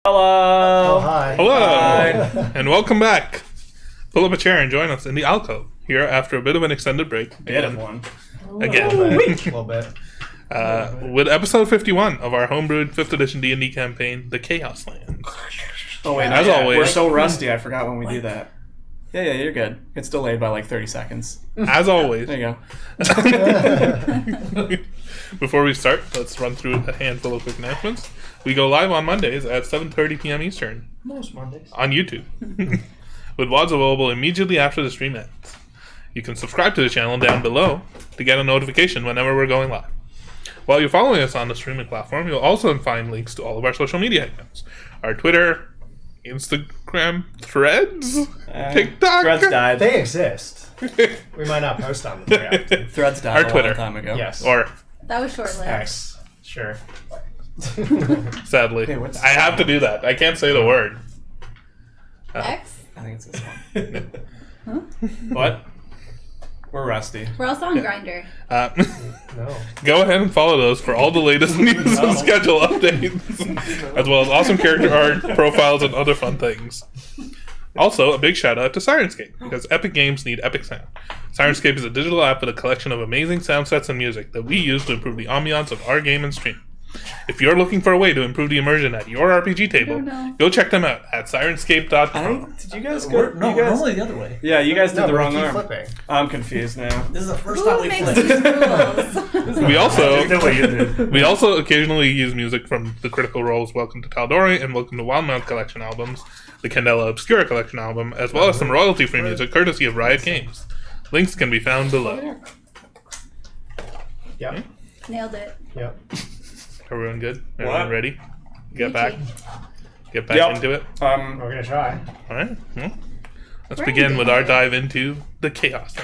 Hello! Oh, hi. Hello! Hi. And welcome back. Pull up a chair and join us in the alcove here after a bit of an extended break. Bit of one. Again. A little bit. With episode 51 of our homebrewed 5th edition D&D campaign, the Chaoslands. Oh wait, As always. we're so rusty, I forgot when we do that. Yeah, you're good. It's delayed by like 30 seconds. As always. There you go. Before we start, let's run through a handful of quick announcements. We go live on Mondays at 7:30 p.m. Eastern. Most Mondays. On YouTube. With VODs available immediately after the stream ends. You can subscribe to the channel down below to get a notification whenever we're going live. While you're following us on the streaming platform, you'll also find links to all of our social media accounts. Our Twitter, Instagram, Threads, TikTok. Threads died. They exist. We might not post on them very often. Threads died Our a Twitter. long time ago. Yes. Or, That was short-lived. X. Sure. sadly, Hey, what's- I have to do that. I can't say the word. X? I think it's this one. What? We're rusty. We're also on Grindr. No. Go ahead and follow those for all the latest news and schedule updates, as well as awesome character art, profiles, and other fun things. Also, a big shout out to Syrinscape, because epic games need epic sound. Syrinscape is a digital app with a collection of amazing sound sets and music that we use to improve the ambiance of our game and stream. If you're looking for a way to improve the immersion at your RPG table, go check them out at Syrinscape.com. Did you guys go? No, you guys, normally the other way. yeah, you guys did No, the but wrong we keep arm. flipping. I'm confused now. This is the first Who time we makes flipped. these rules? We also what you did. we also occasionally use music from the Critical Role's Welcome to Tal'Dorei and Welcome to Wildmount collection albums, the Candela Obscura collection album, as well as some royalty-free music courtesy of Riot Games. Links can be found below. Yep. Nailed it. Yep. Everyone good? Everyone What? ready? Get Gucci. back Yep. into it. We're gonna try. All right. Well, let's We're begin into with our it. dive into the chaos.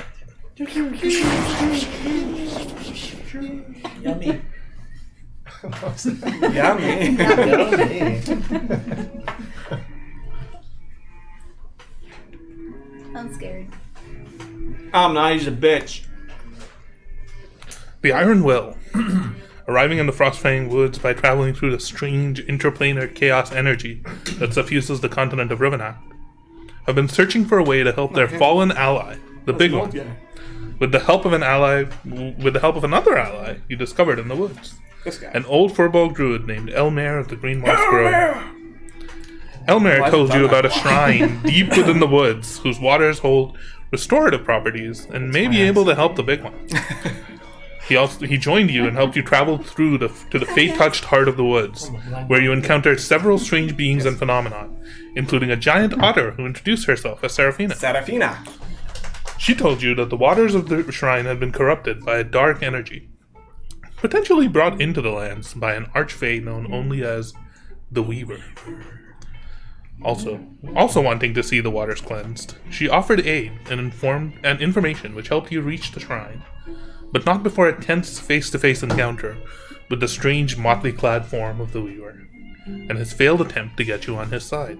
Yummy. Yummy. I'm scared. I'm not. He's a bitch. The Iron Will. Arriving in the Frostfang woods by traveling through the strange interplanar chaos energy that suffuses the continent of Rivenacht, have been searching for a way to help their fallen ally, the Big One. With the help of another ally you discovered in the woods. This guy. An old furball druid named Elmer of the Green Moss Grove. Elmer told you about a shrine deep within the woods whose waters hold restorative properties and may be able to help the Big One. He joined you and helped you travel through to the fate-touched heart of the woods, where you encountered several strange beings and phenomena, including a giant otter who introduced herself as Serafina. Serafina. She told you that the waters of the shrine had been corrupted by a dark energy, potentially brought into the lands by an Archfey known only as the Weaver. Also wanting to see the waters cleansed, she offered aid and information which helped you reach the shrine, but not before a tense face-to-face encounter with the strange motley-clad form of the Weaver, and his failed attempt to get you on his side.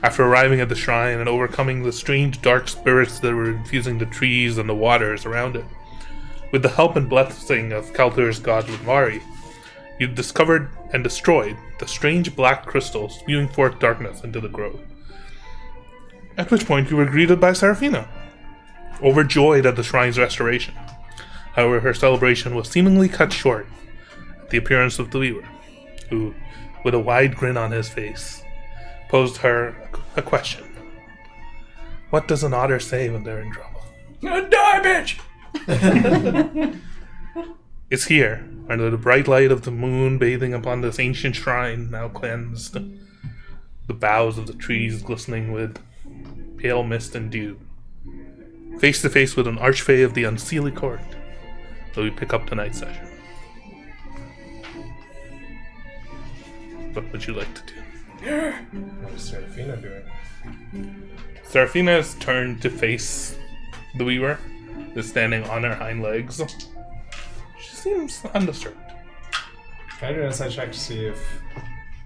After arriving at the shrine and overcoming the strange dark spirits that were infusing the trees and the waters around it, with the help and blessing of Kaltur's god Lidvari, you discovered and destroyed the strange black crystals spewing forth darkness into the grove. At which point you were greeted by Serafina, overjoyed at the shrine's restoration. However, her celebration was seemingly cut short at the appearance of the Weaver, who, with a wide grin on his face, posed her a question. What does an otter say when they're in trouble? Die, bitch! It's here, under the bright light of the moon bathing upon this ancient shrine now cleansed, the boughs of the trees glistening with pale mist and dew. Face to face with an Archfey of the Unseelie Court, where we pick up tonight's session. What would you like to do? What is Serafina doing? Serafina is turned to face the Weaver, is standing on her hind legs. She seems undisturbed. Can I do an insight check to see if,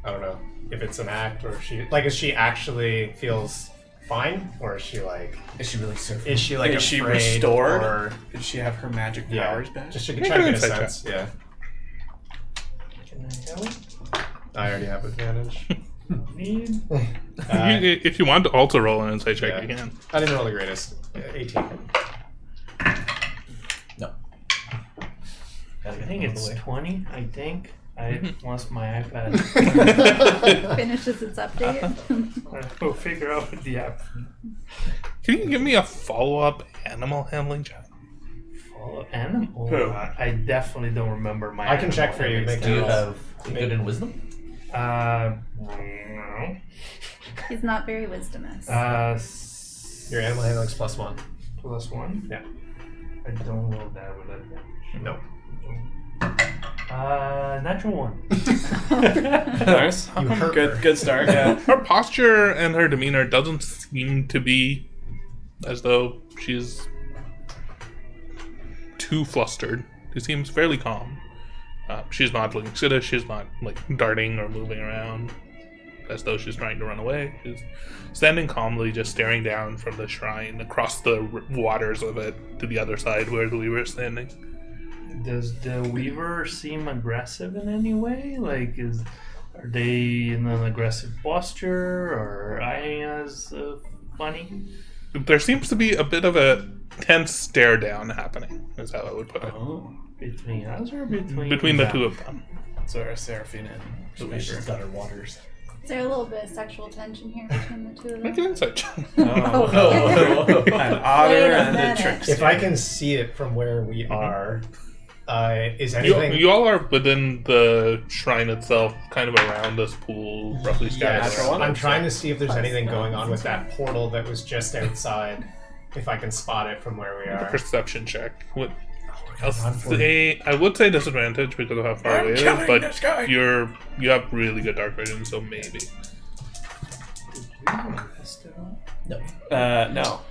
I don't know, if it's an act or if she actually feels fine, or is she like, Is she really surfing? is she like Is she afraid, restored? or Did she have her magic yeah, powers back? just to Make try to an get a insight sense. Yeah. Can I help? I already have advantage. If you want to also roll an insight check, you can. I didn't roll the greatest. 18. No. I think it's 20. I think I lost my iPad. Finishes its update. We'll figure out the app. Can you give me a follow-up animal handling check? Follow animal. Who? I definitely don't remember my. I can check for you, make Do you Yes. have good in wisdom? No. He's not very wisdomous. Your animal handling's +1. +1. Yeah. I don't roll that with advantage. No. Natural 1. Nice. You hurt Good. her. Good start. Yeah. Her posture and her demeanor doesn't seem to be as though she's too flustered. She seems fairly calm. She's not looking skittish. She's not like darting or moving around as though she's trying to run away. She's standing calmly, just staring down from the shrine across the waters of it to the other side where we were standing. Does the Weaver seem aggressive in any way? Like, are they in an aggressive posture or eyeing us funny? There seems to be a bit of a tense stare down happening, is how I would put it. Oh. Between us or between Between the them? two of them. So our Serafina and the So she's Weaver. got her waters. Is there a little bit of sexual tension here between the two of Make them? an insight check. Oh. An otter Wait a and a minute. trickster. If I can see it from where we are, is anything... You all are within the shrine itself, kind of around this pool, roughly scattered Yes, Natural one? I'm trying to see if there's anything going on with that portal that was just outside. If I can spot it from where we A are. perception check. Run for it. I would say disadvantage because of how far away it is, killing this guy. but you have really good dark vision, so maybe. No. No.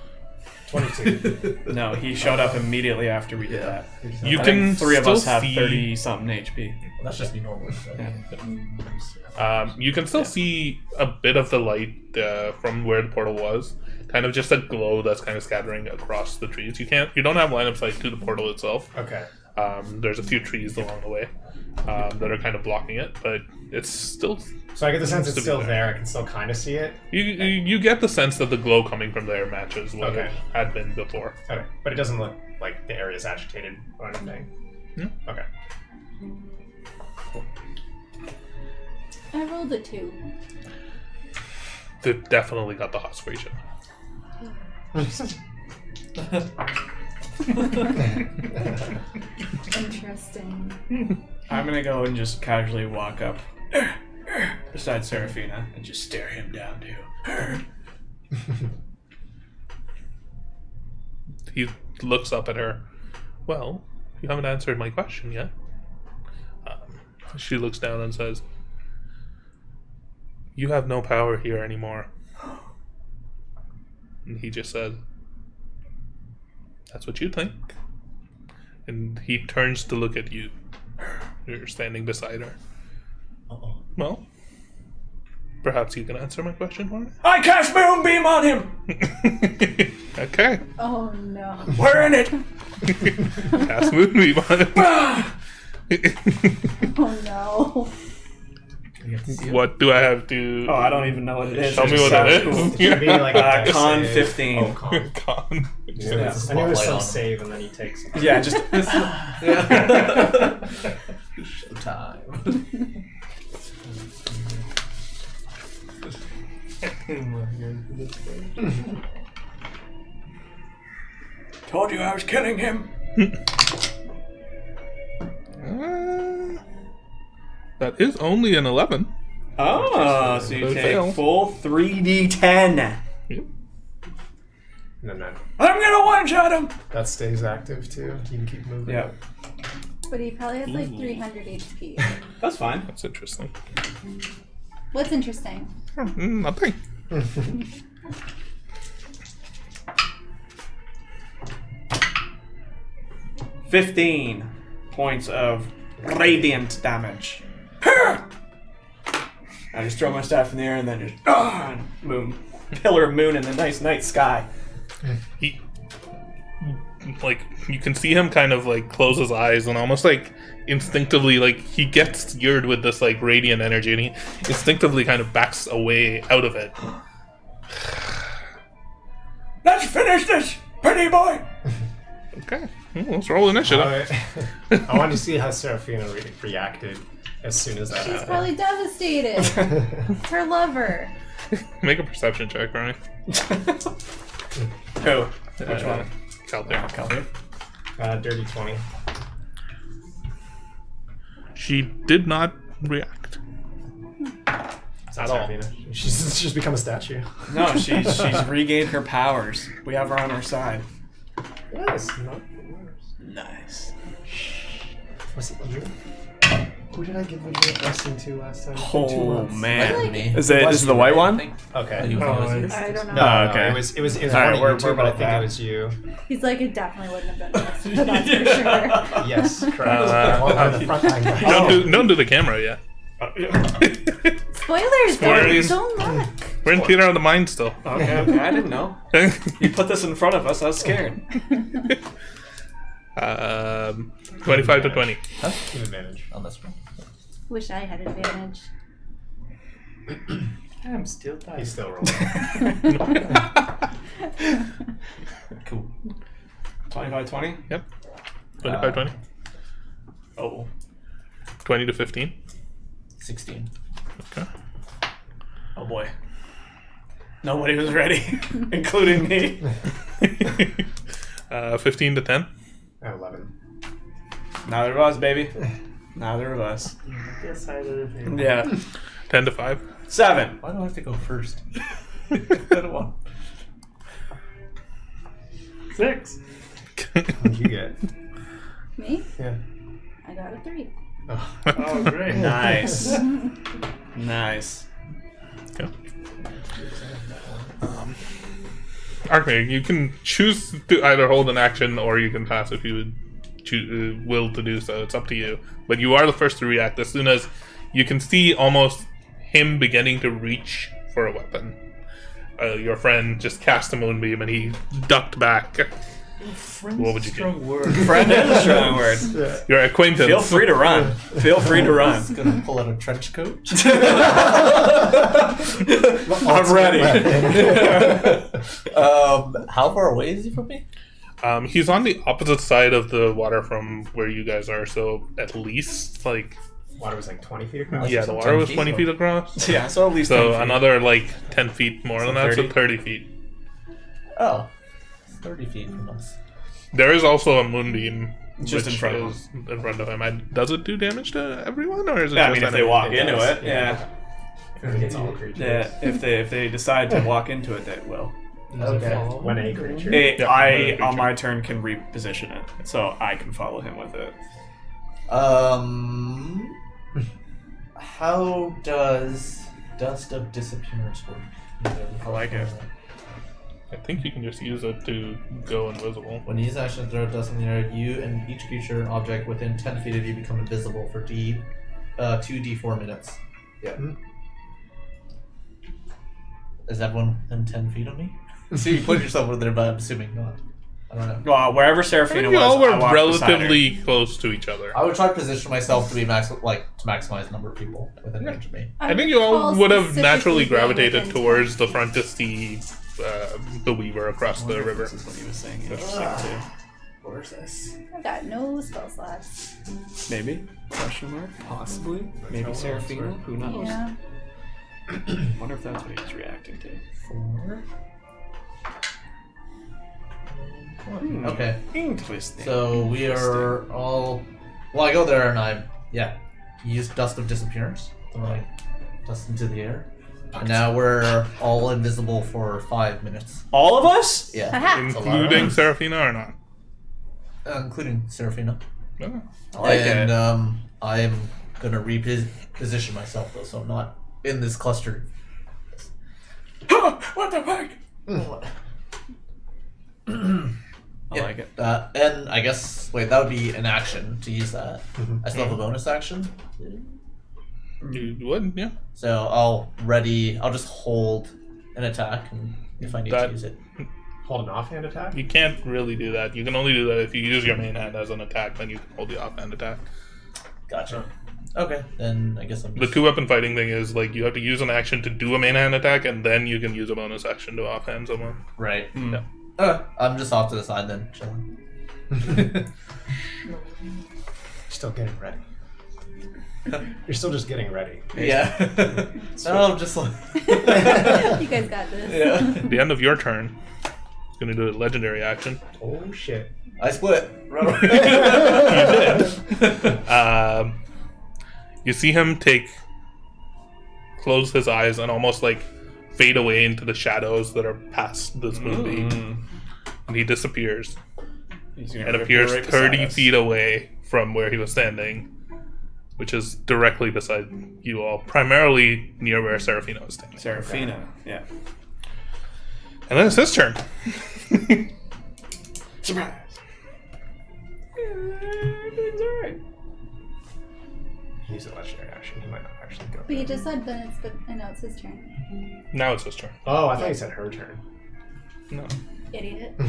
22. No, he showed up immediately after we did that. You I can think 3 of us still have see- 30 something HP. Well, that's just me normally. So. You can still see a bit of the light from where the portal was, kind of just a glow that's kind of scattering across the trees. You don't have line of sight to the portal itself. Okay. There's a few trees along the way that are kind of blocking it, but it's still. So I get the sense it's to be still there. there. I can still kind of see it. You get the sense that the glow coming from there matches what Okay. it had been before. Okay. But it doesn't look like the area's agitated or anything. No. Okay. I rolled a 2. They've definitely got the hosperation. Interesting. I'm gonna go and just casually walk up beside Serafina and just stare him down too. He looks up at her. Well, you haven't answered my question yet. She looks down and says, "You have no power here anymore." And he just says, "That's what you think." And he turns to look at you. You're standing beside her. Uh-oh. Well, perhaps you can answer my question for me? I cast Moonbeam on him! Okay. Oh no. We're in it! Cast Moonbeam on it. Oh no. You have to see it. What do I have to... Oh, I don't even know what it is. Tell It me just what that sounds is. cool. Should be like a dex Con save. 15. Oh, con. Con. Yeah. It's a I knew it was spotlight some on save and then he takes it. Yeah, just Showtime. told you I was killing him. That is only an 11. Oh, so you They take fail. full 3d10. And then I'm gonna one-shot him! that stays active too. You can keep moving. Yeah, But he probably has like 300 HP. that's fine. That's interesting. What's interesting? Nothing. 15 points of radiant damage. I just throw my staff in the air and then just pillar of moon in the nice night sky. He like you can see him kind of like close his eyes and almost like instinctively like he gets geared with this like radiant energy and he instinctively kind of backs away out of it. Let's finish this, pretty boy. Okay, let's roll initiative. I wanted to see how Serafina reacted as soon as that She's happened. probably devastated. It's her lover. Make a perception check, Ryan. Who? Which one? Calder. Calvin. Dirty 20. She did not react. At all. She's just become a statue. No, she's regained her powers. We have her on our side. Yes, not Nice. Was it you? Who did I give a blessing to last time? Oh man, Me. is it the white one? Okay. You Oh, it it's- I don't know. No, Oh, no, okay. it was All right, one of we're you two, but I about think that. it was you. He's like, it definitely wouldn't have been us. That's for sure. Yes, correct. One of the front line guys. Don't do the camera yet. Spoilers, Spoilers. don't look. We're in Theater of the Mind still. Okay, I didn't know. You put this in front of us. I was scared. 25 to 20. Huh? Give advantage. On this one. Wish I had advantage. I'm still tired. He's still rolling. Cool. 25-20? Yep. 25 20. Oh. 20 to 15. 16. Okay. Oh boy. Nobody was ready, including me. 15 to 10. 11. Neither of us, baby. Neither of us. This side of the table. Yeah. 10 to 5. 7. Why do I have to go first? I don't want. 6. What did you get? Me? Yeah. I got a 3. Oh, great. Nice. Nice. Okay. Archfey, you can choose to either hold an action or you can pass if you would will to do so. It's up to you. But you are the first to react as soon as you can see almost him beginning to reach for a weapon. Your friend just cast a moonbeam and he ducked back. What would you do? Strong word. Friend is a strong word. Your acquaintance. Feel free to run. Feel free to run. Just gonna pull out a trench coat. I'm ready. How far away is he from me? He's on the opposite side of the water from where you guys are, so at least like Water was like 20 feet across. yeah, or the something? water was 10 20 feet. feet across. Yeah, so at least So 10 feet. another like 10 feet more than that, so 30? 30 feet. Oh. 30 feet from us. There is also a moonbeam Just in which front of is in front of him. Does it do damage to everyone, or is it Yeah, I just mean, if they enemy? walk It into does, it, yeah. If it hits all creatures. Yeah, if they decide to walk into it, they will. Okay. When a creature. Yeah, I another on creature. my turn can reposition it, so I can follow him with it. How does Dust of Disappearance work? I like it. I think you can just use it to go invisible. When you use action to throw dust in the air, you and each creature and object within 10 feet of you become invisible for 2d4 minutes. Yeah. Is everyone within 10 feet of me? So you put yourself over there, but I'm assuming not. I don't know. Well, wherever I Serafina think you was, all were I walked beside her. relatively close to each other. I would try to position myself to be to maximize the number of people within range of me. I think you all would have naturally specifically gravitated being towards the within front to see the Weaver across the river. This is what he was saying. Interesting too. Where's this? I've got no spell slots. Maybe? Question mark? Possibly? Maybe Serafina? Who knows? Yeah. Wonder if that's what he was reacting to. 4. Okay. Interesting. So we are all. Well, I go there and I use Dust of Disappearance. So I dust into the air. And now we're all invisible for 5 minutes. All of us? Yeah. Aha! Including Serafina or not? Including Serafina. No. I like And it. I am gonna reposition myself though, so I'm not in this cluster. What the heck? I like it. And I guess that would be an action to use that. I still have a bonus action. You would, yeah. So I'll just hold an attack and if I need That- to use it. hold an offhand attack? You can't really do that. You can only do that if you use your main hand as an attack, then you can hold the offhand attack. Gotcha. Okay, then I guess I'm The just... 2-weapon fighting thing is like you have to use an action to do a main hand attack, and then you can use a bonus action to offhand someone. Right. Yeah. Okay, I'm just off to the side then, chilling. Still getting ready. You're still just getting ready. Yeah. No, I'm just like... You guys got this. Yeah. At the end of your turn, it's going to do a legendary action. Oh shit. I split. Right away. You see him close his eyes and almost like fade away into the shadows that are past this moonbeam. And he disappears He's gonna and appear appears right beside 30 us. feet away from where he was standing, which is directly beside you all, primarily near where Serafina was standing. Serafina, yeah. And then it's his turn. Surprise! It's alright. Use a legendary action. He might not actually go. But you just said then it's, but I know it's his turn. Now it's his turn. Oh, I thought you said her turn. No. Idiot.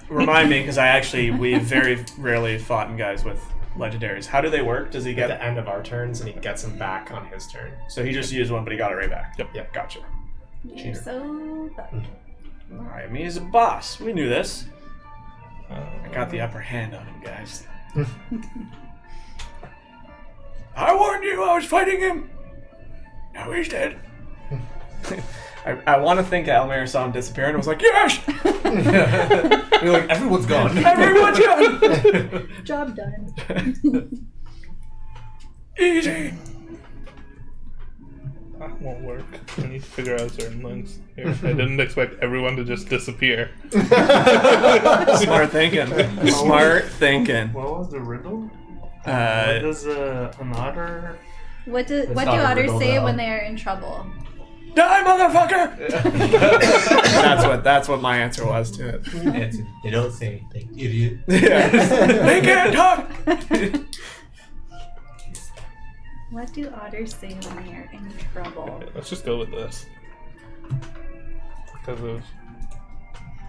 Remind me, because we very rarely fought in guys with legendaries. How do they work? Does he At get the end of our turns, and he gets them back on his turn. So he just used one, but he got it right back. Yep. Gotcha. You're so bad. Alright, I mean, he's a boss. We knew this. I got the upper hand on him, guys. I warned you I was fighting him! Now he's dead. I want to think Elmer saw him disappear and was like, yes! You're like, everyone's gone. Everyone's gone! Job done. Easy! That won't work. I need to figure out certain things. Here. I didn't expect everyone to just disappear. Smart thinking. Smart thinking. What was the riddle? What Uh, does an otter? What do not a otters riddle, say though. when they are in trouble? die, motherfucker! That's what my answer was to it. They don't say anything, idiot. Yeah. They can't talk! What do otters say when they are in trouble? Okay, let's just go with this. Because of...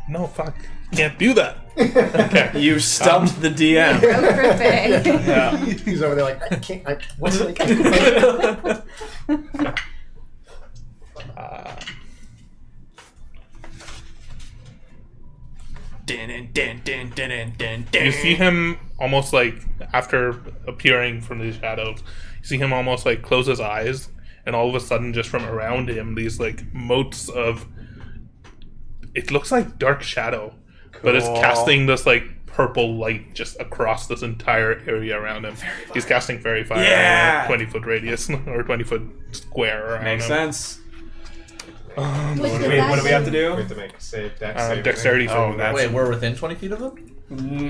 No, fuck. Can't do that. Okay. You stumped the DM. Archfey. Yeah. He's over there like, I can't. What's it? You see him almost like, after appearing from these shadows, you see him almost like close his eyes, and all of a sudden, just from around him, these like motes of... It looks like dark shadow, but it's Cool. casting this like purple light just across this entire area around him. He's casting Fairy Fire Yeah! on a 20-foot radius, or 20-foot square around Makes him. sense. What What do we have to We do? have to make a save. Dex Dexterity Oh, saving. that's- Wait, we're within 20 feet of them?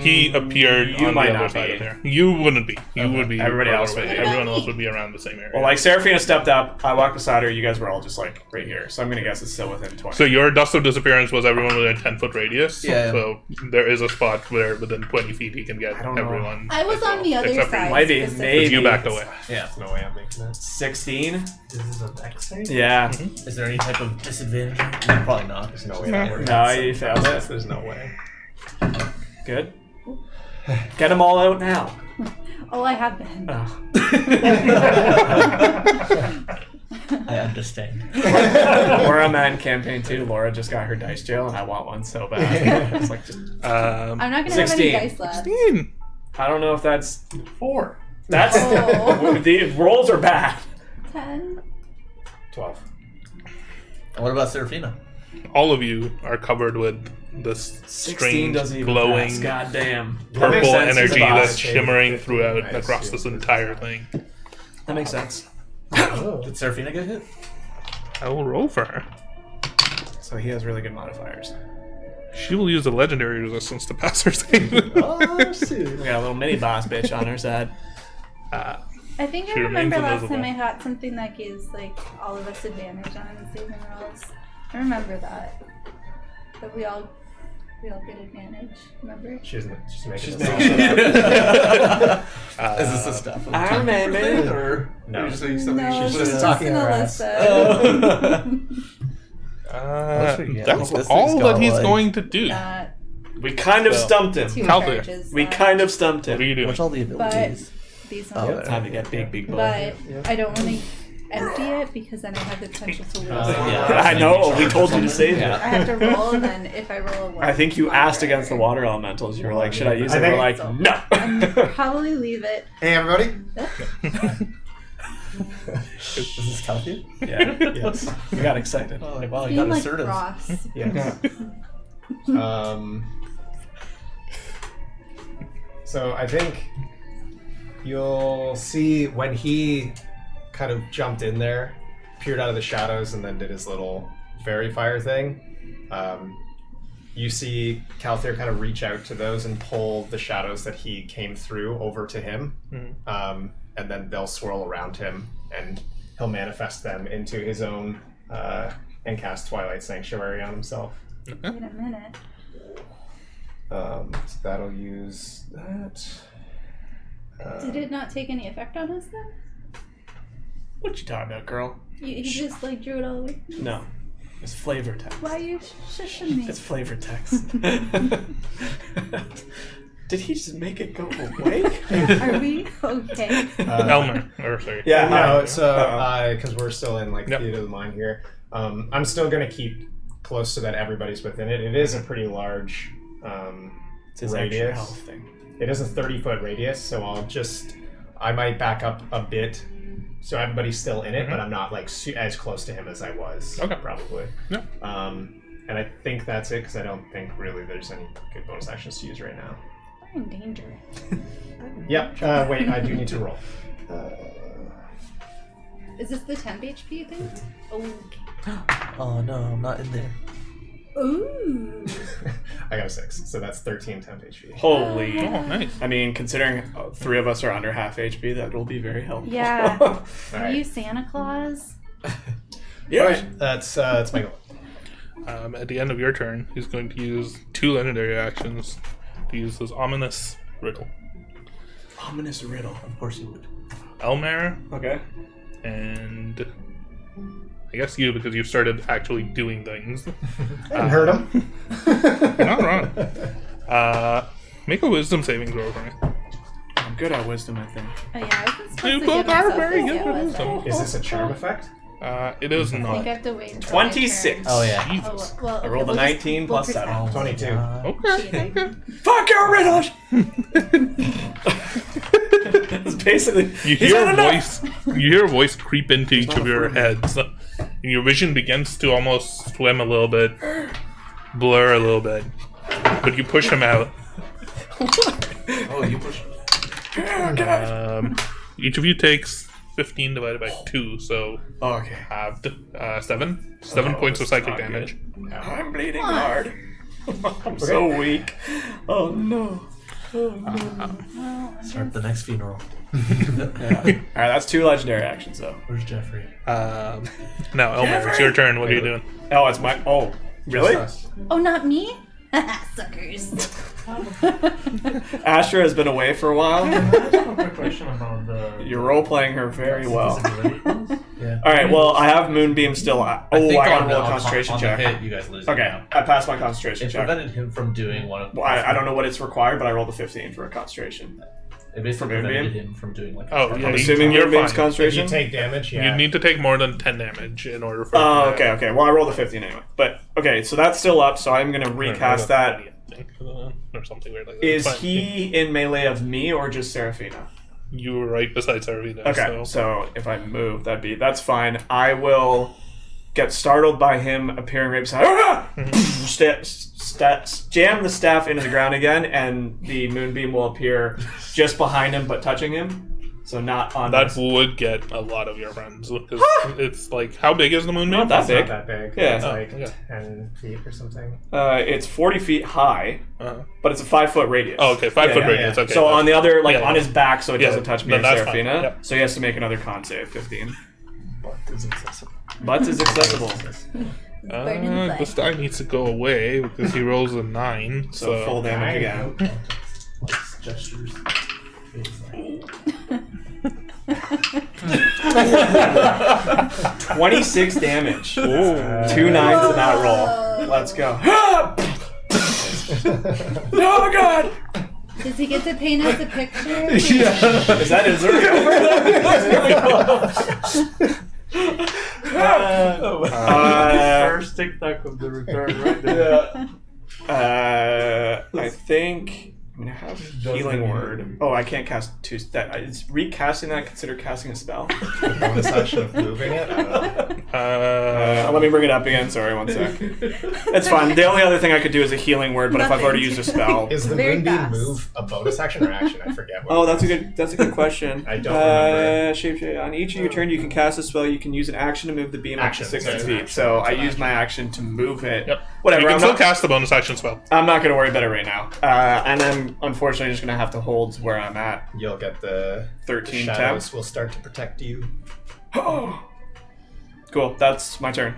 He appeared You on might the other not side be. of there. You wouldn't be. You would be. Everybody further else away. would be. Everyone else would be around the same area. Well, like, Serafina stepped up, I walked beside her, you guys were all just, like, right here. So I'm gonna guess it's still within 20. So your dust of disappearance was everyone within a 10-foot radius. Yeah. So there is a spot where within 20 feet he can get I don't know. everyone. I was on the other Except for side. you. Might be, specifically. But you backed away. Yeah. There's no way I'm making that. 16? This is a dex save? Yeah. Is there any type of disadvantage? No, probably not. There's no way No. that works. No, you failed it. There's no way. Good. Get them all out now. Oh, I have been. Oh. I understand. Where I'm at in campaign 2, Laura just got her dice jail, and I want one so bad. It's like, just, I'm not gonna 16. have any dice left. 16. I don't know if that's 4. That's Oh. the rolls are bad. 10. 12. And what about Serafina? All of you are covered with this 16 strange, doesn't even glowing, pass. God damn. That makes purple sense. He's a energy boss. that's shimmering 50, throughout nice. across this entire thing. That makes sense. Oh. Did Serafina get hit? I will roll for her. So he has really good modifiers. She will use a legendary resistance to pass her save. Oh, shoot. We got a little mini boss bitch on her side. I think I She remember remains last time invisible. I got something that gives like all of us advantage on saving rolls. I remember that. That we all get advantage. Remember? She's making She's this making all shit Is this a stuff? I remember. Or No. you're just saying something? No, She's this just is talking an her ass. Alyssa. That's This all thing's that got, he's like- going to do. We kind of So- stumped him. 2 Calder. charges. We left. kind of stumped What are him. you doing? What's all the abilities? These Oh, ones. there. Time to get big boy. But I don't want to empty it because then I have the potential to lose. yeah. I know. We told you to save Yeah. it. I have to roll, and then if I roll a 1, I think you it's asked longer. against the water elementals. You were like, "Should I use I it?" We're think- like, So- "No." Probably leave it. Hey, everybody. Does this count you? Yeah. Yes. We got excited. Oh, like, wow, you Being got like assertive. Ross. Yes. So I think you'll see when he kind of jumped in there, peered out of the shadows, and then did his little fairy fire thing. You see Calthair kind of reach out to those and pull the shadows that he came through over to him. And then they'll swirl around him, and he'll manifest them into his own and cast Twilight Sanctuary on himself. Wait a minute. So that'll use that. Did it not take any effect on us then? What you talking about, girl? You just like drew it all away. No. It's flavor text. Why are you shushing me? It's flavor text. Did he just make it go away? Are we okay? Elmer, or sorry. Yeah. No, hi. so because we're still in like Yep. theater of the mind here, I'm still gonna keep close so that everybody's within it. It is a pretty large It's his extra radius. health thing. It is a 30-foot radius, so I might back up a bit so everybody's still in it, but I'm not like as close to him as I was. Okay. Probably. Yeah. And I think that's it because I don't think really there's any good bonus actions to use right now. We're in danger. Yep. Wait, I do need to roll. Is this the temp HP thing? Okay. Oh no, I'm not in there. Ooh. I got a 6, so that's 13 temp HP. Holy. Oh, nice. I mean, considering 3 of us are under half HP, that will be very helpful. Yeah. All Are right. you Santa Claus? Yeah. All right, that's my goal. At the end of your turn, he's going to use 2 legendary actions to use his ominous riddle. Ominous riddle. Of course you would. Elmer Okay. and I guess you, because you started actually doing things. And hurt him. You're not wrong. Make a wisdom saving throw for me. I'm good at wisdom, I think. Oh yeah, I wasn't supposed You to both give are myself very this good yet, at was wisdom. I? Is this a charm effect? It is I think I not. have to wait until my 26. turn. Oh yeah. Jesus. Oh, well, I rolled a 19 plus pretend. 7. 22. Okay. Okay. Fuck your riddles! It's basically. You He's hear had a enough! voice. You hear a voice creep into each not of a your fruit. heads, and your vision begins to almost swim a little bit, blur a little bit. But you push him out. Oh, you push. Get out. Each of you takes 15 divided by 2, so Oh, okay. halved 7. 7 points of psychic not damage. I'm bleeding hard. I'm so weak. Oh no. Start the next funeral. Yeah. Alright, that's 2 legendary actions though. Where's Jeffrey? Now, Elmer, it's your turn. What are you doing? Oh, it's my. Oh, really? Oh, not me? Suckers. Astra has been away for a while. I have a quick question about the. You're role playing her very well. Disability. Yeah. Alright, well, I have Moonbeam still. Oh, I gotta roll a on concentration on check. The hit, you guys lose. Okay, Now. I passed my concentration It check. prevented him from doing one of. Well, I don't know what it's required, but I rolled a 15 for a concentration. It basically For Moonbeam? prevented him from doing like. Oh, yeah, I'm you- assuming you're Moonbeam's fine. If you concentration? take damage, yeah. You need to take more than 10 damage in order for. Oh, okay. Well, I rolled a 15 anyway. But, okay, so that's still up, so I'm gonna recast that. Or something weird like that. Is It's fine. he in melee of me or just Serafina? You were right beside Serafina. Okay, so if I move, that's fine. I will get startled by him appearing right beside. Jam the staff into the ground again, and the moonbeam will appear just behind him, but touching him. So not on. That us. would get a lot of your friends because it's like, how big is the moonbeam? Not that It's big. not that big. Yeah. It's Oh, like okay. 10 feet or something. It's 40 feet high, Uh-huh. but it's a 5-foot radius. Oh, okay, 5 foot yeah, radius. yeah. Okay. So on the other, like Yeah, on yeah. his back, so it Yeah, doesn't touch me then or that's fine. Serafina. Yep. So he has to make another con save, 15. But is accessible. Butts is accessible. Burn in the This butt. guy needs to go away because he rolls a 9. So full damage again. Gestures. Oh. 26 damage. 2 9s in that roll. Let's go. Oh god! Does he get to paint us a picture? Is that his First TikTok of the return, right there. I think I'm gonna have healing word. Oh, I can't cast two. That is recasting that considered casting a spell. Bonus action of moving it. I don't know. Let me bring it up again. Sorry, one sec. It's fine. The only other thing I could do is a healing word, but if I've already used a spell, Is the Very moonbeam fast. move a bonus action or action? I forget. What oh, it that's a good question. I don't remember. Shape on each of your turn, you can cast a spell. You can use an action to move the beam Action, up to 60 so it's an feet. action. So It's I an use action. my action to move it. Yep. Whatever. You can I'm still not, cast the bonus action spell. I'm not going to worry about it right now. And I'm unfortunately just going to have to hold where I'm at. You'll get the 13 shadows temp. will start to protect you. Cool. That's my turn.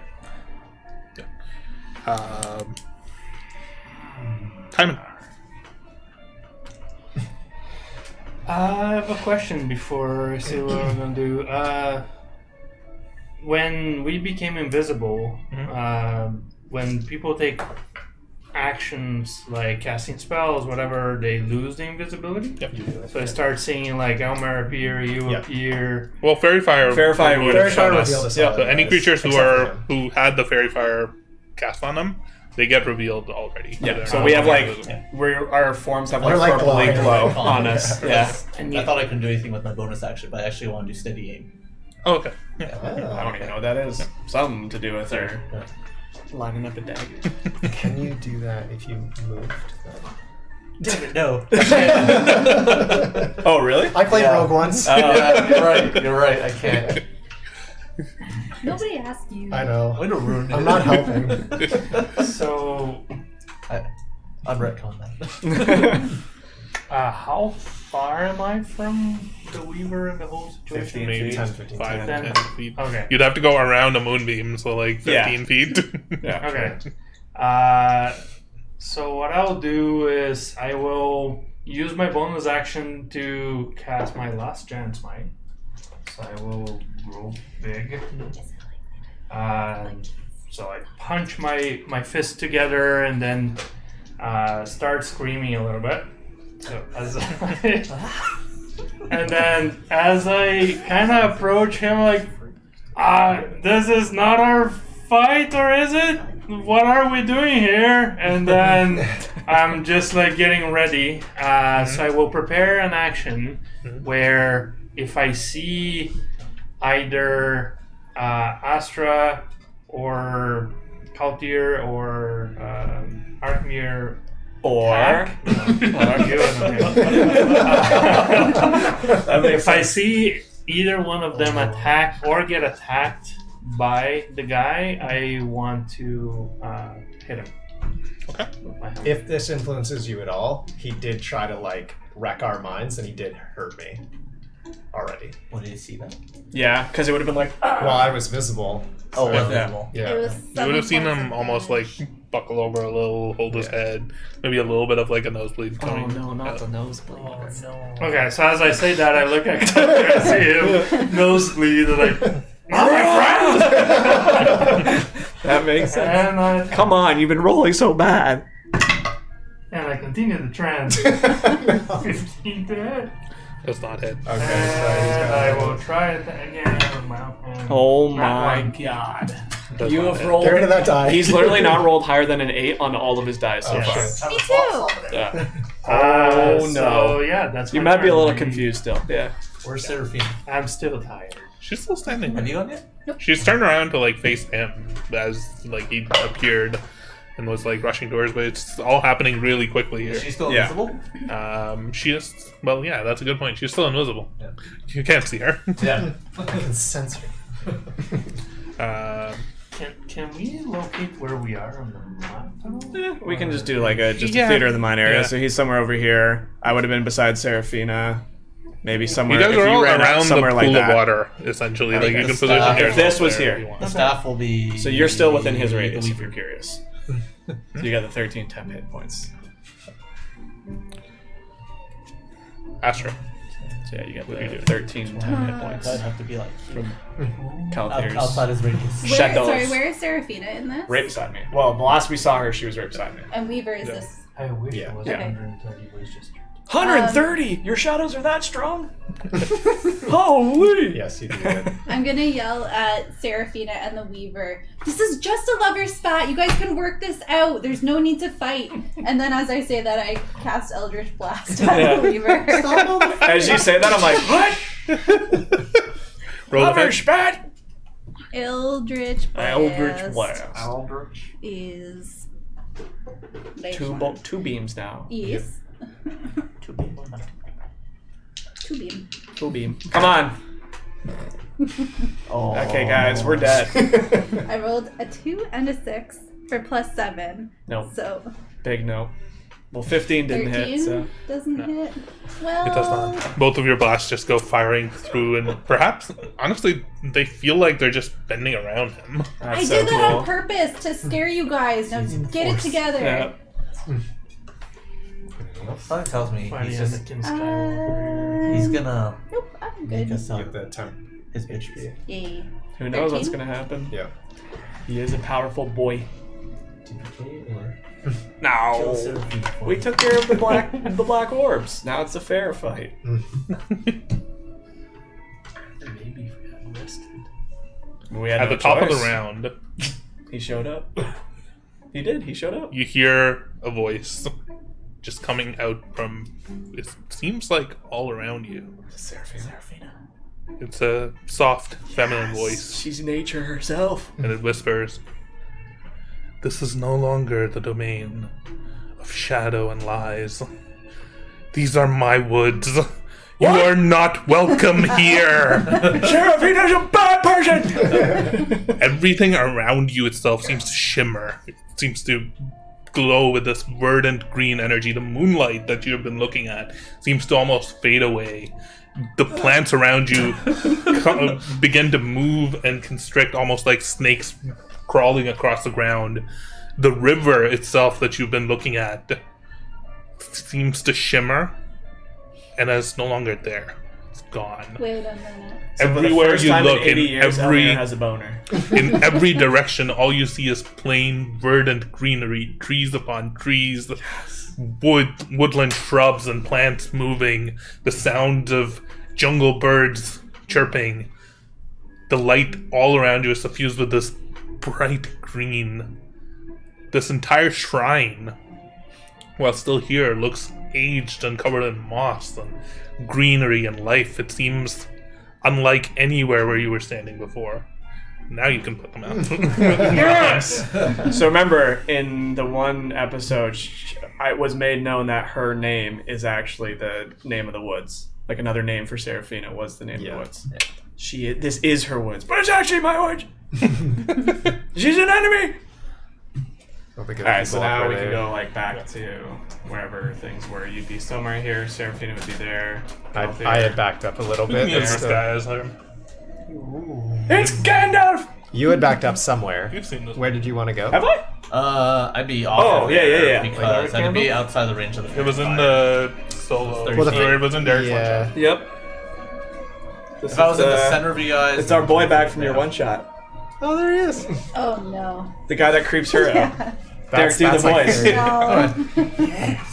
Timon. I have a question before I see what I'm gonna do. When we became invisible, when people take actions like casting spells, whatever, they lose the invisibility. Yep. So I start seeing like Elmer appear, you Yep. appear. Well, Fairy Fire. Fairy Fire would have Fairy Fire shown us. revealed us Yeah. all. So any Yes, creatures who except for are him. who had the Fairy Fire cast on them, they get revealed already. Yeah. They're So not we have invisible. our forms have like They're like purpley blind. glow on us. Yeah. And I thought I couldn't do anything with my bonus action, but I actually want to do steady aim. Oh, okay. Yeah. I don't even know what that is. Something to do with her Yeah. lining up a dagger. Can you do that if you moved? Damn it, no. Oh, really? I played Yeah. Rogue once. Yeah, you're right, I can't. Nobody asked you. I know. Way to ruin it. I'm not helping. so, I'm retcon that. how far am I from the Weaver and the whole situation? 15 Maybe feet. 10, 15, 5 10. 10 feet. Okay. You'd have to go around a moonbeam, so like 15 Yeah. feet. Yeah. Okay. So what I'll do is I will use my bonus action to cast my last giant smite. So I will roll big. So I punch my fist together and then start screaming a little bit. So and then as I kind of approach him, like, this is not our fight, or is it? What are we doing here? And then I'm just like getting ready. So I will prepare an action where if I see either Astra or Kaltir or Arkmir Or if I see either one of them attack or get attacked by the guy, I want to hit him. Okay. With my hammer. If this influences you at all, he did try to like wreck our minds, and he did hurt me already. What did you see that? yeah, because it would have been like. Well, I was visible. Oh, so- well, yeah. visible. yeah. It was You would have seen 7 him points of almost like damage. buckle over a little, hold his head, maybe a little bit of like a nosebleed coming. nosebleed. Okay, so as I say that, I look at Kaltir and see him nosebleed, like, not my friend! That makes sense. and I Come on, you've been rolling so bad. continue the trance. 15 to hit. Does not hit. Okay, so And I he's will got. try it again with my offhand. Oh Not my one. god. Does You not have hit. rolled. Get rid of that die. He's literally not rolled higher than an 8 on all of his dice so Oh, far. shit. Me too. Yeah. Oh no. So yeah, that's You my might be a turn. little confused still. Yeah. Where's Serafina? I'm still tired. She's still standing. Have you gone yet? She's turned around to like face him as like he appeared and was like rushing towards, but it's all happening really quickly here. Is she still Yeah. invisible? She is. Well, yeah, that's a good point. She's still invisible. Yeah. You can't see her. Yeah. I can sense her. Can we locate where we are on the map at all? We can just do like a Yeah. theater of the mind area. Yeah. So he's somewhere over here. I would have been beside Serafina. Maybe You somewhere. guys if are you all ran out around the somewhere pool like of that. water, essentially. Like you can guess, position yourself if this was there here. if you want. The staff will be. So you're still within his radius the if you're curious. So you got the 13 temp hit points. Astra. So yeah, you get What do you the do? 13 hit That'd points have to be like count out, theirs. outside his radius. Shadows. Sorry, where is Serafina in this? Right beside me. Well, the last we saw her, she was right beside me. And Weaver is Yeah. this. I wish Yeah. it was Yeah. 130 was just 130! Your shadows are that strong? Holy! Yes, you do it. I'm gonna yell at Serafina and the Weaver. This is just a lover's spat. You guys can work this out. There's no need to fight. And then as I say that, I cast Eldritch Blast at Yeah. the Weaver. As you say that, I'm like, what? Roll Lover ahead. spat? Eldritch Blast. Eldritch Blast. Aldrich. Is Two beams now. Yes. To be more than- Two beam. Two beam. Come on. Oh. Okay, guys, we're dead. I rolled a 2 and a 6 for +7. No, So big no. Well, 15 didn't 13 hit, so. doesn't hit. Well, It does not. Both of your blasts just go firing through, and perhaps, honestly, they feel like they're just bending around him. I That's did so that cool. on purpose to scare you guys. Now get it together. Yeah. Something tells me funny he's just Anakin Skywalker. he's gonna Nope, I'm make good. us You up get the temp his bitches. HP. Yay. Who knows what's 13? gonna happen? Yeah. He is a powerful boy. TPK or No. kill Serafina. We took care of the black orbs. Now it's a fair fight. Maybe if we had rested. We had At no the top of choice. the round, He showed up. He did. He showed up. you hear a voice just coming out from, it seems like all around you. Serafina. It's a soft, feminine voice, She's nature herself. and it whispers, "This is no longer the domain of shadow and lies. These are my woods. You are not welcome here." Serafina's a bad person! Everything around you itself seems to shimmer. It seems to glow with this verdant green energy. The moonlight that you've been looking at seems to almost fade away. The plants around you begin to move and constrict, almost like snakes crawling across the ground. The river itself that you've been looking at seems to shimmer and is no longer there. It's gone. Wait a minute. Everywhere you look, in every has a boner. in every direction, all you see is plain verdant greenery, trees upon trees, woodland shrubs and plants moving, the sound of jungle birds chirping. The light all around you is suffused with this bright green. This entire shrine, while still here, looks aged and covered in moss and greenery and life. It seems unlike anywhere where you were standing before. Now you can put them out. Yes! So remember, in the one episode, it was made known that her name is actually the name of the woods. Like another name for Serafina was the name of the woods. This is her woods, but it's actually my woods. She's an enemy. Alright, so now we can go like back to wherever things were. You'd be somewhere here, Serafina would be there. I had backed up a little bit. Yes, this so- guy is like, It's Gandalf! You had backed up somewhere. you've seen this. Where did you want to go? Have I? I'd be off. Oh, of yeah, there yeah, yeah. Because I'd be outside the range of the. It was in fire. the solo. Well, the or it was in Derek's Yeah. one shot. Yep. This If I was is, in the center of you guys, It's our boy back from your one shot. Oh, there he is. Oh no. The guy that creeps her out. Derek, do the That's like voice. very- No.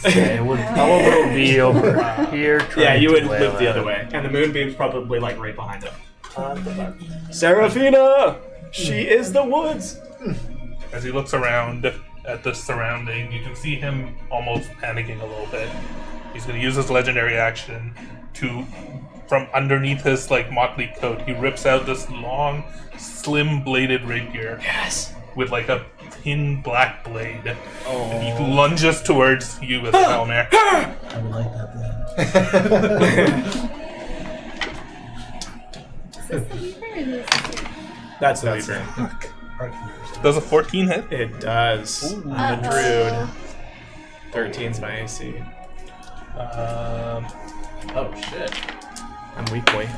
It would probably be over here. Yeah, you would trying to live the other way. And the moonbeam's probably like right behind him. Serafina! She is the woods! As he looks around at the surrounding, you can see him almost panicking a little bit. He's going to use his legendary action to, from underneath his like motley coat, he rips out this long, slim-bladed rapier. Yes! With like a thin black blade. And he lunges towards you with Elmer. I would like that. Is this the Weaver or is this the That's the That's Weaver. Does a 14 hit? It does. I'm a druid. 13's my AC. Oh shit! I'm weak boy.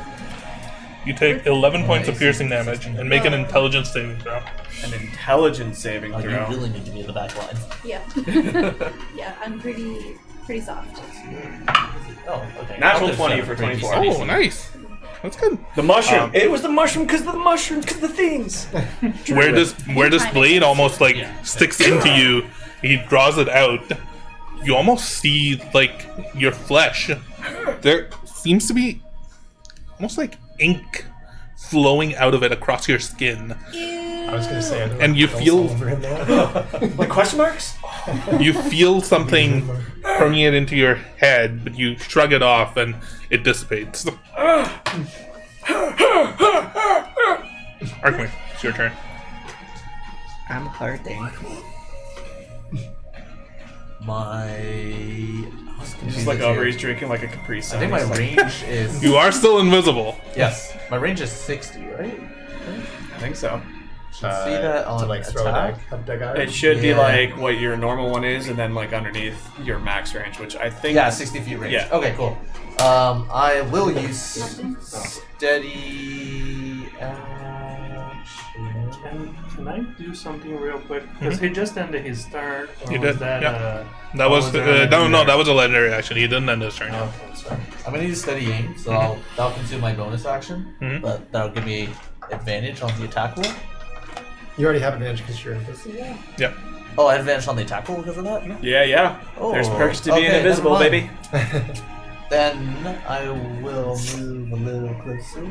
You take 11 points of piercing damage and make an intelligence saving throw. An intelligence saving Oh, you throw. really need to be in the back line. Yeah. Yeah, I'm pretty Pretty soft. Oh, okay. Natural I'll 20 do for 7. 24. Oh, nice. That's good. The mushroom. It was the mushroom because of the mushrooms, because of the things. Where this blade almost like sticks into you, he draws it out. You almost see like your flesh. There seems to be almost like ink flowing out of it across your skin. I was gonna say, And you feel- Like question marks? You feel something permeate into your head, but you shrug it off and it dissipates. Archfey, it's your turn. I'm hurting. Just look over, he's drinking like a Capri Sun. I think my range is. You are still invisible. Yes, my range is 60, right? I think so. Should see that on to like throw a attack. dagger. It should be Yeah. like what your normal one is, and then like underneath your max range, which I think. Yeah, 60 feet range. Yeah. Okay, cool. I will use steady action. Can I do something real quick? Because he just ended his turn. Or You was did, That, yeah. That or was there no, anything no, there? that was a legendary action. He didn't end his turn. yet. Okay, sorry. I'm gonna use steady aim, so that'll consume my bonus action, Mhm. but that'll give me advantage on the attack roll. You already have advantage because you're invisible. Yep. Oh, I have advantage on the attack roll because of that? Yeah. Oh, There's perks to being okay, invisible, never baby. mind. Then I will move a little closer.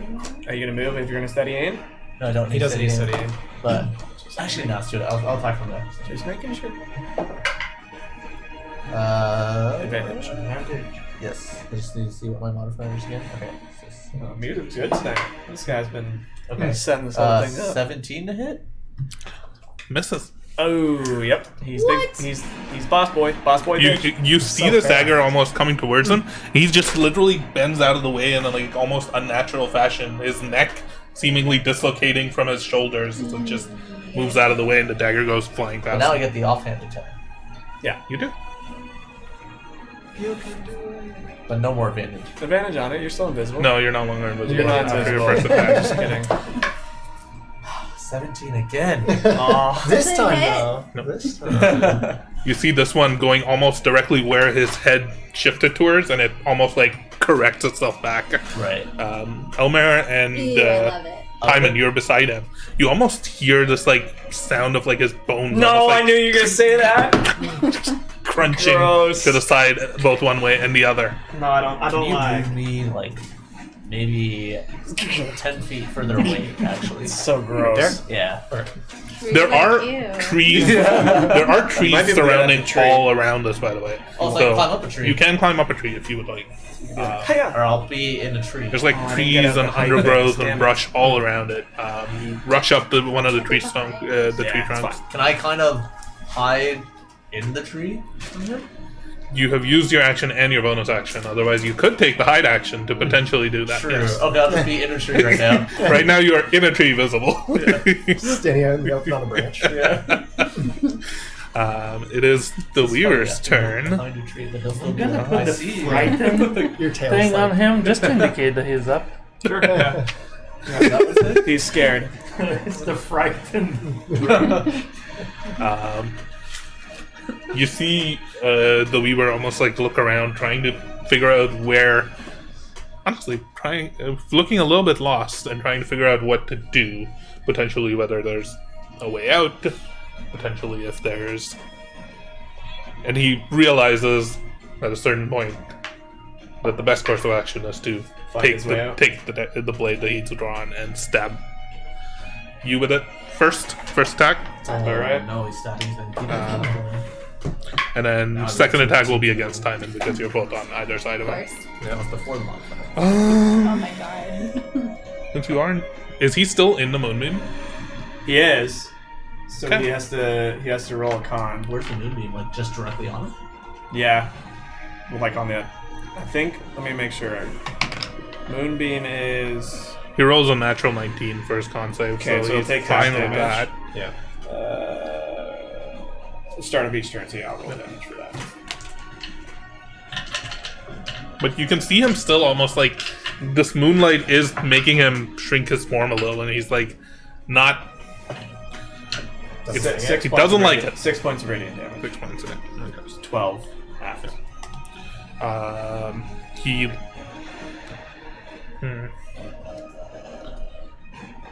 Are you gonna move if you're gonna steady aim? No, I don't need He doesn't need steady steady aim, aim. but actually, no, let's do it. I'll attack from there. Just making sure. Advantage. Yes. I just need to see what my modifier is again. Okay. Music's good tonight. This guy's been Okay. setting this whole thing up. 17 to hit. Misses. Oh, yep. He's What? big. He's boss boy. Boss boy. You bitch. you see So this fast. dagger almost coming towards him. He just literally bends out of the way in a like almost unnatural fashion. His neck seemingly dislocating from his shoulders as it just moves out of the way, and the dagger goes flying But past. now I get the offhand attack. Yeah. You do. But no more advantage. Advantage on it. You're still invisible. No, you're no longer invisible. You're not after your invisible. first attack. Just kidding. 17 again. Aw. This Does it time, hit? though. No. This time. You see this one going almost directly where his head shifted towards, and it almost like corrects itself back. Right. Elmer and Ew, I love it. Hyman, you're beside him. You almost hear this like sound of like his bones. No, almost, I like, knew you were gonna say that. crunching Gross. to the side, both one way and the other. No, I don't. I Can don't you like. move me like maybe 10 feet further away, actually? It's so gross. Yeah. There are Ew. trees. There are trees Might be able to get surrounding up the tree. all around us. By the way, Oh, so I can climb up a tree. You can climb up a tree if you would like. Or I'll be in a tree. There's like Oh, I didn't get trees up and the height of it. undergrowth Damn and it. brush all around it. You rush up to one of the tree trunks. Tree it's trunks. fine. Can I kind of hide in the tree from him? You have used your action and your bonus action. Otherwise, you could take the hide action to potentially do that. True. yes. Okay, I'll just be in a tree right now. Right now, you are in a tree visible. Standing up on a branch. It is the Weaver's It's turn. behind a tree that does I'm look gonna good. put I the see. frightened Your tail thing on like, him just to indicate that he's up. Sure. Yeah. That was it? He's scared. It's the frightened. You see the Weaver almost like look around, trying to figure out where. Honestly, looking a little bit lost and trying to figure out what to do. Potentially, whether there's a way out. Potentially, if there's. And he realizes at a certain point that the best course of action is to Find take his way out. the blade that he's drawn and stab you with it first attack. Alright. No, he's stabbing. And then second attack will be against Timon because you're both on either side of Of it. course. That was before the modifier. Oh my god. Since you aren't, is he still in the moonbeam? He is. So Okay. he has to roll a con. Where's the moonbeam? Like just directly on it? Yeah. Well, like on the. I think. Let me make sure. Moonbeam is. He rolls a natural 19 for his con save, Okay, so so he'll he's take half fine with damage. that. Yeah. Start of each turn, so yeah, I'll roll damage for that. But you can see him still almost like this moonlight is making him shrink his form a little, and he's like not. Doesn't It's- say it. he doesn't like it. 6 points of radiant damage. 6 points in it. 12 half. He.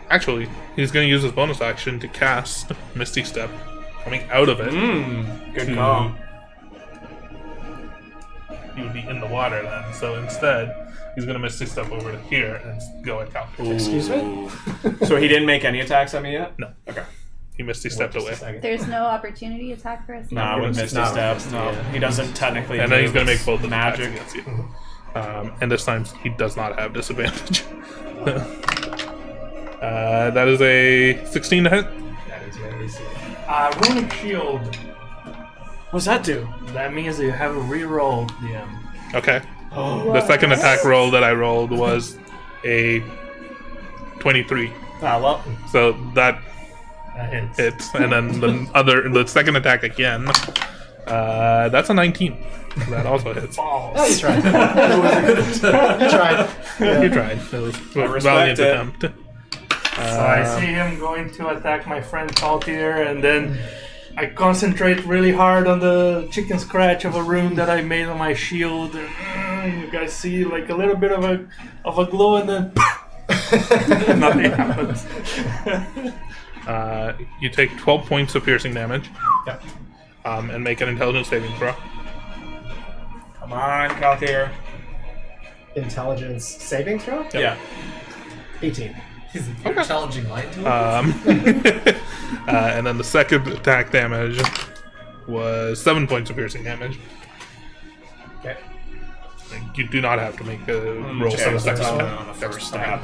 Actually, he's going to use his bonus action to cast Misty Step, coming out of it. Good call. He would be in the water then. So instead, he's going to Misty Step over to here and go at Cal. Excuse me? So he didn't make any attacks on me yet? No. Okay. He Misty Stepped away. There's no opportunity attack for us. Nah, with Misty No, Step. Misty, No, yeah. he doesn't technically. And then do he's going to this make both of the magic. attacks against you. And this time, he does not have disadvantage. That is a 16 to hit. That is very easy. Runic Shield. What's that do? That means you have a reroll, DM. Okay. The second attack roll that I rolled was a 23. Ah, well. So that That hits. hits. And then the second attack again, that's a 19. That also hits. Oh, you tried. You tried. You tried. It was a respect valiant it. attempt. So I see him going to attack my friend Taltier, and then I concentrate really hard on the chicken scratch of a rune that I made on my shield. And you guys see like a little bit of a glow, and then nothing happens. You take 12 points of piercing damage. Yep. And make an intelligence saving throw. Come on, Kalthir. Intelligence saving throw? Yeah. 18. You're challenging mine to it. And then the second attack damage was 7 points of piercing damage. Okay. You do not have to make a roll for the second attack. On the first stab.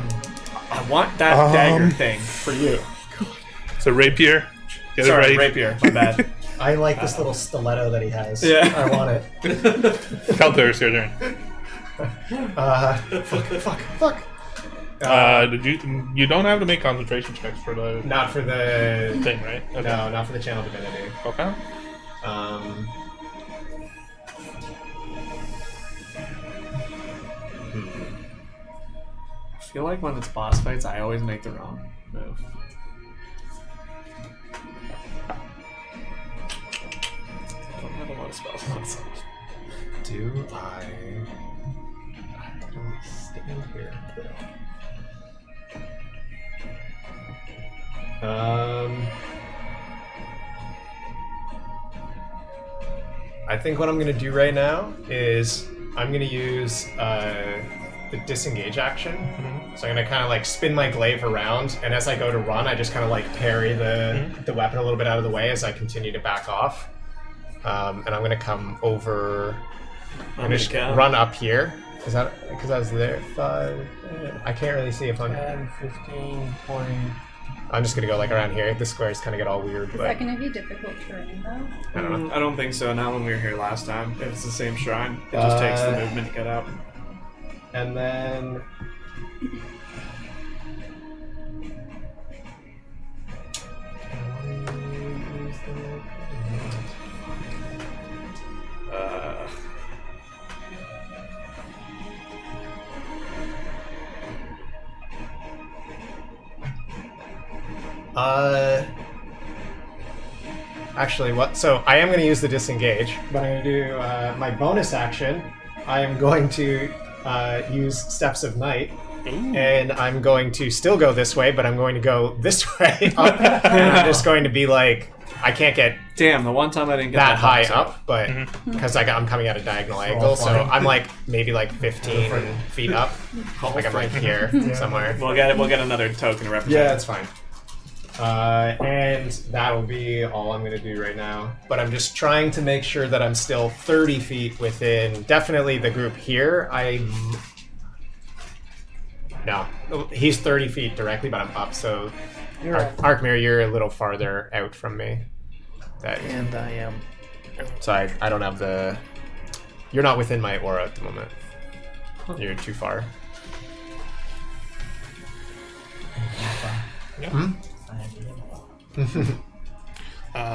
I want that dagger thing for you. So rapier, get Sorry, it ready. rapier. My bad. I like this little stiletto that he has. Yeah. I want it. Kelter, it's your turn. Fuck. You don't have to make concentration checks for the Not for the... thing, right? Okay. No, not for the channel divinity. Okay. I feel like when it's boss fights, I always make the wrong move. I don't have a lot of spells on myself. Do I don't stand here. I think what I'm gonna do right now is I'm gonna use the disengage action. So I'm gonna kind of like spin my glaive around, and as I go to run, I just kind of like parry the weapon a little bit out of the way as I continue to back off. And I'm gonna come over. I'm gonna just run up here. Is that because I was there? 5. I can't really see if I'm. 10, 15, 20. I'm just gonna go like around here. The squares kind of get all weird, Is but that going to be difficult terrain though? I don't know. I don't think so. Not when we were here last time. If it's the same shrine, it just takes the movement to get up. And then. Actually, what? So I am going to use the disengage, but I'm going to do my bonus action. I am going to use Steps of Night, and I'm going to still go this way, but I'm going to go this way up, and I'm just going to be like, I can't get Damn, the one time I didn't get that high box up, but because I'm coming at a diagonal angle, so I'm like maybe like 15 feet up, like I'm right here somewhere. We'll get another token to represent. Yeah, that's fine. And that'll be all I'm going to do right now. But I'm just trying to make sure that I'm still 30 feet within definitely the group here. No, he's 30 feet directly, but I'm up, so Arkmir, you're a little farther out from me. And I am. So I don't have the... You're not within my aura at the moment. You're too far.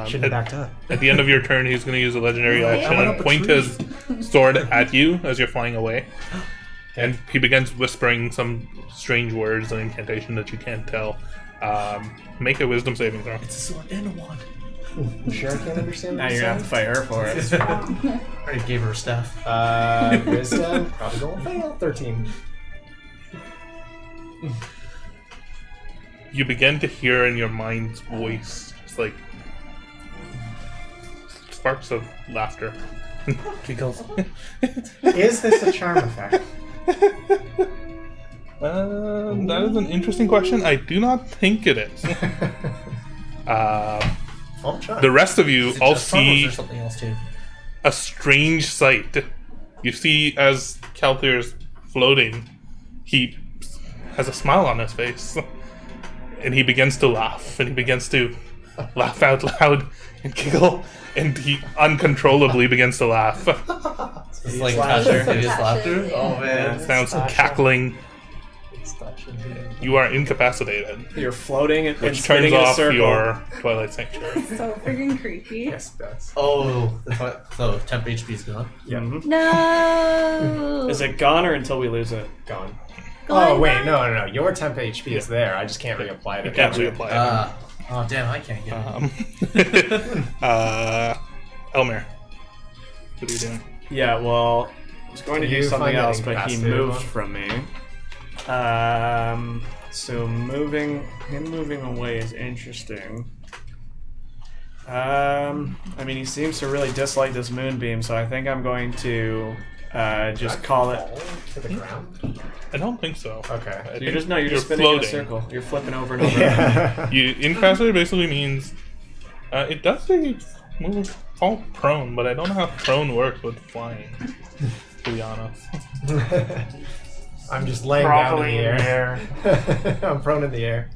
Shouldn't have backed up. At the end of your turn, he's going to use a legendary action and point his sword at you as you're flying away. And he begins whispering some strange words, an incantation that you can't tell. Make a wisdom saving throw. It's a sword and a wand. You sure I can't understand Now what you're you're gonna have to fight her for it. Strong. I already gave her a staff. Wisdom, probably going to fail. 13. You begin to hear in your mind's voice, just like sparks of laughter. Giggles. Is this a charm effect? That is an interesting question. I do not think it is. I'll try. The rest of you Is it all just fun, or is see there something else too? a strange sight. You see, as Kelthier's floating, he has a smile on his face, and he begins to laugh, and he begins to laugh out loud and giggle, and he uncontrollably begins to laugh. It's like laughter. contagious laughter. Yeah. Oh man. Sounds cackling. You are incapacitated, You're floating and which spinning turns in a off circle. your Twilight Sanctuary. So friggin' creepy. Yes, it does. Oh, so temp HP is gone. Yeah. No. Is it gone or until we lose it? Gone. Gone, Oh, wait, gone. no. Your temp HP is there. I just can't reapply it. You can't reapply it. Oh damn, I can't get it. Elmer, what are you doing? Yeah, well, I was going to You do something find that else, but he incapacitated moved one? from me. So him moving away is interesting. I mean, he seems to really dislike this moonbeam, so I think I'm going to just call it. Fall to the ground? I don't think so. Okay. I You're think just spinning in a floating. circle. You're flipping over and over. You incapacitated basically means it does say move fall prone, but I don't know how prone works with flying. To be honest, I'm just laying down in Properly the in air. I'm prone in the air.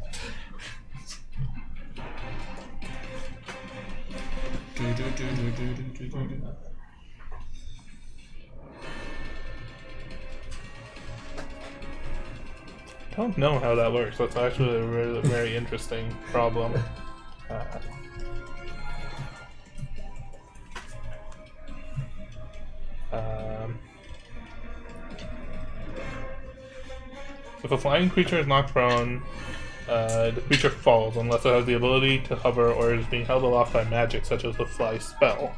I don't know how that works. That's actually a very, very interesting problem. If a flying creature is knocked prone, the creature falls unless it has the ability to hover or is being held aloft by magic, such as the fly spell.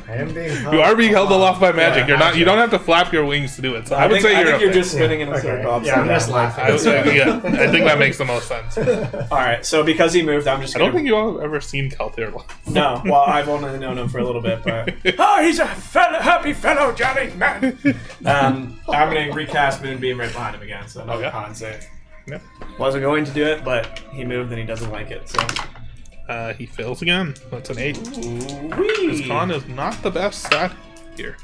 I am being held You are being held aloft by magic. Yeah, You're not. You okay. don't have to flap your wings to do it. So I would think, say I think you're up just there. spinning in a Okay. circle. Yeah, I'm upside just down. laughing. I think that makes the most sense. All right, so because he moved, I'm just. I Gonna, don't think you all have ever seen Keltier live. No, well, I've only known him for a little bit, but he's a happy fellow, jolly man. I'm gonna recast Moonbeam right behind him again, so another Okay. con save. Yep. Wasn't going to do it, but he moved and he doesn't like it, so. He fails again. That's an 8. Whee! His con is not the best stat here.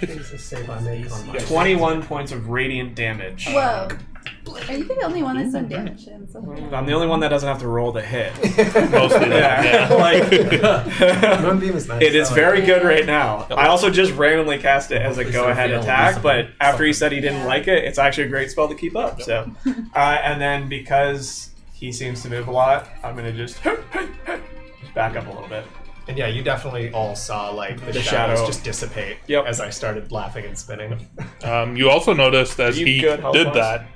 Is a save I make on my 21 points of radiant damage. Whoa. Are you the only one that's done damage to himself? I'm the only one that doesn't have to roll to hit. Mostly that. Like, Moonbeam is nice. it is I like very good right now. I also just randomly cast it as a go-ahead Serafina will attack, do but something. after he said he didn't like it, it's actually a great spell to keep up. So, and then because he seems to move a lot, I'm gonna just back up a little bit. And yeah, you definitely all saw like the, The shadows shadow. just dissipate Yep. as I started laughing and spinning. You also noticed as You he good, health did wise? that,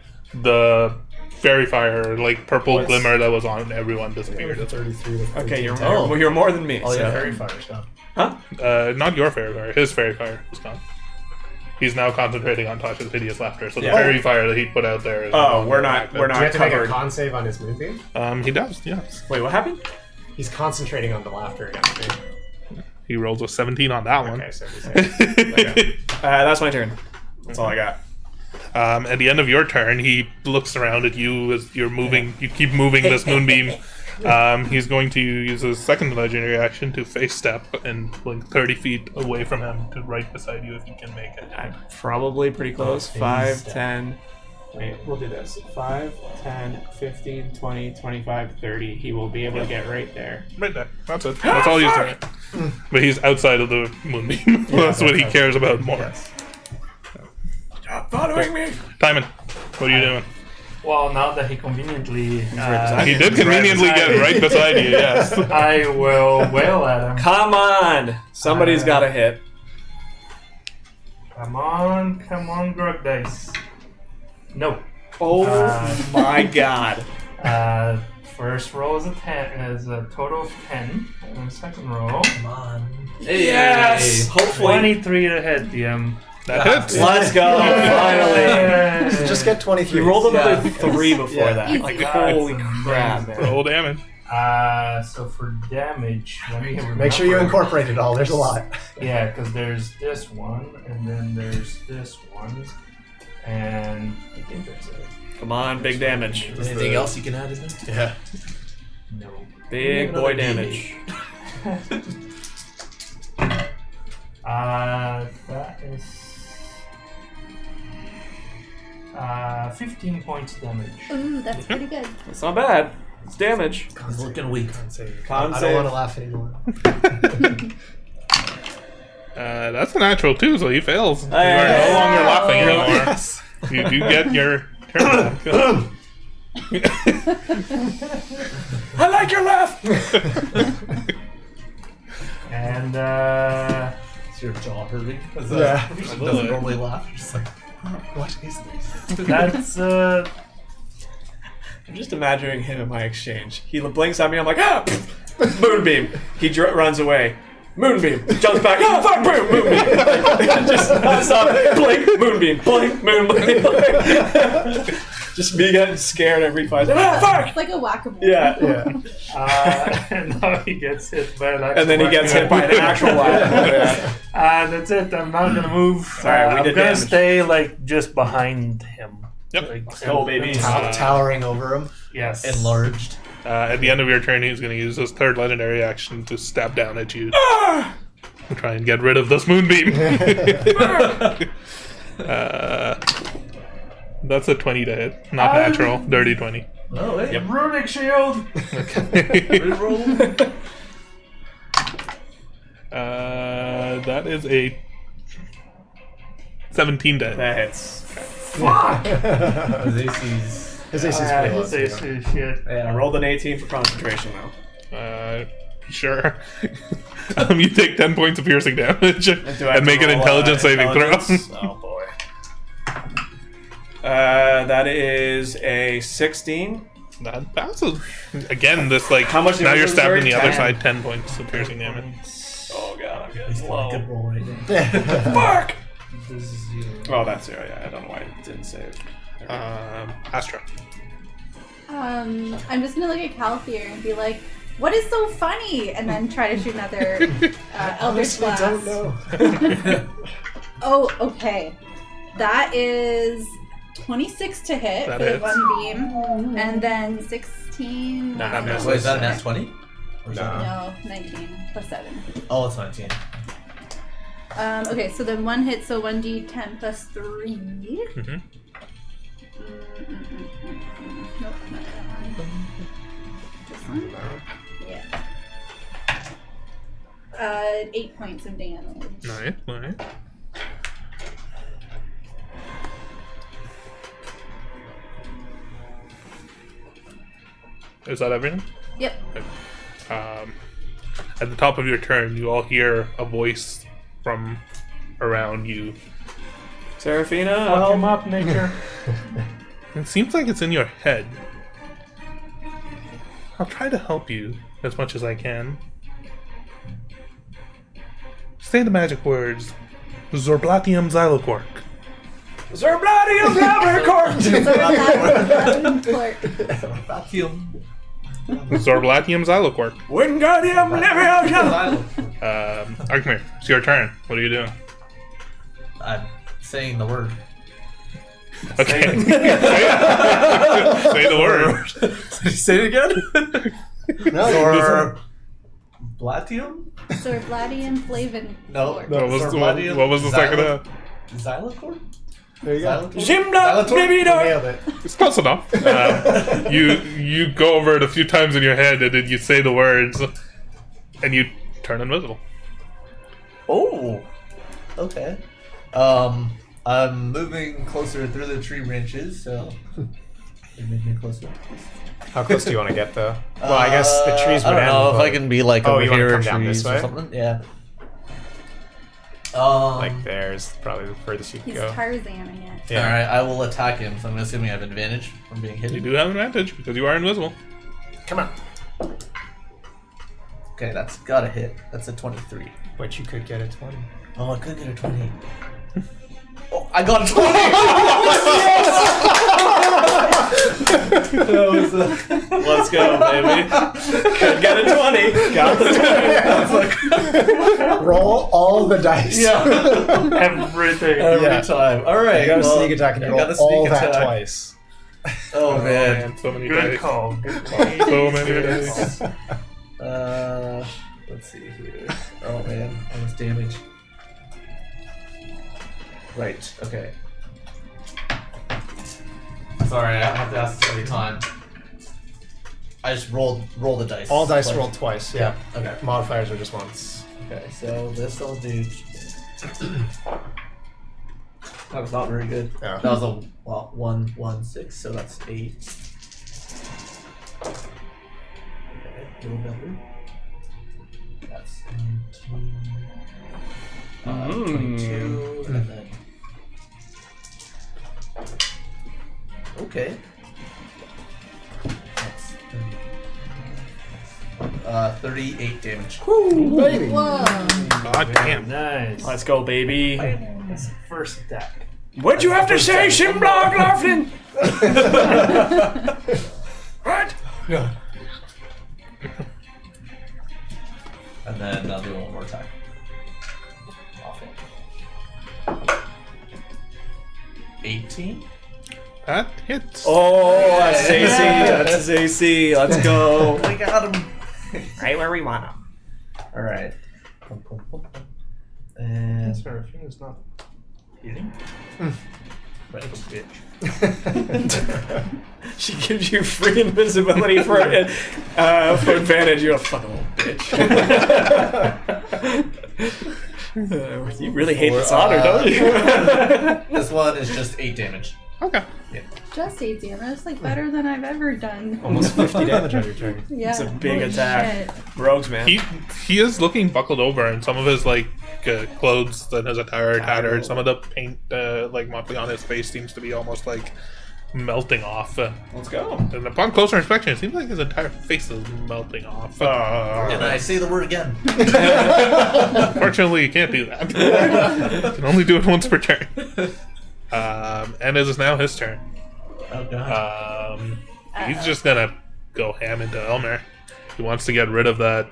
the fairy fire, like purple What's- glimmer that was on everyone disappeared. 33 with Okay, you're 13. more, you're more than me. Oh so. yeah, fairy fire's gone. Huh? Not your fairy fire, his fairy fire is gone. He's now concentrating on Tasha's hideous laughter, so the Yeah. fairy fire that he put out there is Oh, we're not Do you have to make a covered. con save on his moonbeam? He does, yes. Wait, what happened? He's concentrating on the laughter against me. He rolls a 17 on that one. Okay, so he's okay. That's my turn. That's all I got. At the end of your turn, he looks around at you as you're moving. You keep moving this moonbeam. He's going to use his second legendary action to face step and like 30 feet away from him to right beside you if you can make it. I'm probably pretty close. Phase 5, step. 10. Wait, we'll do this. 5, 10, 15, 20, 25, 30. He will be able to get right there. Right there. That's it. That's all he's doing. But he's outside of the moonbeam. That's what he cares about more. Stop following me! Timon, what are you doing? Well, now that he conveniently, He did conveniently get right beside you, yes. I will wail at him. Come on! Somebody's got to hit. Come on, Grog Dice. No. Oh my god. First roll is a total of 10, and then second roll, Come on. Yes! Hopefully. 23 to hit, DM. That hits. Let's go. Finally. So just get 23. You rolled another 3 before Yeah. that. Like, Easy. holy That's crap, amazing. man. Roll damage. So for damage, let me Make sure you remember. incorporate it all. There's a lot. Yeah, because there's this one, and then there's this one, and I think that's it. Come on, big damage. Anything else you can add in there? Yeah. No. Big boy damage. That is 15 points damage. Ooh, that's pretty good. It's not bad. It's damage. He's looking weak. Con I save. don't want to laugh anymore. That's a natural too, so he fails. You are Hey. no longer laughing Oh, anymore. yes. You do get your turn back. I like your laugh. And Is your jaw hurting? Is Yeah. She doesn't normally laugh. She's just like, What is this? that's I'm just imagining him in my exchange. He blinks at me. I'm like, ah, moonbeam. He runs away. Moonbeam. Jumps back. Oh, fuck, boom, moonbeam. Just non-stop. Blink, moonbeam. Blink, moonbeam. Just me getting scared every 5 seconds. Ah, fuck. It's like a whack-a-mole. Yeah. and now he gets hit by an And then he gets hit by an actual laugh. Yeah. That's it. I'm not gonna move. Alright, we I'm did gonna damage. stay like just behind him. Yep. Like, go, baby. Towering over him. Yes. enlarged. At the end of your turn, he's going to use his third legendary action to stab down at you. To try and get rid of this moonbeam. That's a 20 to hit. Not natural. Dirty 20. Oh, wait. Runic shield. Reroll. That is a 17 to hit. That hits. His AC's. His AC's Ah, pretty low. his AC is shit. I rolled an 18 for concentration, though. Sure. You take 10 points of piercing damage Do I have and make to an roll, intelligence saving intelligence? throw. Oh, boy. That is a 16. That passes. Again, this like How much now you're damage? stabbing the other 10. side. 10 points of piercing damage. Oh, God, I'm He's getting got a low. good roll right there. Fuck! This is you. Oh, that's 0, yeah. I don't know why it didn't save. Astra. I'm just gonna look at Calthier and be like, "What is so funny?" And then try to shoot another Eldritch Honestly, Blast. don't know. Oh, okay. That is 26 to hit That for the hits. one beam, and then 16. Nah, that misses. Wait, is that a nat 20? Or is that- No, 19 plus 7. Oh, it's 19. Okay, so then one hit, so 1d10 plus 3. Mhm. Nope, not that one. This one? Yeah. 8 points of damage. Nice, nice. Is that everything? Yep. At the top of your turn, you all hear a voice from around you. Serafina, Fuck him up, nature. It seems like it's in your head. I'll try to help you as much as I can. Say the magic words. Zorblatium xylocork. Zerbladium Labracorn! Clark. Vacuum. Zorblatium xylocork. Wingardium Leviosa! Arkmir, it's your turn. What are you doing? I'm saying the word. Okay. Say the word. Say it again? No, Or Blatium? Sorbladium Flavin. No. Clark. What was the second half? Xylocord? There you go. Zimla You Libido! nailed it. It's close enough. You go over it a few times in your head, and then you say the words, and you turn invisible. Oh. Okay. I'm moving closer through the tree branches, so you make me closer. How close do you want to get, though? Well, I guess the trees would I don't end. know if but- I can be like Oh, over you wanna here come in down trees this or way? something. Yeah. Like there's probably the furthest you could He's go. Tarzaning it. Yeah. All right, I will attack him. So I'm assuming I have advantage from being hit. You do have an advantage because you are invisible. Come on. Okay, that's got a hit. That's a 23. But you could get a 20. Oh, I could get a 20. Oh, I got a 20! That was Let's go, baby. Could get a 20. Got the 20. Roll all the dice. Everything. Every time. Alright. You got a sneak attack and you roll all that twice. Oh, man. So many Good dice. call. So many dice. Let's see here. Oh, man. How much damage? Right, okay. Sorry, I have to ask this every time. I just roll the dice. All dice Like- rolled twice, yeah. Okay. Modifiers are just once. Okay, so this I'll do. That was not very good. Yeah. That was a 1-1-6, so that's 8. Okay, a little better. That's 19. 22, and then. Okay. That's 38 damage. Baby. Whoa. God damn. Nice. Let's go, baby. That's the first attack. What'd you have to say, Shimblog Laughlin? What? And then I'll do one more attack. Awful. 18? That hits. Oh, that's his AC. That's his AC. Let's go. I got him! Right where we want him. Alright. And. Serafina's not healing. Right. Bitch. She gives you free invisibility for advantage. You're a fucking little bitch. You really hate this honor, don't you? This one is just 8 damage. Okay. Just 8 damage. That's like better than I've ever done. Almost 50 damage on your turn. Yeah. It's a big holy attack. shit. Rogues, man. He is looking buckled over, and some of his clothes and his attire are tattered. Some of the paint, mostly on his face, seems to be almost like melting off. Let's go. And upon closer inspection, it seems like his entire face is melting off. And I say the word again. Unfortunately, you can't do that. You can only do it once per turn. And it is now his turn. Oh god. He's just gonna go ham into Elmer. He wants to get rid of that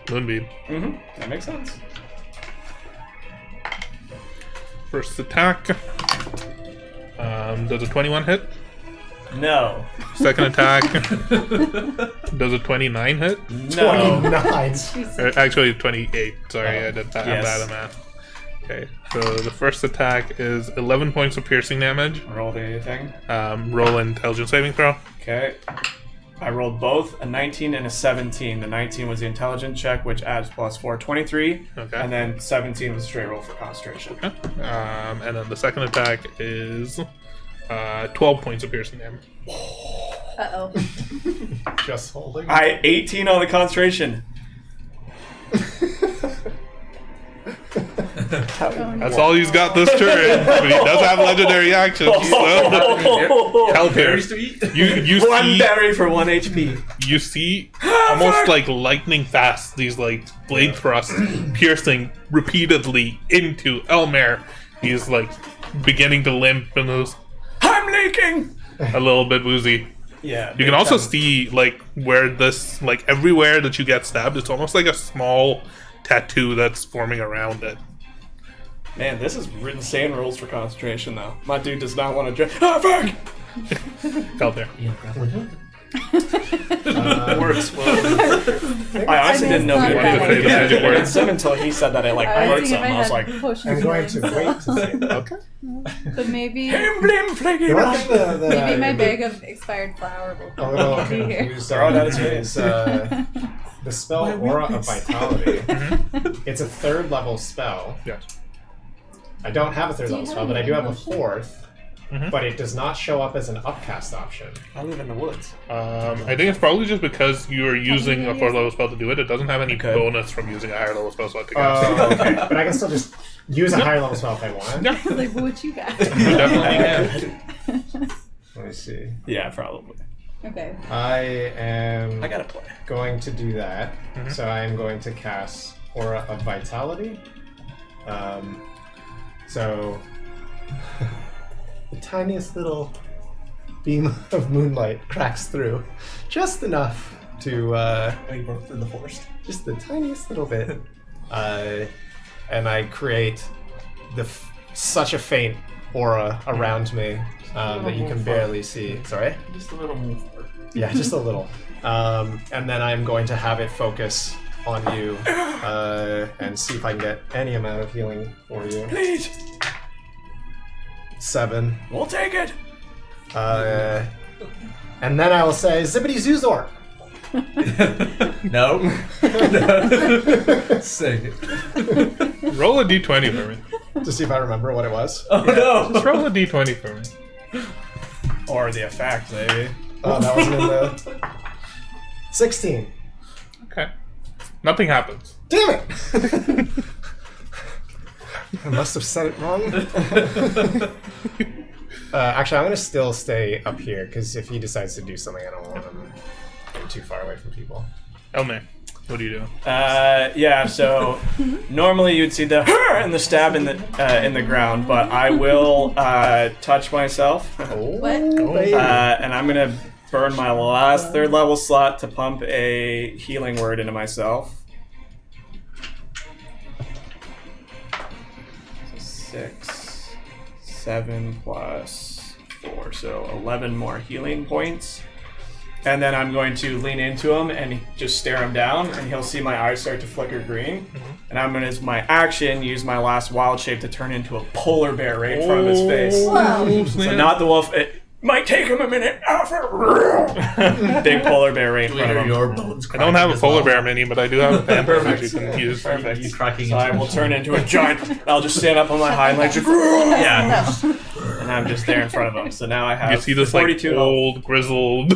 moonbeam. Mm-hmm. That makes sense. First attack. Does a 21 hit? No. Second attack. Does a 29 hit? No. 29. Actually, 28. Sorry, I did that. Yes. I'm bad at math. Okay, so the first attack is 11 points of piercing damage. Roll the thing. Roll an intelligence saving throw. Okay. I rolled both a 19 and a 17. The 19 was the intelligence check, which adds +4, 23. Okay. And then 17 was a straight roll for concentration. Okay. And then the second attack is 12 points of piercing damage. Uh-oh. Just holding. 18 on the concentration. Oh, no. That's all he's got this turn, but he does have legendary actions. So help here. Berries to eat? You One see, berry for 1 HP. you see almost like lightning fast these like blade thrusts piercing repeatedly into Elmer. He's like beginning to limp and is I'm leaking. a little bit woozy. Yeah. You can also see like where this like everywhere that you get stabbed, it's almost like a small tattoo that's forming around it. Man, this is insane rules for concentration, though. My dude does not want to drink. Ah, fuck! Out there. Works well. I honestly didn't know not he bad wanted to idea. say magic Yeah. words until he said that it like I was hurts thinking him. if I was I like, had potions I'm going to left, wait to see. Okay. but maybe blim, fliggy, The one rock. thing the maybe my bag of expired flour will a little be here. confused Throw it at his on face. is the spell Aura of Vitality. It's a 3rd level spell. Yes. I don't have a 3rd Do you level have spell, but I any do have a motion? 4th. But it does not show up as an upcast option. I live in the woods. I think it's probably just because you are using a 4th level spell to do it. It doesn't have any Okay. bonus from using a higher level spell slot to cast. Okay. But I can still just use a higher level spell if I want. Yeah, like what you got? you definitely can. Let me see. Yeah, probably. Okay. I am I gotta play. going to do that. So I am going to cast Aura of Vitality. So the tiniest little beam of moonlight cracks through, just enough to We broke through the forest. just the tiniest little bit, and I create such a faint aura around me that you can barely see. Sorry. Just a little move forward. Yeah, just a little. And then I'm going to have it focus on you and see if I can get any amount of healing for you. Please. 7. We'll take it. And then I will say, Zippity Zoozor! No. Sick. Roll a d20 for me. To see if I remember what it was. Oh no. Just roll a d20 for me. Or the effect, maybe. Oh, that wasn't in the... 16. Okay. Nothing happens. Damn it! I must have said it wrong. Actually, I'm going to still stay up here, because if he decides to do something, I don't want him getting too far away from people. Elmer, what do you do? Yeah. So normally you'd see the and the stab in the ground, but I will touch myself, What? and I'm gonna burn my last 3rd level slot to pump a healing word into myself. So 6, 7 plus 4, so 11 more healing points. And then I'm going to lean into him and just stare him down, and he'll see my eyes start to flicker green. And I'm going to, as my action, use my last wild shape to turn into a polar bear right in front of his face. Whoa. So not the wolf. It might take him a minute. Big polar bear right in We front of hear him. your bones I don't have a cracking as polar well. bear mini, but I do have a panther that you can use. Perfect. You cracking So I into will it. turn into a giant. I'll just stand up on my hind legs. Yeah. And I'm just there in front of him. So now I have You see this like 42 health. old, grizzled,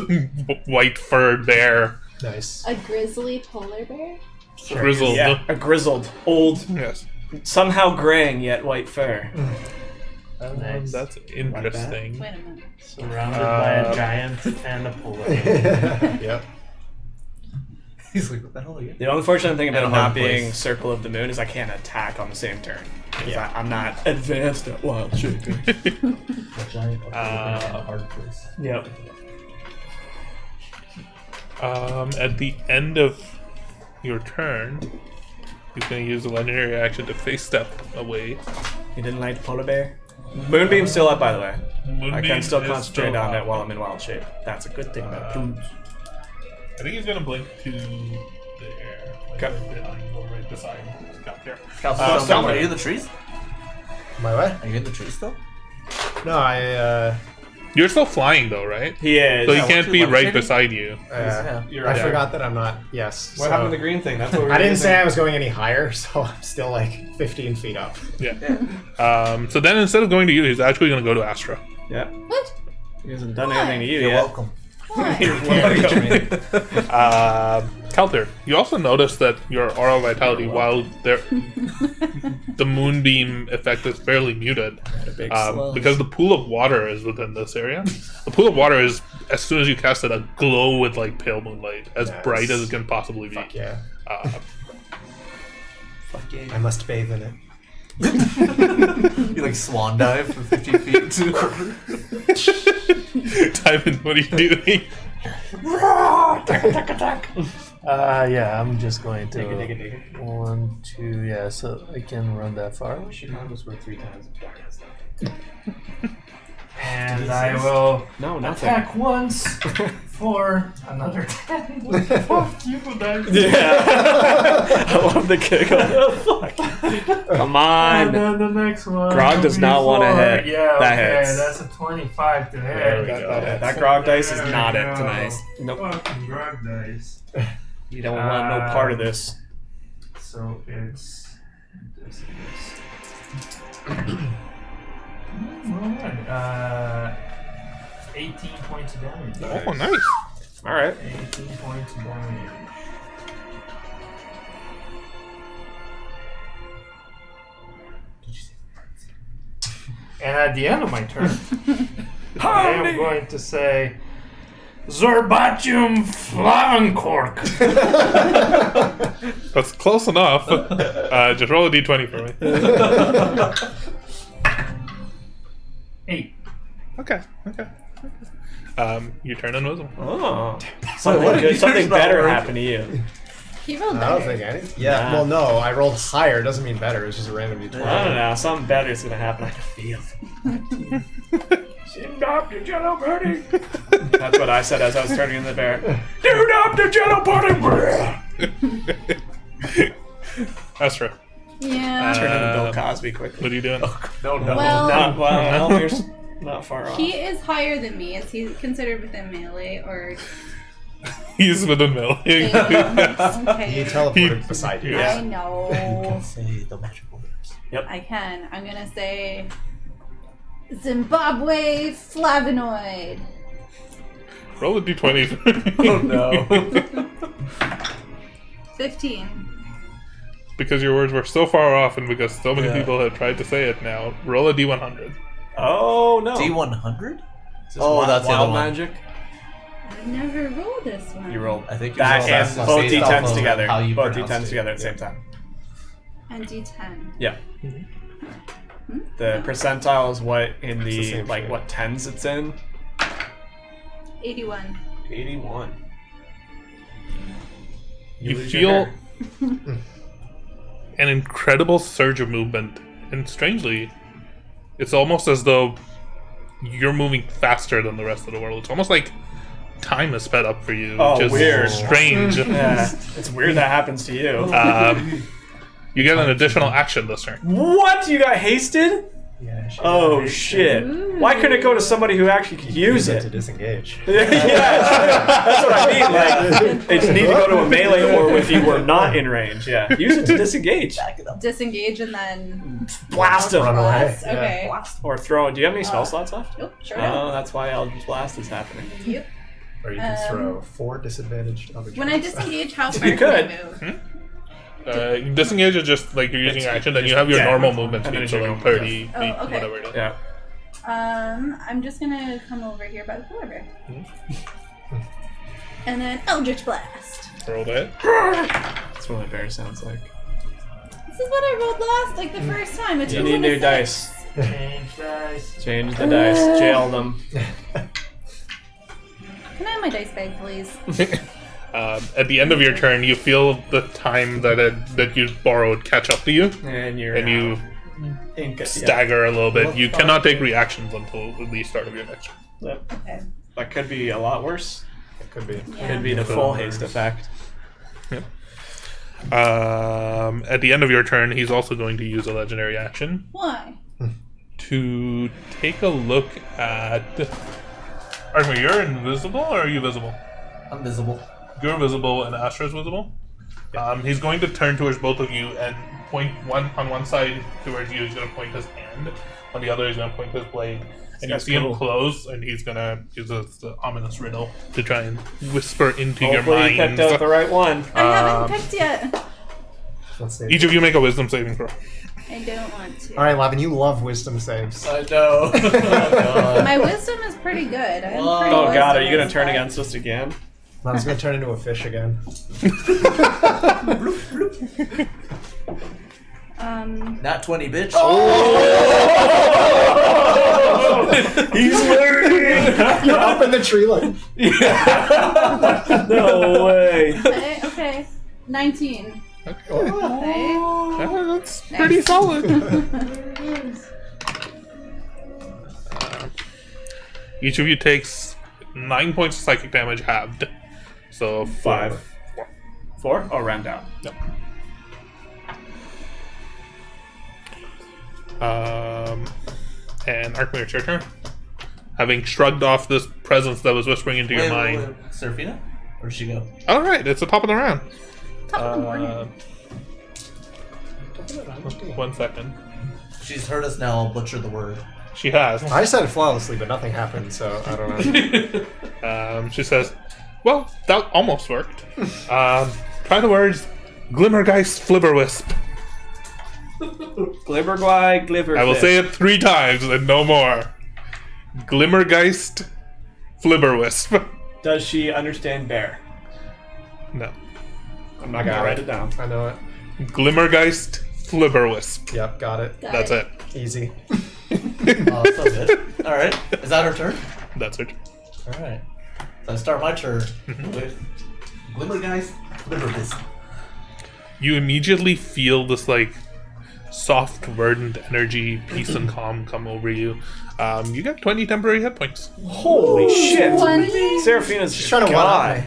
white-furred bear. Nice. A grizzly polar bear? Grizzled. Yeah, a grizzled, old, Yes. somehow graying yet white fur. Nice. That's interesting. Wait a minute. Surrounded by a giant and a polar bear. Yep. He's like, what the hell are you? The unfortunate thing about And a not hard being place. Circle of the Moon is I can't attack on the same turn. Because I'm not advanced at wild shaping. A giant a hard place. Yep. At the end of your turn, he's going to use a legendary action to face step away. You didn't like the polar bear? Moonbeam's still up, by the way. I can still is concentrate still on it up. while I'm in wild shape. That's a good thing about dudes. I think he's going to blink to there. Like Okay. right beside Scout there. Tom, are you in the trees? My what? Are you in the trees still? No, I You're still flying though, right? He is. So he Yeah, can't weren't be you right levitating? beside you. You're I right. forgot that I'm not. Yes. What so- happened to the green thing? That's what we were I didn't using. say I was going any higher, so I'm still like 15 feet up. Yeah. So then instead of going to you, he's actually going to go to Astra. Yeah. What? He hasn't done anything to you You're yet. welcome. Why? Kelter, you also notice that your aura vitality, while there, the moonbeam effect is fairly muted, big because the pool of water is within this area. The pool of water is, as soon as you cast it, a glow with like pale moonlight, as Nice. bright as it can possibly be. Fuck yeah. Fuck yeah. I must bathe in it. You like swan dive from 50 feet to. Tywin, what are you doing? Yeah, I'm just going to. Take it. 1, 2, yeah, so I can run that far. was worth 3 times. And I will No, nothing. attack once for another 10. Fuck you, guys. Yeah. I love the kick. Oh, fuck. Come And on. then the next one. Grog does not want to hit. Yeah, That okay, hits. that's a 25 to hit. There we go. That grog dice is not it tonight. Nope. Fucking grog dice. You don't want no part of this. So it's this. Alright. 18 points of damage. Oh, nice. All right. 18 points of damage. And at the end of my turn, I am going to say, Zerbatium flavancork. That's close enough. Just roll a d20 for me. 8. Okay. You turn invisible. Oh, something better happened to you. He rolled I don't better. think any. Yeah, well, no, I rolled higher. Doesn't mean better. It's just a random d20. I don't know. Something better is gonna happen. I can feel it. Send up the Jello Pudding. That's what I said as I was turning into the bear. Dude up the Jello Pudding. That's true. Yeah. Turn into Bill Cosby quickly. What are you doing? No. Well- Elmir's not far off. He is higher than me. Is he considered within melee or? He's within melee. He Okay. teleported beside you. Yeah. I know. Say the magical words. I can. I'm gonna say Zimbabwe flavonoid. Roll a d20. Oh no. 15. Because your words were so far off and because so many people have tried to say it now, roll a d100. Oh no. D100? Oh, that's the wild other one. magic. I've never rolled this one. You rolled I think you that rolled and that both based off d10s of together. how you Both pronounced d10s it. together at the same time. And D10. Yeah. The percentile is what in It's the the same like shit. what tens it's in. 81. 81. You lose feel your an incredible surge of movement, and strangely, it's almost as though you're moving faster than the rest of the world. It's almost like time is sped up for you. Oh, which is weird. strange. Yeah, it's weird that happens to you. You get an additional action this turn. What? You got hasted? Yeah, she Oh shit! Why couldn't it go to somebody who actually could use use it to it? disengage. Yeah, that's what I mean. Like, it need to go to a melee, or if you were not in range. Yeah, use it to disengage. Disengage and then Blast him. Run away. blast. Yeah. Okay. Or throw. Do you have any spell slots left? Nope, sure Oh, don't. that's why Eldritch Blast is happening. Yep. Or you can throw 4 disadvantaged other When I checks. disengage, how far You can I could. move? Disengage is just like you're using your action, then you have your Yeah. normal movement And then speed, so your like normal, 30 feet, Oh, okay. whatever it is. Yeah. I'm just gonna come over here by the polar bear. And then Eldritch Blast. Roll that. That's what a bear sounds like. This is what I rolled last, like the first time. It's You need new dice. Change dice. Change the dice. Jail them. Can I have my dice bag, please? At the end of your turn, you feel the time that you borrowed catch up to you, And you're and you ink it. stagger a little bit. You cannot take reactions until the start of your next turn. Yeah. Okay. That could be a lot worse. It could be. Yeah. Could be the full haste effect. At the end of your turn, he's also going to use a legendary action Why? to take a look at. Archfey, you're invisible, or are you visible? I'm visible. You're visible, and Astra's visible. He's going to turn towards both of you and point one on one side towards you. He's going to point his hand. On the other, he's going to point his blade. And you That's see him cool. close, and he's going to use the ominous riddle to try and whisper into your Hopefully you mind. picked out the right one. I haven't picked yet. Let's see. Each of you make a wisdom saving throw. I don't want to. All right, Lavin, you love wisdom saves. I know. Oh, God. My wisdom is pretty good. I'm Whoa. pretty Oh god, are wisdom you gonna is turn fine. against us again? I was gonna turn into a fish again. Not 20, bitch. He's learning! You're up in the tree line. No way. Okay. 19. Okay. Okay. That's pretty solid. Each of you takes 9 points of psychic damage halved. So 5. 4? Oh, round down. Yep. And Archmere, it's your turn. Having shrugged off this presence that was whispering into your mind. Serafina? Where'd she go? All right, it's the top of the round. Top of the morning. 1 second. She's heard us now. I'll butcher the word. She has. I said it flawlessly, but nothing happened, so I don't know. She says, "Well, that almost worked. Try the words, Glimmergeist Flibberwisp. Glibbergly, glibber. I will say it 3 times and no more. Glimmergeist Flibberwisp." Does she understand bear? No. I'm not gonna write it down. I know it. Glimmergeist Flibberwisp. Yep, got it. Got That's it. Easy. Oh, so good. All right. Is that her turn? That's it. All right. So I start my turn with Glimmergeist Flibberwisp. You immediately feel this like soft, verdant energy, peace and calm come over you. You get 20 temporary hit points. Holy shit! 20? Seraphina's She's trying to one-up me.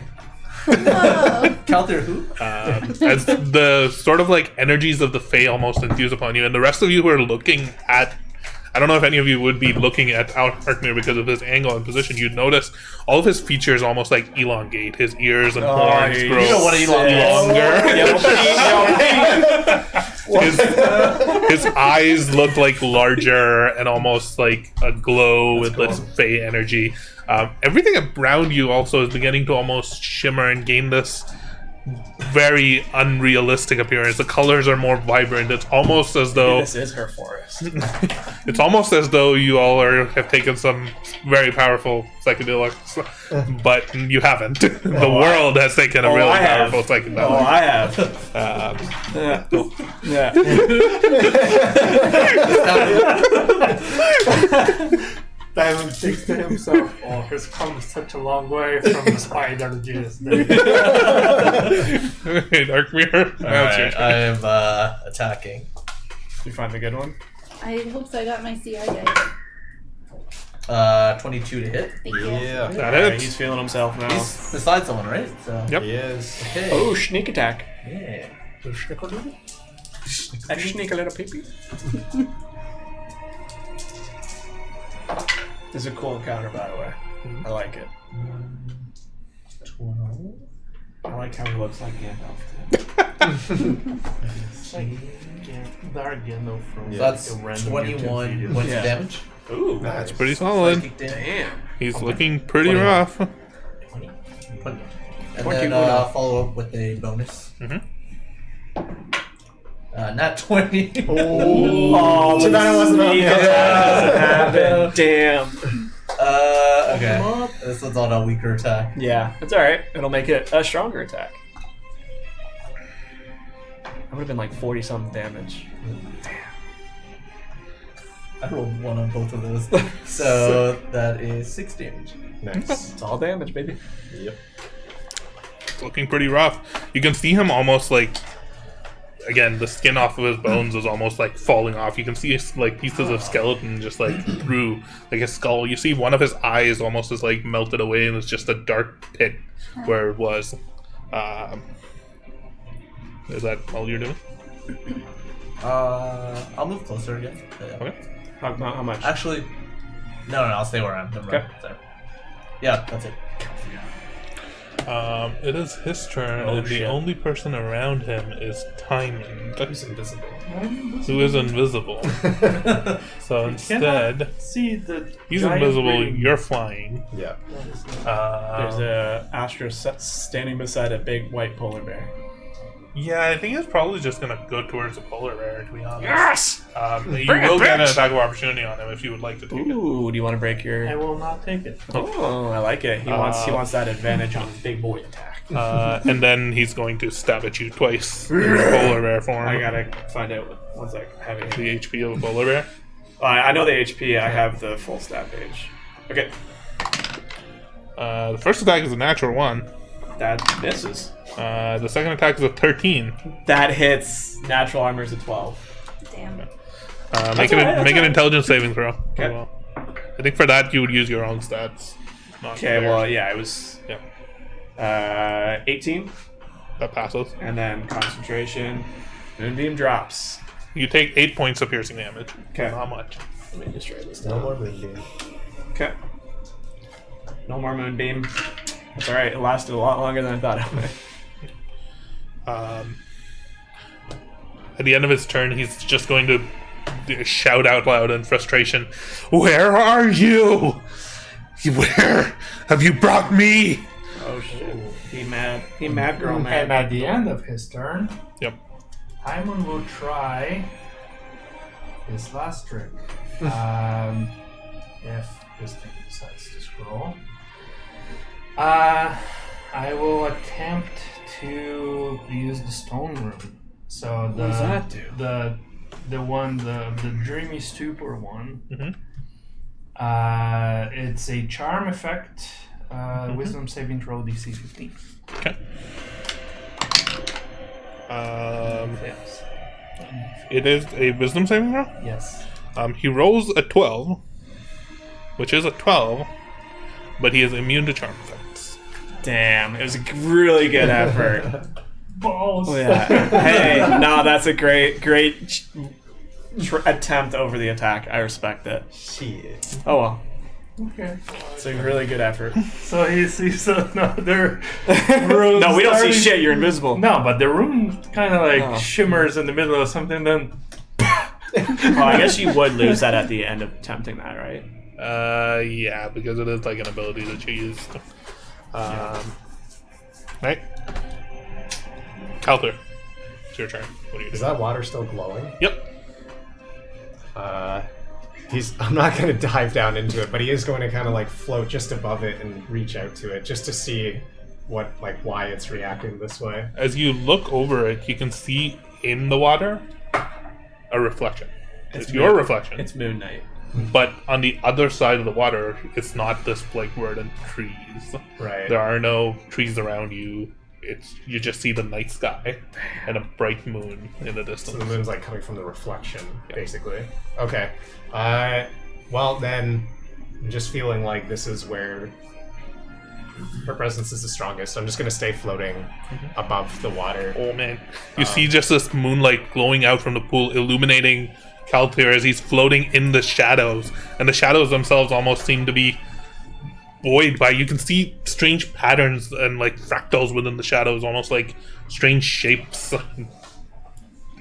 Counter who? As the sort of like energies of the Fae almost infuse upon you, and the rest of you who are looking at, I don't know if any of you would be looking at Arkmir because of his angle and position, you'd notice all of his features almost like elongate. His ears and horns you grow don't want to longer. His eyes look like larger and almost like a glow with this Fae energy. Everything around you also is beginning to almost shimmer and gain this very unrealistic appearance. The colors are more vibrant. It's almost as though This is her forest. it's almost as though you all have taken some very powerful psychedelics, but you haven't. The world has taken a really I have. powerful psychedelic. Oh, I have. Yeah. Diamond thinks to himself, "Oh, he's come such a long way from the spider juice." Hey, Dark Mirror. Alright, I am attacking. You find the good one? I hope so. I got my CR dice. 22 to hit. Thank you. Yeah. That Alright, is. he's feeling himself now. He's beside someone, right? So. Yep. He is. Okay. Oh, sneak attack. Yeah. I sneak a little peepee. This is a cool encounter, by the way. I like it. 12. I like how he looks like Gandalf. Dark Gandalf from So that's a random 21 YouTube points Yeah. of damage. Ooh, That's pretty solid. Psychic damage. damn. He's looking pretty 21. rough. 20. And 20 then good. follow up with a bonus. Mhm. Not 20. Oh, Too bad it wasn't up. doesn't happen. Damn. Okay. This one's on a weaker attack. Yeah, it's alright. It'll make it a stronger attack. That would have been like 40-something damage. I rolled 1 on both of those. So that is 6 damage. Nice. It's all damage, baby. Yep. It's looking pretty rough. You can see him almost like, again, the skin off of his bones is almost like falling off. You can see like pieces of skeleton just like through like his skull. You see one of his eyes almost is like melted away and it's just a dark pit where it was. Is that all you're doing? I'll move closer again. Yeah. Okay. How much? Actually, no, I'll stay where I am. Never mind. Okay. Sorry. Yeah, that's it. It is his turn, and shit. the only person around him is Timing, Who's invisible? who is invisible. So instead, See the he's giant invisible, ring. you're flying. Yeah. There's a Astra standing beside a big white polar bear. Yeah, I think it's probably just gonna go towards the polar bear, to be honest. Yes! You Bring it, will get an bitch! attack of opportunity on him if you would like to take it. Ooh, do you want to break your... I will not take it. Oh, I like it. He wants that advantage on big boy attack. And then he's going to stab at you twice in his polar bear form. I gotta find out what's like having it. the HP of a polar bear. I know the HP. I have the full stat page. Okay, The first attack is a natural 1. that misses. The second attack is a 13. That hits. Natural armor is a 12. Damn. Make an intelligence saving throw. Okay. Well, I think for that you would use your own stats. Not Okay, theirs. well, yeah, it was Yeah, 18, that passes. and then concentration. Moonbeam drops. You take 8 points of piercing damage. Okay. Not much. Let me just write this No down. more moonbeam. Okay. No more moonbeam. That's alright. It lasted a lot longer than I thought it would. At the end of his turn, he's just going to shout out loud in frustration, "Where are you? Where have you brought me?" Oh shit. He mad girl And mad. at the end of his turn, Yep. Timon will try his last trick. If this thing decides to scroll. I will attempt to use the stone room. So What does that do? The dreamy stupor one. It's a charm effect. Wisdom saving throw DC 15. Okay. Yes. It is a wisdom saving throw. Yes. He rolls a 12, which is a 12, but he is immune to charm effects. Damn, it was a really good effort. Balls. Oh, yeah. Hey, no, that's a great attempt over the attack. I respect it. Shit. Oh well, Okay. it's a really good effort. So he sees another room. No, we don't see starting- shit. You're invisible. No, but the room kind of like Oh. shimmers in the middle of something. Then Well, I guess you would lose that at the end of attempting that, right? Yeah, because it is like an ability that you use. Right? Calther, it's your turn. What do you do? Is that water still glowing? Yep. I'm not going to dive down into it, but he is going to kind of like float just above it and reach out to it just to see why it's reacting this way. As you look over it, you can see in the water a reflection. It's your moon- reflection. It's Moon Knight. But on the other side of the water, it's not this like verdant trees. Right. There are no trees around you. You just see the night sky and a bright moon in the So distance. the moon's like coming from the reflection, basically. Okay. Well then, I'm just feeling like this is where her presence is the strongest. I'm just gonna stay floating above the water. Oh man, you see just this moonlight glowing out from the pool, illuminating Calther as he's floating in the shadows, and the shadows themselves almost seem to be buoyed by. You can see strange patterns and like fractals within the shadows, almost like strange shapes.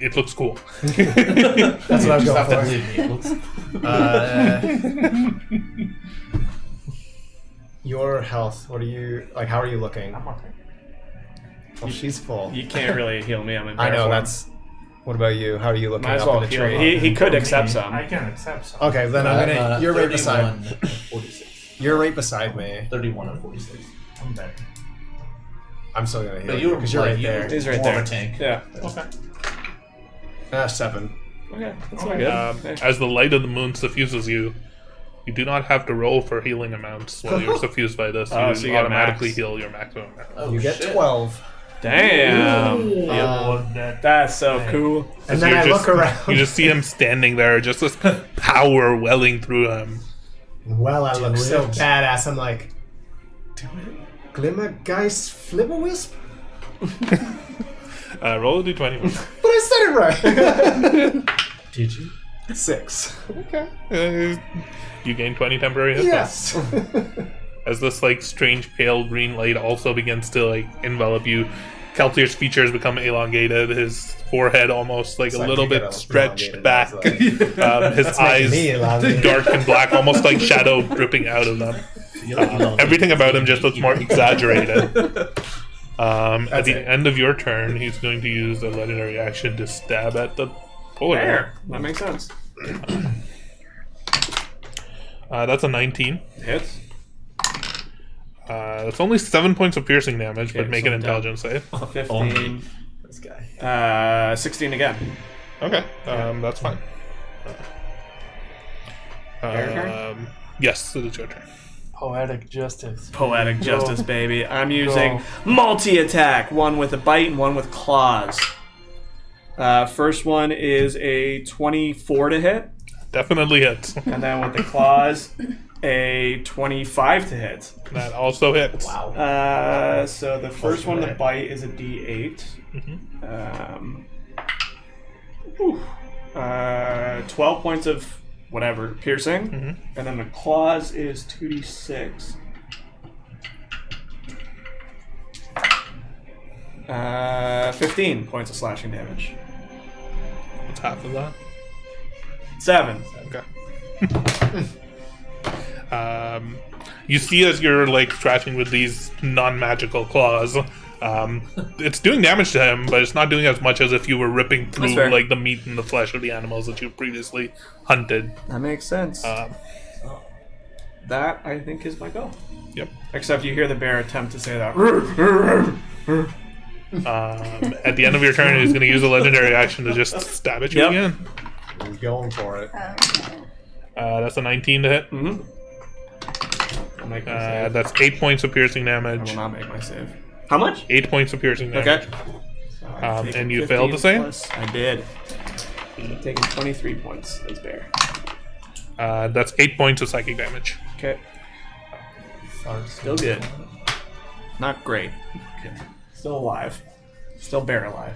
It looks cool. That's what I was Just have to going believe me. It looks. Your health. What are you like? How are you looking? I'm okay. Oh, she's full. You can't really heal me. I'm in I bear know. form. That's. What about you? How are you looking Might as up well in the heal. tree? He could accept some. I can accept some. Okay, then I'm gonna. You're right beside. 46. You're right beside me. 31 and 46. I'm better. I'm still gonna heal But you you're because you're right there. He's right more there. of a tank. Yeah. Okay. 7. Okay, that's Oh, not good. As the light of the moon suffuses you, you do not have to roll for healing amounts while you're suffused by this. Oh, You so you get automatically max. heal your maximum amount. Oh, You get shit. 12. Damn. That That's so cool. And then I look around. You just see him standing there, just this power welling through him. Well, I look so it. badass. I'm like, do it. Glimmergeist Flibberwisp? Roll a d20. But I said it right. Did you? 6. You gain 20 temporary hit points. Yes. As this like strange pale green light also begins to like envelop you. Keltier's features become elongated, his forehead almost like It's a like little you bit get stretched elongated, back. that's like- His That's making eyes me elongated. dark and black, almost like shadow dripping out of them. Everything about him just looks more exaggerated. At That's the it. end of your turn, he's going to use a legendary action to stab at the polar bear. There. That makes sense. That's a 19. Hits. That's only 7 points of piercing damage, Okay, but make so an down. intelligence save. 15. This guy. 16 again. Okay, that's fine. Your turn? Yes, it is your turn. Poetic justice. Poetic Go. justice, baby. I'm using multi-attack. One with a bite and one with claws. First one is a 24 to hit. Definitely hits. And then with the claws, a 25 to hit. That also hits. Wow. So the first one, the bite, is a D8. 12 points of whatever, piercing. And then the claws is 2d6. 15 points of slashing damage. What's half of that? 7. Okay. You see as you're like scratching with these non-magical claws, it's doing damage to him, but it's not doing as much as if you were ripping That's through fair. like the meat and the flesh of the animals that you previously hunted. That makes sense. that I think is my go. Yep. Except you hear the bear attempt to say that. At the end of your turn, he's going to use a legendary action to just stab at you Yep. again. I'm going for it. That's a 19 to hit. Mm-hmm. I'll make my save. That's 8 points of piercing I will damage. not make my save. How much? 8 points of piercing damage. Okay. So I've taken And you 15 failed the save? plus- I did. I've taken 23 points as bear. That's 8 points of psychic damage. Okay. Still good. Not great. Still alive. Still bear alive.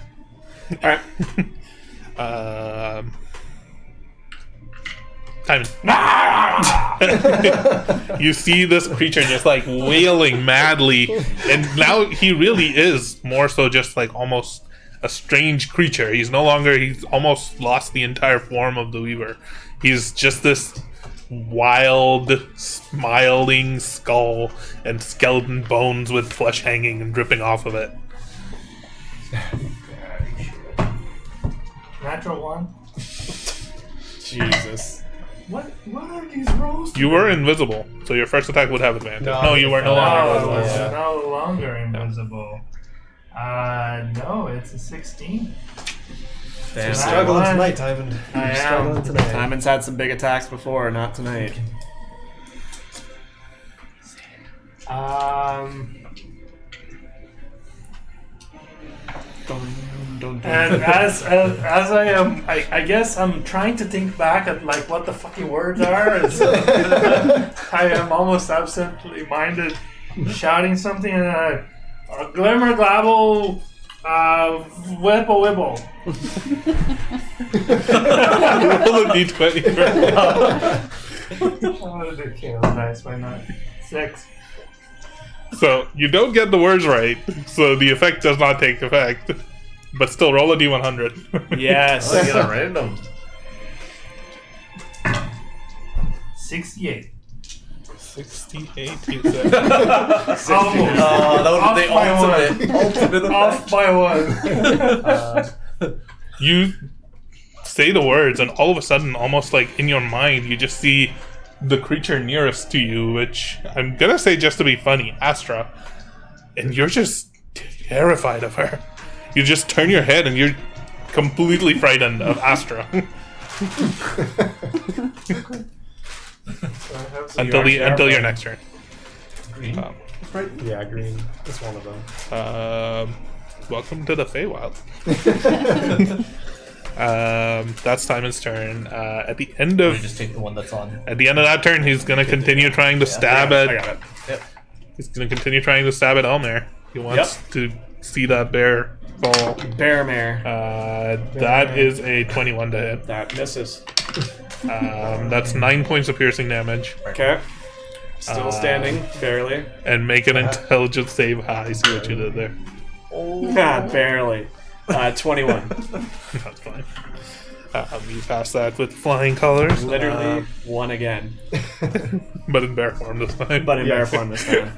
Alright. Timon. You see this creature just like wailing madly, and now he really is more so just like almost a strange creature. He's almost lost the entire form of the Weaver. He's just this wild, smiling skull and skeleton bones with flesh hanging and dripping off of it. Natural 1. Jesus. What are these rolls? You were invisible, so your first attack would have advantage. No, you were no longer invisible. It's no longer invisible. No, it's a 16. Damn. Struggling tonight, Ivan. I am. Struggling tonight. Timon's had some big attacks before, not tonight. And as I am, I guess I'm trying to think back at like what the fucking words are. And so I am almost absently minded, shouting something, and a glimmer glabble, whipple wibble. Roll a d20. Oh, the kill, nice. Why not? 6. So you don't get the words right, so the effect does not take effect. But still, roll a d100. Yes. I get a random. 68. 68, you said. Almost. That would Off be the by ultimate Off by 1. You say the words, and all of a sudden, almost like in your mind, you just see the creature nearest to you, which I'm gonna say just to be funny, Astra. And you're just terrified of her. You just turn your head and you're completely frightened of Astra. until your next turn. Green? Yeah, green. It's one of them. Welcome to the Feywild. That's Timon's turn. At the end Or of you just take the one that's on. At the end of that turn, he's gonna continue trying to stab I at. got it. Yep. He's gonna continue trying to stab at Elmer. He wants to see that bear fall. Bear mare. That is a 21 to hit. That misses. That's 9 points of piercing damage. Okay. Still standing, barely. And make an intelligence save. I see what you did there. Barely. 21. That's fine. You pass that with flying colors. Literally won again. But in bear form this time. But in bear form this time.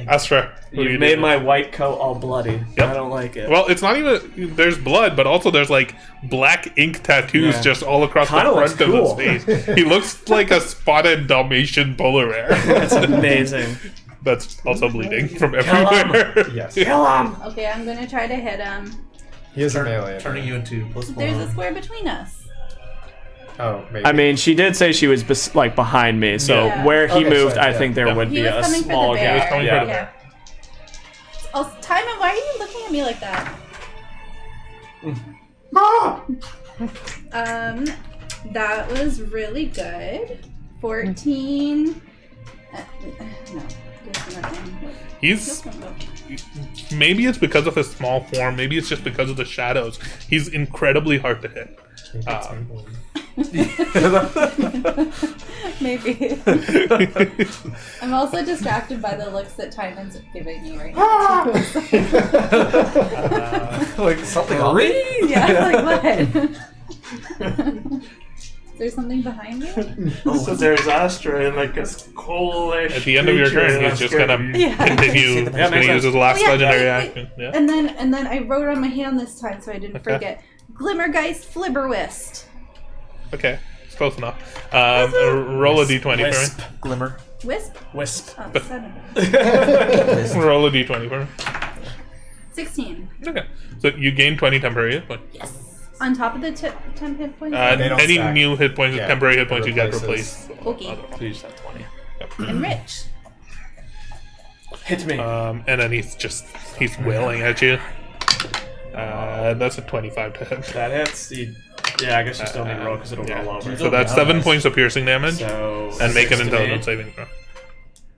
Astra, what do You've you made do? my white coat all bloody. Yep. I don't like it. Well, it's not even. There's blood, but also there's like black ink tattoos Yeah. just all across Kinda the looks front of cool. his face. He looks like a spotted Dalmatian polar bear. That's amazing. That's also bleeding from Kill him. everywhere. Yes. Kill him! Okay, I'm gonna try to hit him. He is a melee. Turning you into plus 4. There's a square between us. Oh, maybe. I mean, she did say she was behind me, so Yeah. where he Okay, moved, so, I yeah. think there Yeah. would He be was a coming for small the bear. gap. coming for Yeah. the bear. Oh, Timon, why are you looking at me like that? That was really good. 14. No, guess nothing. He's maybe it's because of his small form. Maybe it's just because of the shadows. He's incredibly hard to hit. Maybe. I'm also distracted by the looks that Timon's giving me right now. like something on me? Yeah, like what? Is there something behind me? So there's Astra and like a coalish. At the end of your turn, he's just gonna Yeah. continue. He's gonna use his last Oh, yeah, legendary wait. action. Yeah. And then I wrote on my hand this time so I didn't Okay. forget. Glimmergeist Flibberwist. Okay, it's close enough. Roll a d20 for Wisp. me. Glimmer. Wisp? Wisp. Oh, son of a- Roll a d20 for me. 16. Okay. So you gain 20 temporary hit points. Yes. On top of the 10 hit points? They don't Any stack. new hit points, Yeah, temporary hit points, you get replaces. replaced. Okay. So you just have 20. Enrich. Hit me. And then he's wailing at you. That's a 25 to hit. That hits. Yeah, I guess you still need to roll because it'll roll over. So that's 7 points of piercing damage. So And make an 6 to intelligence me. saving throw.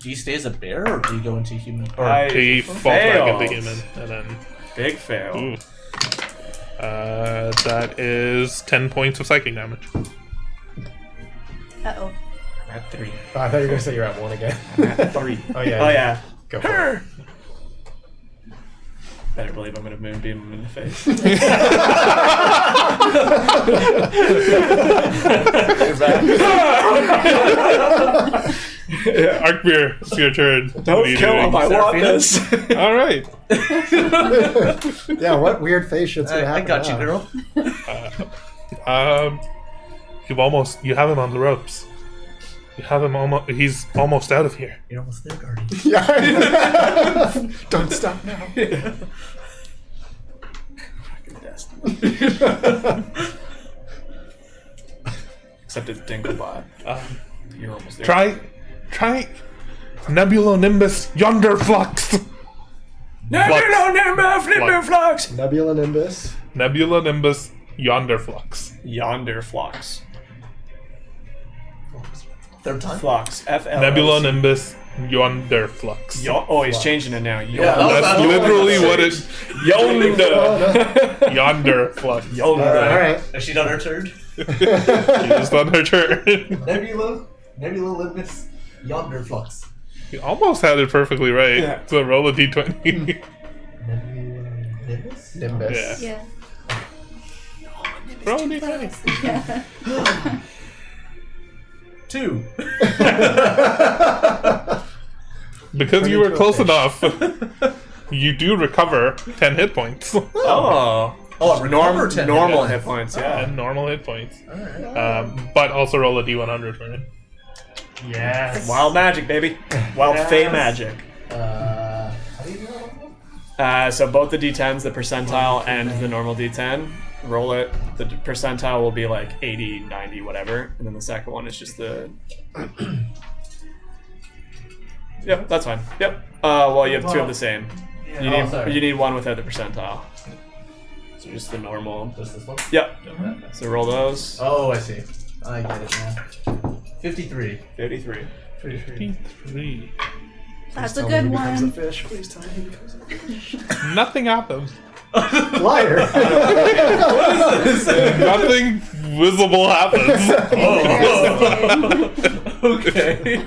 Do you stay as a bear or do you go into human? Or I He falls back failed. into human, and then Big fail. ooh. That is 10 points of psychic damage. Uh-oh. I'm at 3. Oh, I thought you were going to say you're at 1 again. I'm at 3. Oh, yeah. Oh, yeah. Go for it. Better believe I'm going to moonbeam him in the face. Archbeer, it's your turn. What are Don't you kill doing? him. I want Serafina? this. All right. Yeah, what weird face shit's going to I happen got you, now? girl. You have him on the ropes. You have him almost. He's almost out of here. You're almost there, Guardian. Yeah. Don't stop now. Except it's Dinklebot. You're almost there. Try Nebula Nimbus Yonder Flux. Nebula Nimbus Flux. Nebula Nimbus. Nebula Nimbus Yonder Flux. Yonder Flux. Third time? Flux. F-L-U-X. Nebula Nimbus Yonder Flux. Oh, he's changing it now. Yeah, That's literally what it. Yonder. Yonder Flux. Yonder. All right. Has she done her turn? She just on her turn. Nebula Limbus, Yonder Flux. You almost had it perfectly right. Yeah. So roll a d20. Nebula Nimbus? Nimbus. Yeah. Yeah. Roll a d20. Yeah. 2. Because Turn you were into a close fish. enough, you do recover 10 hit points. Oh. Oh, recover 10 normal hit hit points, yeah. 10 normal hit points. Alright. But also roll a d100 for me. Yes. Wild magic, baby. Wild Yes. fey magic. How do you do that? So both the d10s, the percentile, and the normal d10, roll it. The percentile will be like 80, 90, whatever. And then the second one is just the... Yep, that's fine. Yep. Well, you have two of the same. sorry. You need one without the percentile. So just the normal. Just this one? Yep. So roll those. Oh, I see. I get it now. 53. 53. 53. That's a Tell me he good becomes a one. fish. Please tell me he becomes a fish. Nothing happens. Liar. Nothing visible happens. Okay.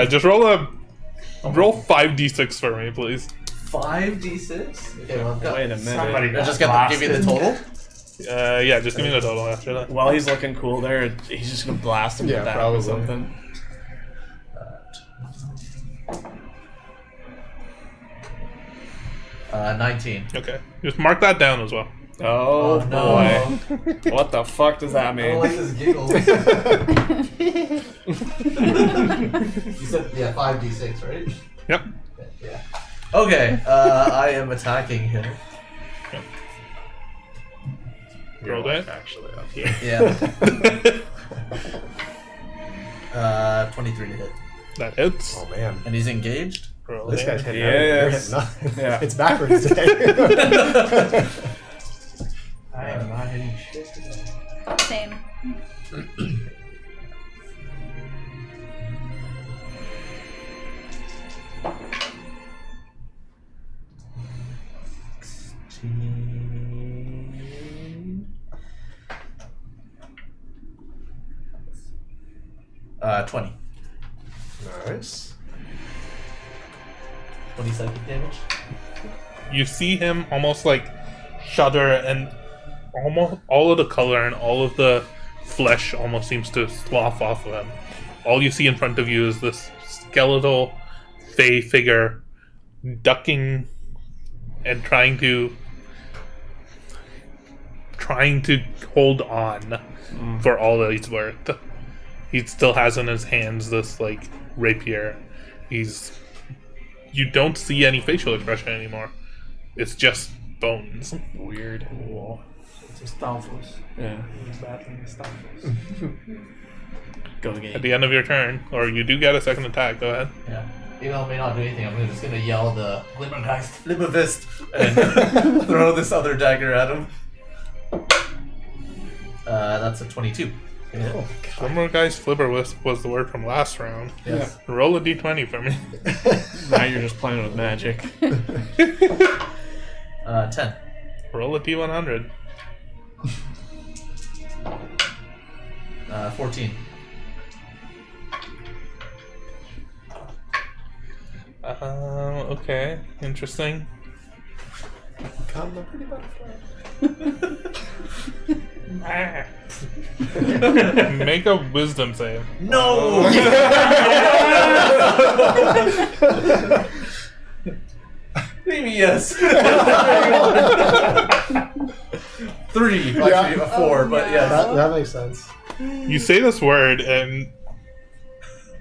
Just roll 5d6 for me, please. 5d6? Okay, well, I've got. Wait a minute. Somebody I got just got to give you the total? Yeah, just give me the total after that. While he's looking cool there, he's just gonna blast him Yeah, with that or probably. something. 19. Okay, just mark that down as well. Oh, no. boy. What the fuck does that I mean? don't like this giggle. You said, 5d6, right? Yep. Yeah. Okay, I am attacking him. Roll that. Actually, up here. Yeah. 23 to hit. That hits. Oh man. And he's engaged? Roll This it. guy's hitting Yes. everything. You're hitting nothing. Yeah. It's backwards today. I am not hitting shit today. Same. Uh, 20. Nice. 20 psychic damage. You see him almost like shudder, and almost all of the color and all of the flesh almost seems to slough off of him. All you see in front of you is this skeletal fey figure ducking and trying to hold on for all that he's worth. he still has in his hands this like rapier. You don't see any facial expression anymore. It's just bones. Weird. It's a Stamfos. Yeah. He's battling a Stamfos. Go the game. At the end of your turn, or you do get a second attack. Go ahead. Yeah. Even though I may not do anything, I'm just gonna yell the Flimmergeist and throw this other dagger at him. That's a 22. Oh, Guy's flipper was the word from last round. Yes. Roll a d20 for me. Now you're just playing with magic. 10. Roll a d100. 14. Okay, interesting. Come the pretty butterfly. Make a wisdom save. No! Maybe yes. 3. Actually, a 4, but yes. That makes sense. You say this word and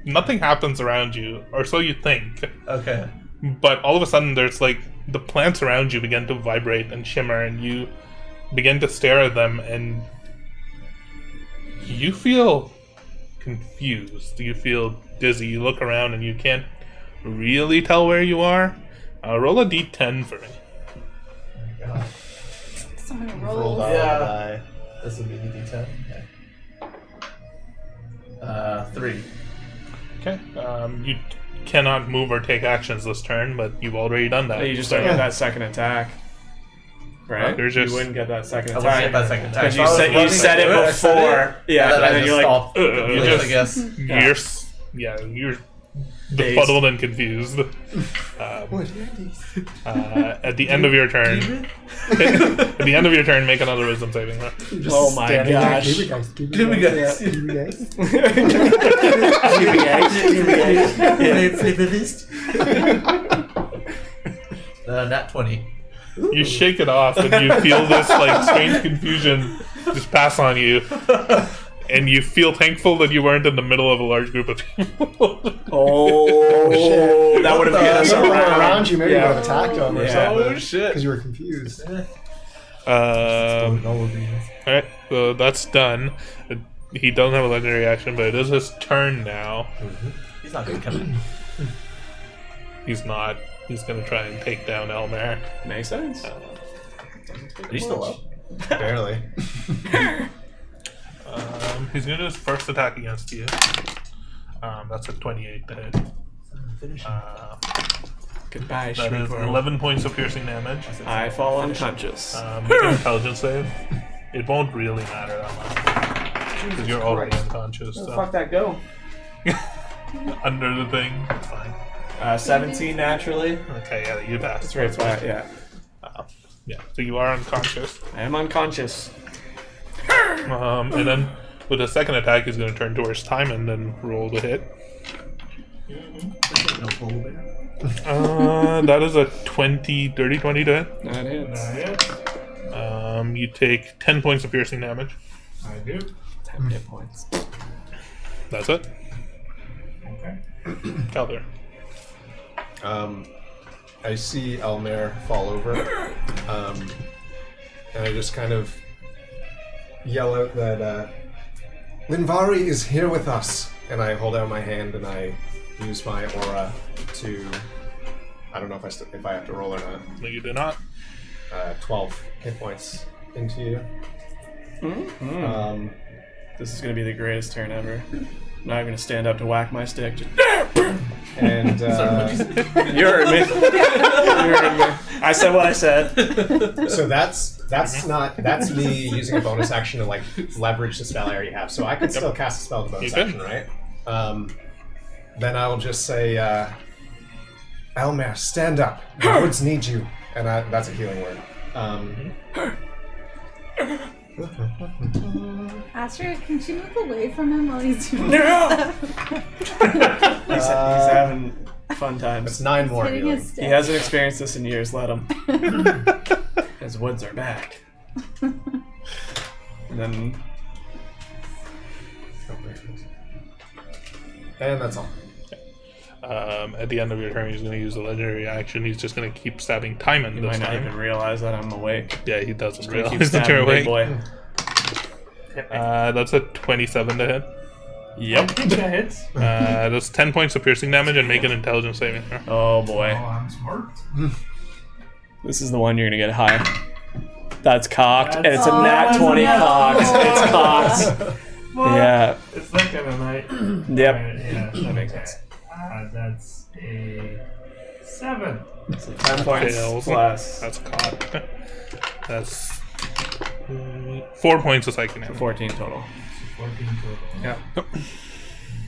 nothing happens around you, or so you think. Okay. But all of a sudden, there's like the plants around you begin to vibrate and shimmer, and you begin to stare at them, and you feel confused. You feel dizzy. You look around, and you can't really tell where you are. Roll a d10 for me. So many Roll rolls. down Yeah. the die. This would be the D10. Okay. 3. Okay. You cannot move or take actions this turn, but you've already done that. You just don't get that second attack. Right? You're just- You wouldn't get that second I wouldn't attack. get that second attack. Because So I was you running said to it do I said before. Yeah, and and then I you're like, stopped. You I just- guess. You're befuddled and confused. At the end of your turn, at the end of your turn, make ananother wisdom saving throw. oh my gosh. Give me guys. Nat 20. You shake it off, and you feel this like strange confusion just pass on you, and you feel thankful that you weren't in the middle of a large group of people. Oh, shit. that would have hit us People were around. around you, maybe Yeah. you would have attacked them or Yeah. something. Oh, shit. Because you were confused. Alright, so that's done. He doesn't have a legendary action, but it is his turn now. He's not gonna come in. He's not. He's gonna try and take down Elmer. Makes sense. Are you still up? Barely. He's gonna do his first attack against you. That's a 28 to hit. Goodbye, That is Shrieker. 11 points of piercing damage. I fall unconscious. Make an intelligence save. It won't really matter that much. Because you're already unconscious. Where the So. fuck that go? Under the thing. It's fine. 17 naturally. Okay, yeah, you passed. That's right, flat, yeah. Yeah, so you are unconscious. I am unconscious. And then with the second attack, he's going to turn towards Timon and roll the hit. No polar bear. That is a 20 to hit. That hits. You take 10 points of piercing damage. I do. 10 hit points. That's it. Okay. Calder. I see Elmer fall over, and I just kind of yell out that Linvari is here with us, and I hold out my hand and I use my aura to. I don't know if if I have to roll or not. No, you do not. 12 hit points into you. This is going to be the greatest turn ever. I'm not even going to stand up to whack my stick. Just And you heard me. You heard me. I said what I said. so that's me using a bonus action to like leverage the spell I already have. So I can still cast a spell with a bonus You can. action, right? Then I will just say, Elmer, stand up. The woods need you. And that's a healing word. Astrid, can she move away from him while he's doing No! stuff? He's having fun It's times. 9 more Hitting healing. his stick. He hasn't experienced this in years. Let him. His woods are back. And then And that's all. At the end of your turn, he's going to use a legendary action. He's just going to keep stabbing Timon You this might not time. even realize that I'm awake. Yeah, he doesn't Gonna keep realize that you're stabbing big awake. boy. That's a 27 to hit. Yep. That hits. That's 10 points of piercing damage and make an intelligence saving throw. Oh boy. Oh, I'm smart. This is the one you're gonna get high. That's cocked. That's- It's a Oh, nat that's 20 a nat- cocked. It's cocked. What? Yeah. It's that kind of night. Yep. Yeah, That makes sense. That's a 7. So 10 points Fails. less. That's caught. That's 4 points of psychic damage. 14 total. 14 total. Yeah.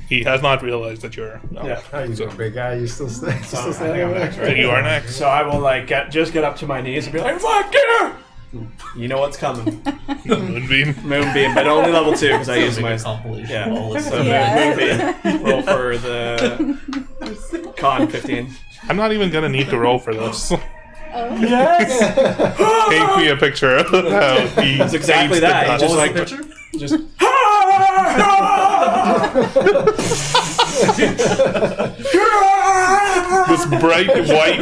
He has not realized that you're. Yeah. How you doing, big guy? You still stay? So I think I'm next, So right? you are next. So I will like get up to my knees and be like, "Fuck yeah!" You know what's coming. Moonbeam. Moonbeam, but only level 2 because I use my. compilation. Yeah. of all this So stuff. Moonbeam. Roll for the con 15. I'm not even gonna need to roll for this. Yes! Take me a picture of how he. It's exactly fades to that. dust. Just like just. This bright white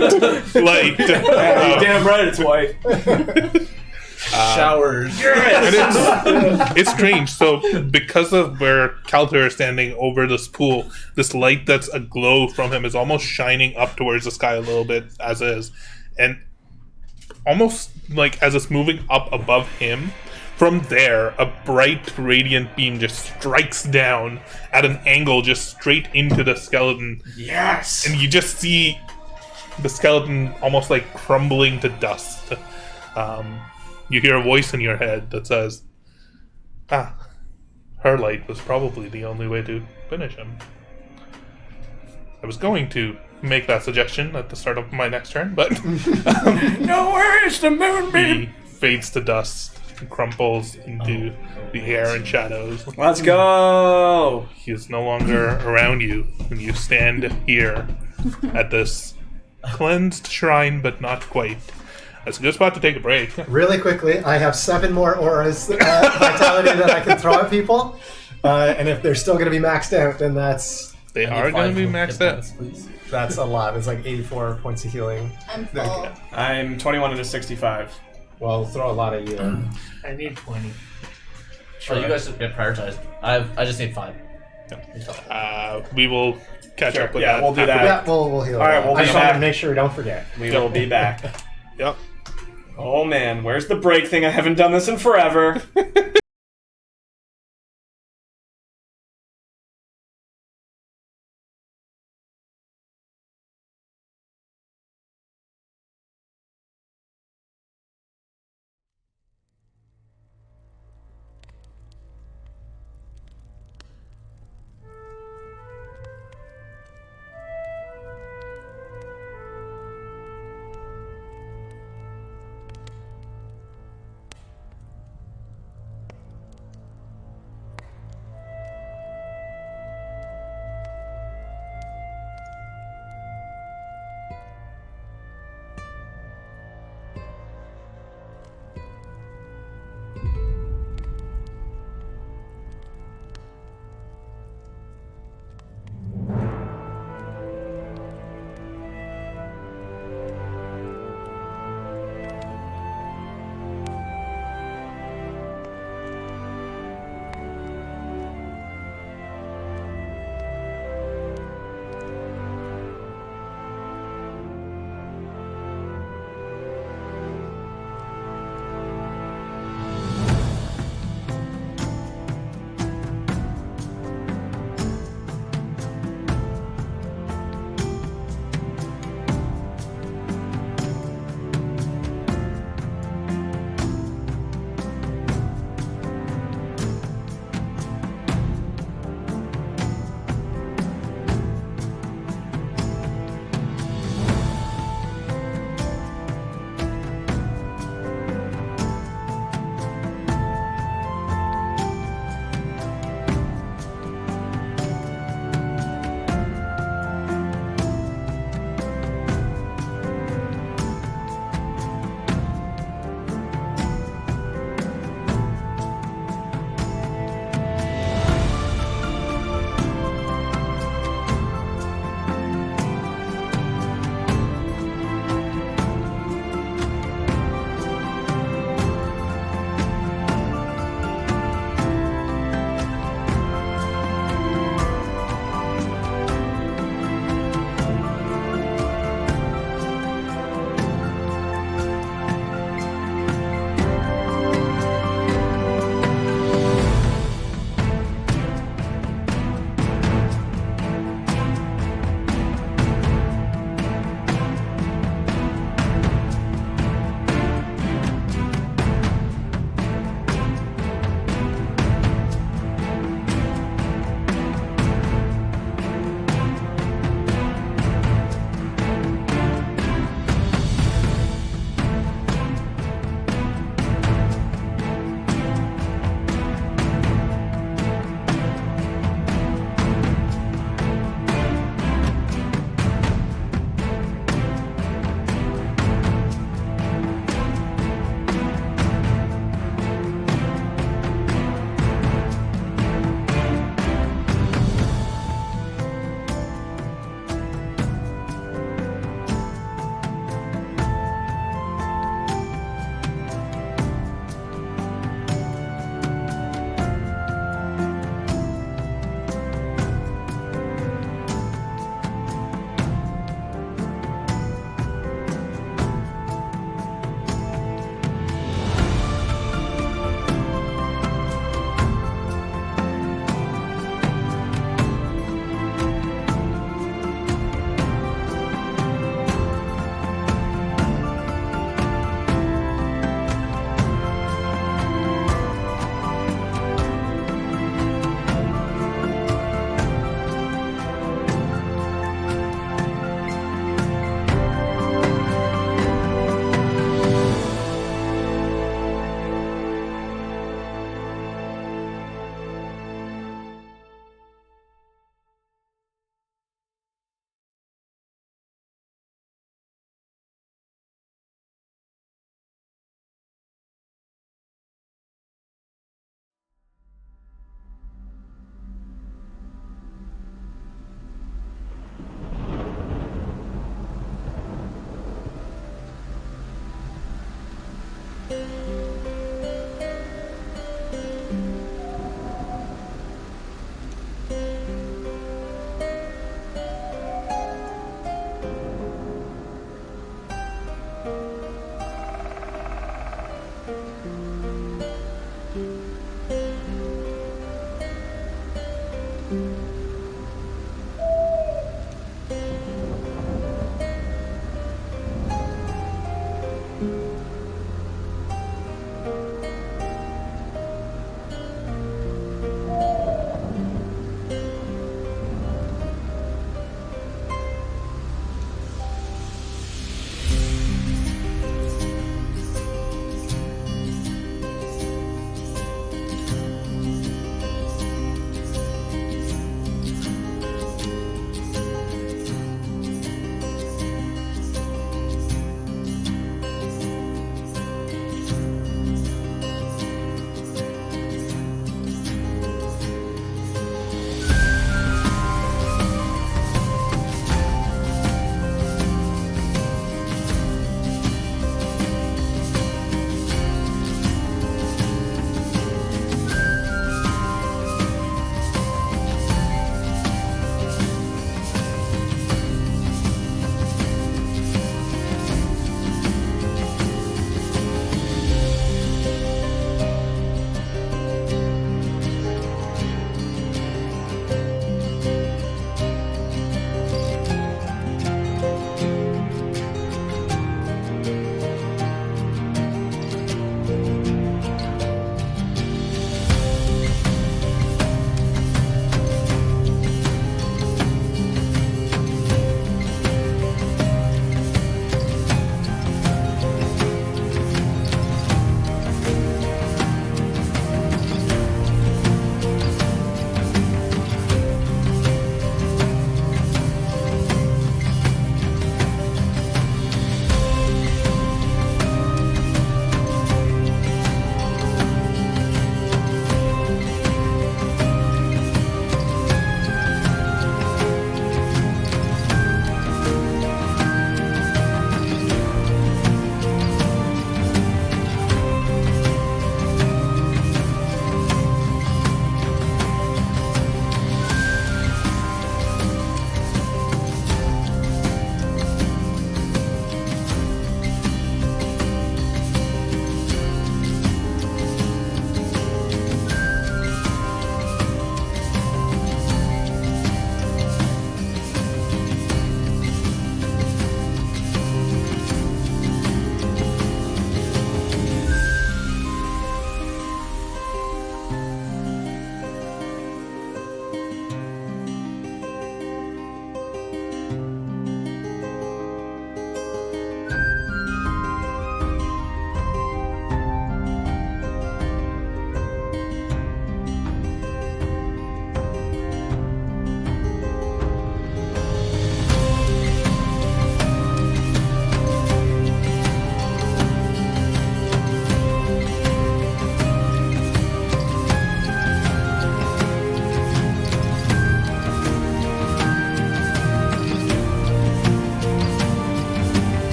light. Damn right, it's white. Showers. And it's strange. So, because of where Calter is standing over this pool, this light that's aglow from him is almost shining up towards the sky a little bit as is. And almost like as it's moving up above him, from there, a bright, radiant beam just strikes down at an angle just straight into the skeleton. Yes. And you just see the skeleton almost like crumbling to dust. You hear a voice in your head that says, her light was probably the only way to finish him. I was going to make that suggestion at the start of my next turn, but No, where is the moonbeam? he fades to dust and crumples into the air and shadows. Let's go. He is no longer around you, and you stand here at this cleansed shrine, but not quite. That's a good spot to take a break. Really quickly, I have 7 more auras vitality that I can throw at people. And if they're still going to be maxed out, then that's They I need are going to 5 be hit maxed out. points, please. a lot. It's like 84 points of healing. I'm full. I'm 21 into 65. Well, throw a lot at you. I need 20. Oh, you guys get prioritized. I just need 5. We will catch Sure, up with yeah, that. we'll do after that. Yeah, we'll heal. All right, we'll I be just wanted to back. make sure we don't forget. We will be back. Yep. Oh man, where's the break thing? I haven't done this in forever.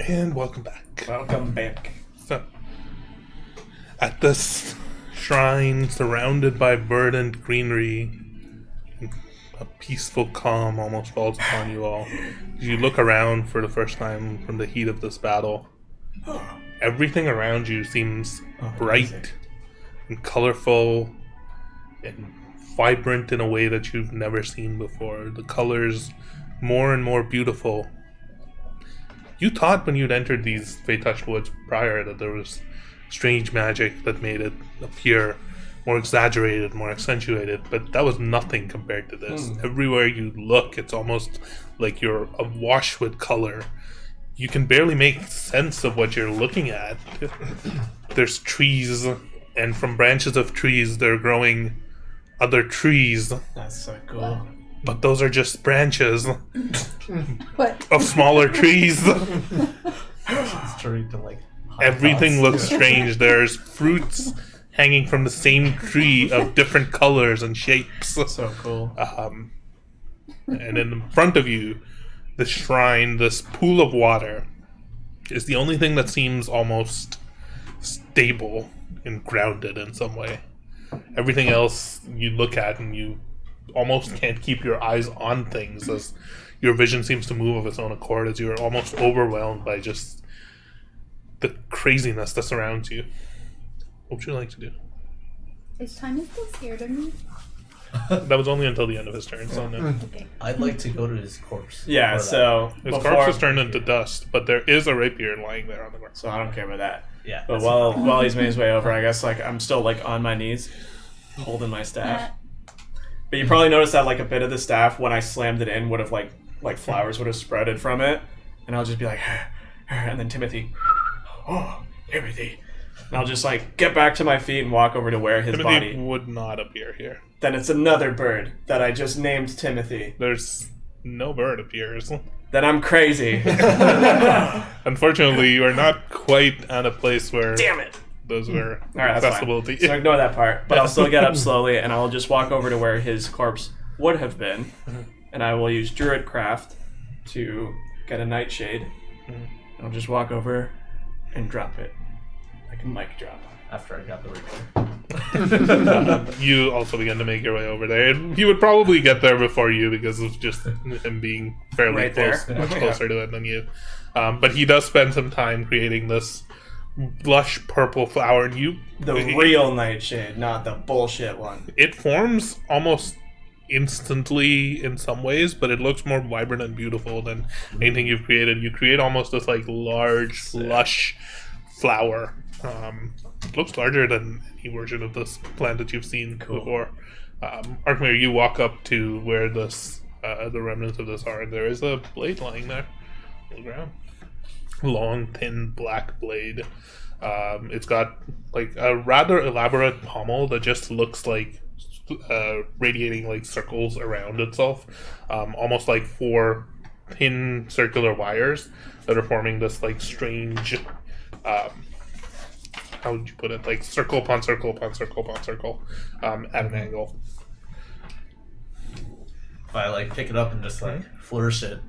And welcome back. Welcome back. So, at this shrine, surrounded by verdant greenery, a peaceful calm almost falls upon you all. As you look around for the first time from the heat of this battle, everything around you seems bright and colorful and vibrant in a way that you've never seen before. The colors more and more beautiful. You thought when you'd entered these Fey-touched woods prior that there was strange magic that made it appear more exaggerated, more accentuated, but that was nothing compared to this. Everywhere you look, it's almost like you're awash with color. You can barely make sense of what you're looking at. There's trees, and from branches of trees, they're growing other trees. That's so cool. But those are just branches What? of smaller trees. It's turning to like. Everything looks strange. There's fruits hanging from the same tree of different colors and shapes. So cool. And in front of you, the shrine, this pool of water, is the only thing that seems almost stable and grounded in some way. Everything else you look at and you almost can't keep your eyes on things as your vision seems to move of its own accord as you're almost overwhelmed by just the craziness that surrounds you. What would you like to do? Is Timon still scared of me? That was only until the end of his turn, so no. Okay. I'd like to go to his corpse. Yeah, before so His before, corpse is turned into dust, but there is a rapier lying there on the ground. so I don't care about that. Yeah. But while he's made his way over, I guess like I'm still like on my knees, holding my staff. But you probably noticed that like a bit of the staff when I slammed it in would have like flowers would have sprouted from it, and I'll just be like, and then Timothy, Timothy, and I'll just like get back to my feet and walk over to where his Timothy body. would not appear here. Then it's another bird that I just named Timothy. There's no bird appears. Then I'm crazy. Unfortunately, you are not quite at a place where Damn it. those were All right, that's accessible fine. to you. So ignore that part. But I'll still get up slowly, and I'll just walk over to where his corpse would have been, and I will use Druidcraft to get a nightshade. And I'll just walk over and drop it, like a mic drop. After I got the report. You also begin to make your way over there. He would probably get there before you because of just him being fairly Right there. close, much closer to it than you. But he does spend some time creating this blush purple flower, and The real nightshade, not the bullshit one. it forms almost instantly in some ways, but it looks more vibrant and beautiful than anything you've created. You create almost this like large, lush flower. It looks larger than any version of this plant that you've seen before. Archmere, you walk up to where this the remnants of this are, and there is a blade lying there on the ground. Long, thin, black blade. It's got like a rather elaborate pommel that just looks like radiating like circles around itself, almost like 4 thin circular wires that are forming this like strange how would you put it, like circle upon circle upon circle upon circle at an angle. If I like pick it up and just like flourish it,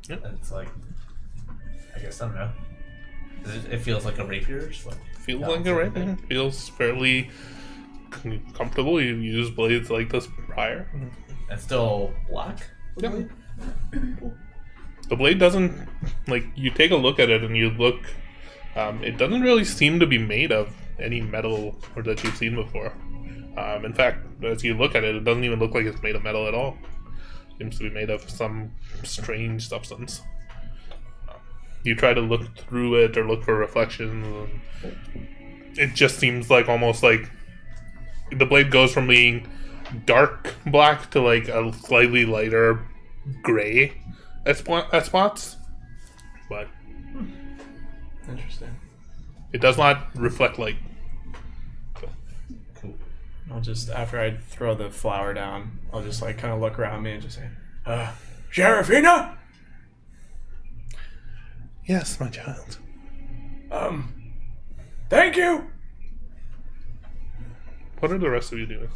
Yep. and it's like, I guess I don't know. It feels like a rapier. Just like Feels balance like a everything. rapier. Feels fairly comfortable. You've used blades like this prior. And still black. Yep. The blade doesn't, like, you take a look at it and you look, it doesn't really seem to be made of any metal or that you've seen before. In fact, as you look at it, it doesn't even look like it's made of metal at all. It seems to be made of some strange substance. You try to look through it or look for reflections, and it just seems like almost like the blade goes from being dark black to like a slightly lighter gray at spots, but Interesting. it does not reflect light. I'll just, after I throw the flower down, I'll just like kind of look around me and just say, Serafina? Yes, my child. Thank you. What are the rest of you doing?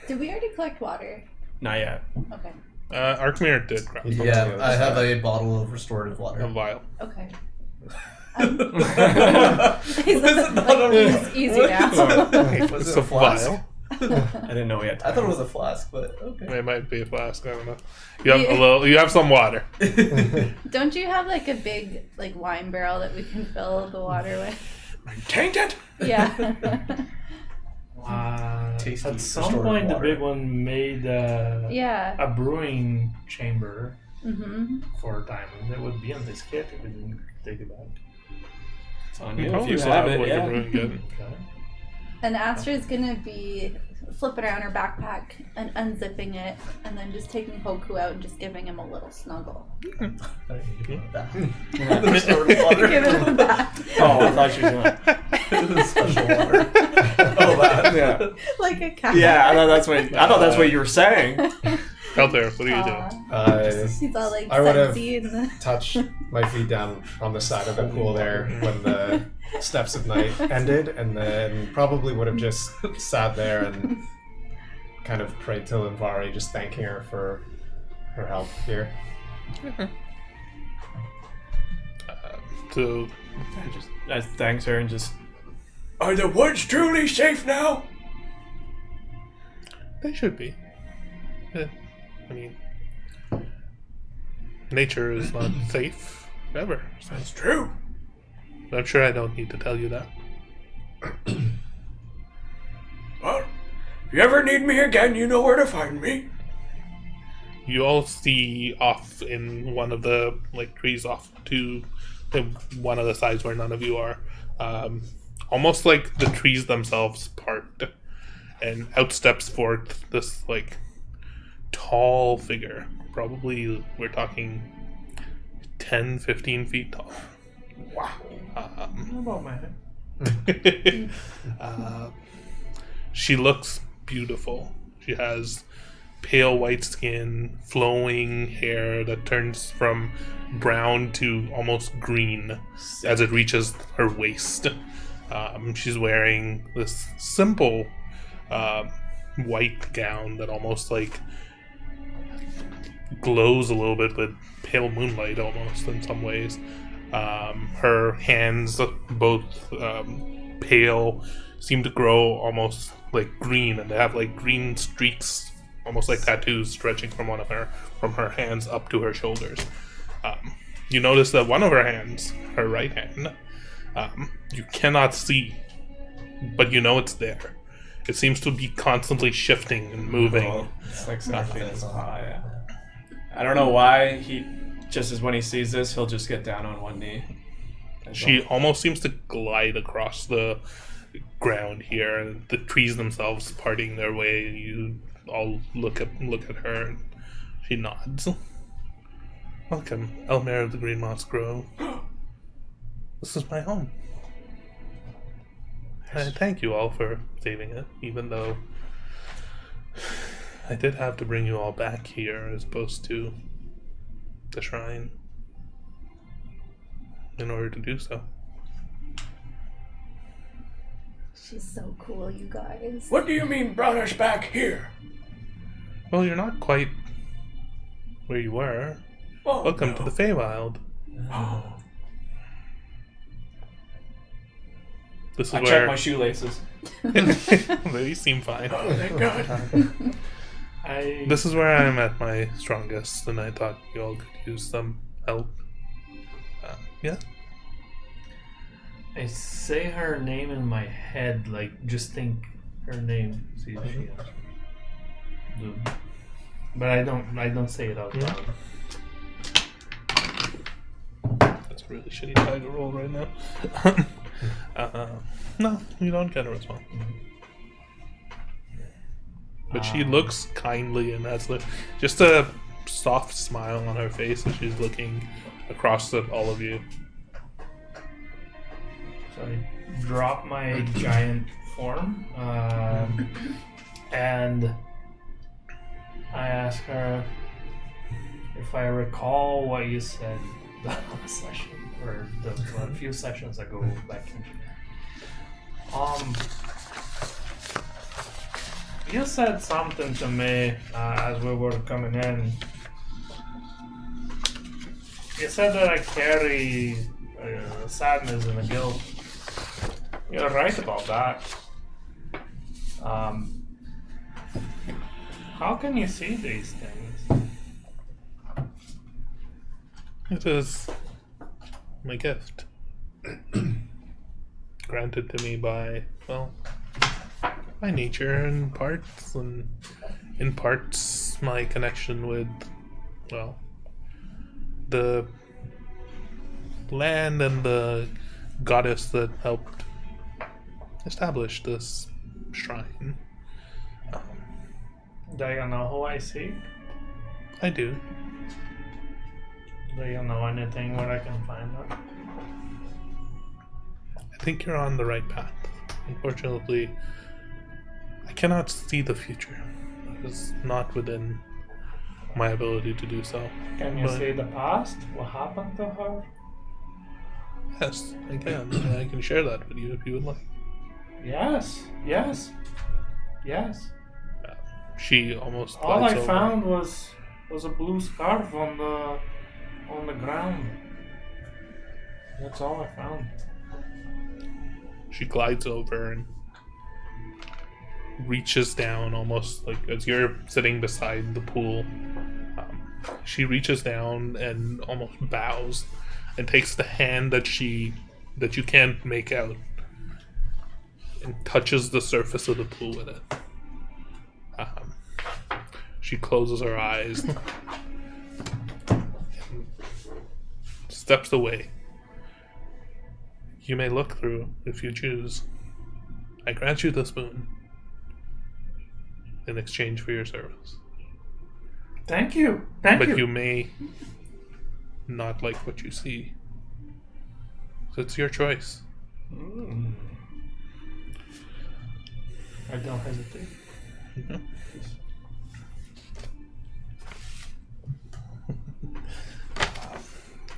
Did we already collect water? Not yet. Okay. Arkmir did grab some. Yeah, I have a bottle of restorative water. A vial. Okay. Was Easy now. Was It's it a a flask? vial. I didn't know we had time. I thought it was a flask, but okay. It might be a flask. I don't know. You have a little. You have some water. Don't you have like a big like wine barrel that we can fill the water with? Tainted? Yeah. Tasty At some restorative point, water. the big one made Yeah. a brewing chamber Mm-hmm. for diamond. It would be on this kit if we didn't take it back. It's on You you if probably you still have have it, like yeah. a brewing kit. Okay. And Astra's gonna be flipping around her backpack and unzipping it, and then just taking Hoku out and just giving him a little snuggle. I didn't give it that. The restorative water. Give him a bath. Oh, I thought she was doing Special water. Oh, that. Yeah. Like a cat. Yeah, I thought that's what you were saying. Out there, what are you doing? He's all like I would've sexy and the... touched my feet down on the side of the pool there when the steps of night ended, and then probably would have just sat there and kind of prayed to Linvari, just thanking her for her help here. So I thanks her and just. Are the woods truly safe now? they should be. I mean, nature is not safe ever. So That's true. I'm sure I don't need to tell you that. Well, if you ever need me again, you know where to find me. You all see off in one of the trees off to one of the sides where none of you are, almost like the trees themselves part, and out steps forth this tall figure. Probably we're talking 10-15 feet tall. Wow. What about my head? She looks beautiful. She has pale white skin, flowing hair that turns from brown to almost green as it reaches her waist. She's wearing this simple white gown that almost glows a little bit with pale moonlight almost in some ways. Her hands, both pale, seem to grow almost green, and they have green streaks, almost like tattoos, stretching from from her hands up to her shoulders. You notice that one of her hands, her right hand, you cannot see, but you know it's there. It seems to be constantly shifting and moving. Well, it's like Serafina's pie. I don't know why just as when he sees this, he'll just get down on one knee. She almost seems to glide across the ground here, and the trees themselves parting their way. You all look at her, and she nods. Welcome, Elmer of the Green Moss Grove. This is my home. I thank you all for saving it, even though I did have to bring you all back here as opposed to the shrine in order to do so. She's so cool, you guys. What do you mean brought us back here? Well, you're not quite where you were. Oh, Welcome no. to the Feywild. Oh. This is I where check my shoelaces. they seem fine. Oh, thank God. This is where I'm at my strongest, and I thought you all could use some help. Yeah. I say her name in my head, just think her name. See if she has. But I don't say it out loud. That's a really shitty die to roll right now. No, you don't get a response. But she looks kindly and has just a soft smile on her face as she's looking across at all of you. So I drop my giant form, and I ask her if I recall what you said the last session, or a few sessions ago back in. You said something to me as we were coming in You said that I carry sadness and a guilt. You're right about that. How can you see these things? It is my gift. Granted to me by, well, by nature in parts, and in parts my connection with, well, the land and the goddess that helped establish this shrine. Do you know who I seek? I do. Do you know anything where I can find her? I think you're on the right path. Unfortunately, I cannot see the future. It is not within my ability to do so. Can you But- see the past? What happened to her? Yes, I can. And I can share that with you if you would like. Yes. She almost All glides I over. found was a blue scarf on the ground. That's all I found. She glides over and reaches down, almost like as you're sitting beside the pool. She reaches down and almost bows and takes the hand that you can't make out and touches the surface of the pool with it. She closes her eyes and steps away. You may look through if you choose. I grant you this boon in exchange for your service. Thank you. But you may not like what you see. So it's your choice. I don't hesitate. Mhm.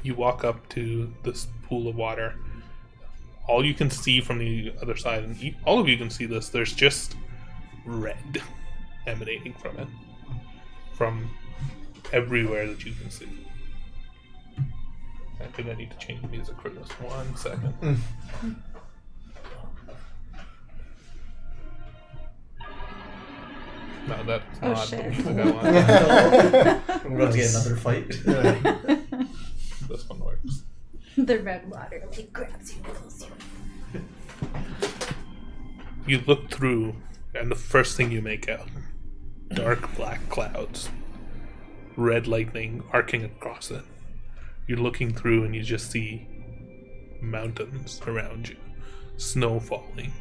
You walk up to this pool of water. All you can see from the other side, and all of you can see this, there's just red emanating from it. From everywhere that you can see. I think I need to change music for this. 1 second. No, that's Oh, not shit. the music I want. I'm going to get another fight. This one works. The red water like grabs you, pulls you. You look through, and the first thing you make out, dark black clouds, red lightning arcing across it. You're looking through, and you just see mountains around you, snow falling.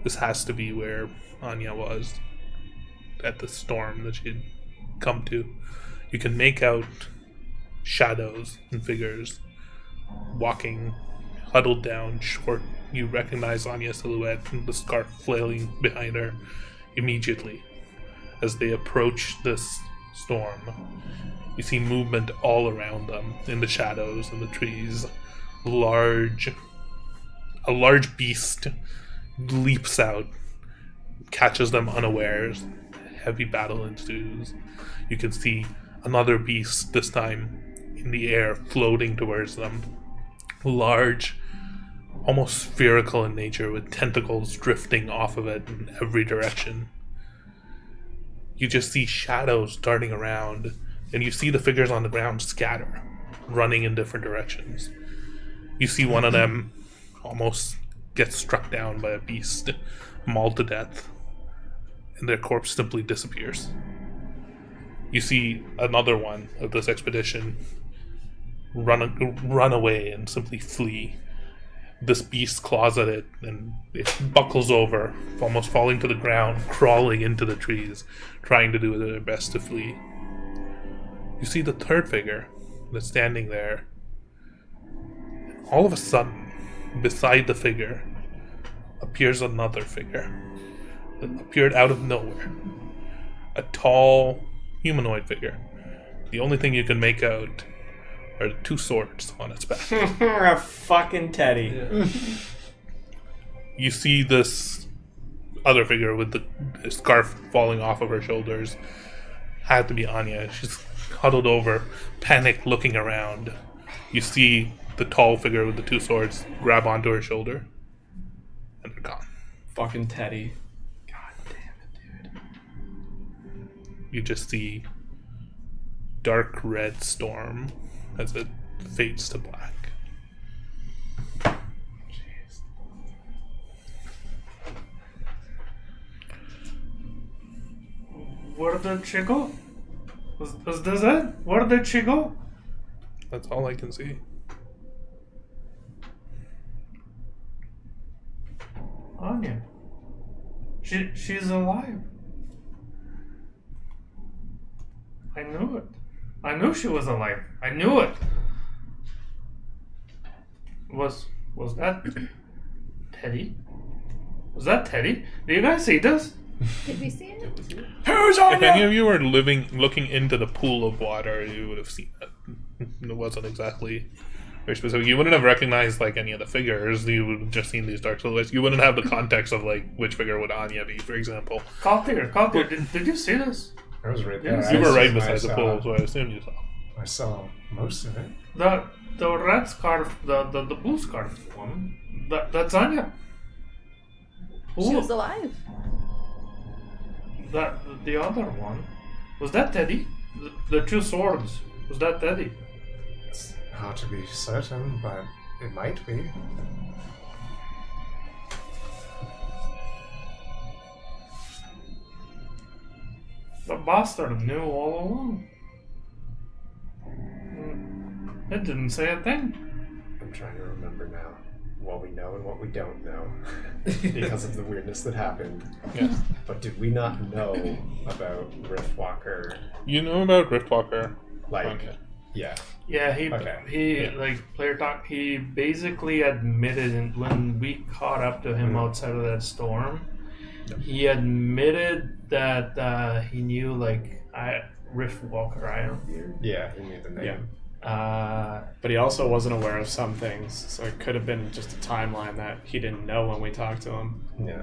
This has to be where Anya was at the storm that she'd come to. You can make out shadows and figures walking huddled down short. You recognize Anya's silhouette and the scarf flailing behind her immediately. As they approach this storm, you see movement all around them in the shadows and the trees. A large beast leaps out, catches them unawares. Heavy battle ensues. You can see another beast, this time in the air, floating towards them. Large, almost spherical in nature, with tentacles drifting off of it in every direction. You just see shadows darting around, and you see the figures on the ground scatter, running in different directions. You see one of them almost get struck down by a beast, mauled to death, and their corpse simply disappears. You see another one of this expedition run away and simply flee. This beast claws at it, and it buckles over, almost falling to the ground, crawling into the trees, trying to do their best to flee. You see the third figure that's standing there. All of a sudden, beside the figure, appears another figure that appeared out of nowhere. A tall, humanoid figure. The only thing you can make out are two swords on its back. A fucking teddy. You see this other figure with the scarf falling off of her shoulders. Had to be Anya. She's huddled over, panicked, looking around. You see the tall figure with the two swords grab onto her shoulder, and they're gone. Fucking Teddy. God damn it, dude. You just see dark red storm as it fades to black. Where did she go? Was this it? Where did she go? That's all I can see. Anya. She's alive. I knew it. I knew she was alive. I knew it. Was that Teddy? Was that Teddy? Do you guys see this? Did we see it? Who's If Anya? any of you were looking into the pool of water, you would have seen it. It wasn't exactly very specific. You wouldn't have recognized like any of the figures. You would have just seen these dark silhouettes. You wouldn't have the context of like which figure would Anya be, for example. Cocktail, did you see this? I was right Yeah, there. You were right I beside the saw- pool, so I assumed you saw. I saw most of it. The red scarf, the blue scarf one. That's Anya. She Who- was alive. the other one. Was that Teddy? The two swords. Was that Teddy? It's hard to be certain, but it might be. The bastard knew all along. It didn't say a thing. I'm trying to remember now what we know and what we don't know because of the weirdness that happened. Yeah. But did we not know about Riftwalker? You know about Riftwalker. Like, Okay. yeah. Yeah, he Yeah. like player talk. He basically admitted when we caught up to him outside of that storm. He admitted that he knew like Riftwalker Ironbeard. Yeah, he knew the name. But he also wasn't aware of some things, so it could have been just a timeline that he didn't know when we talked to him. Yeah.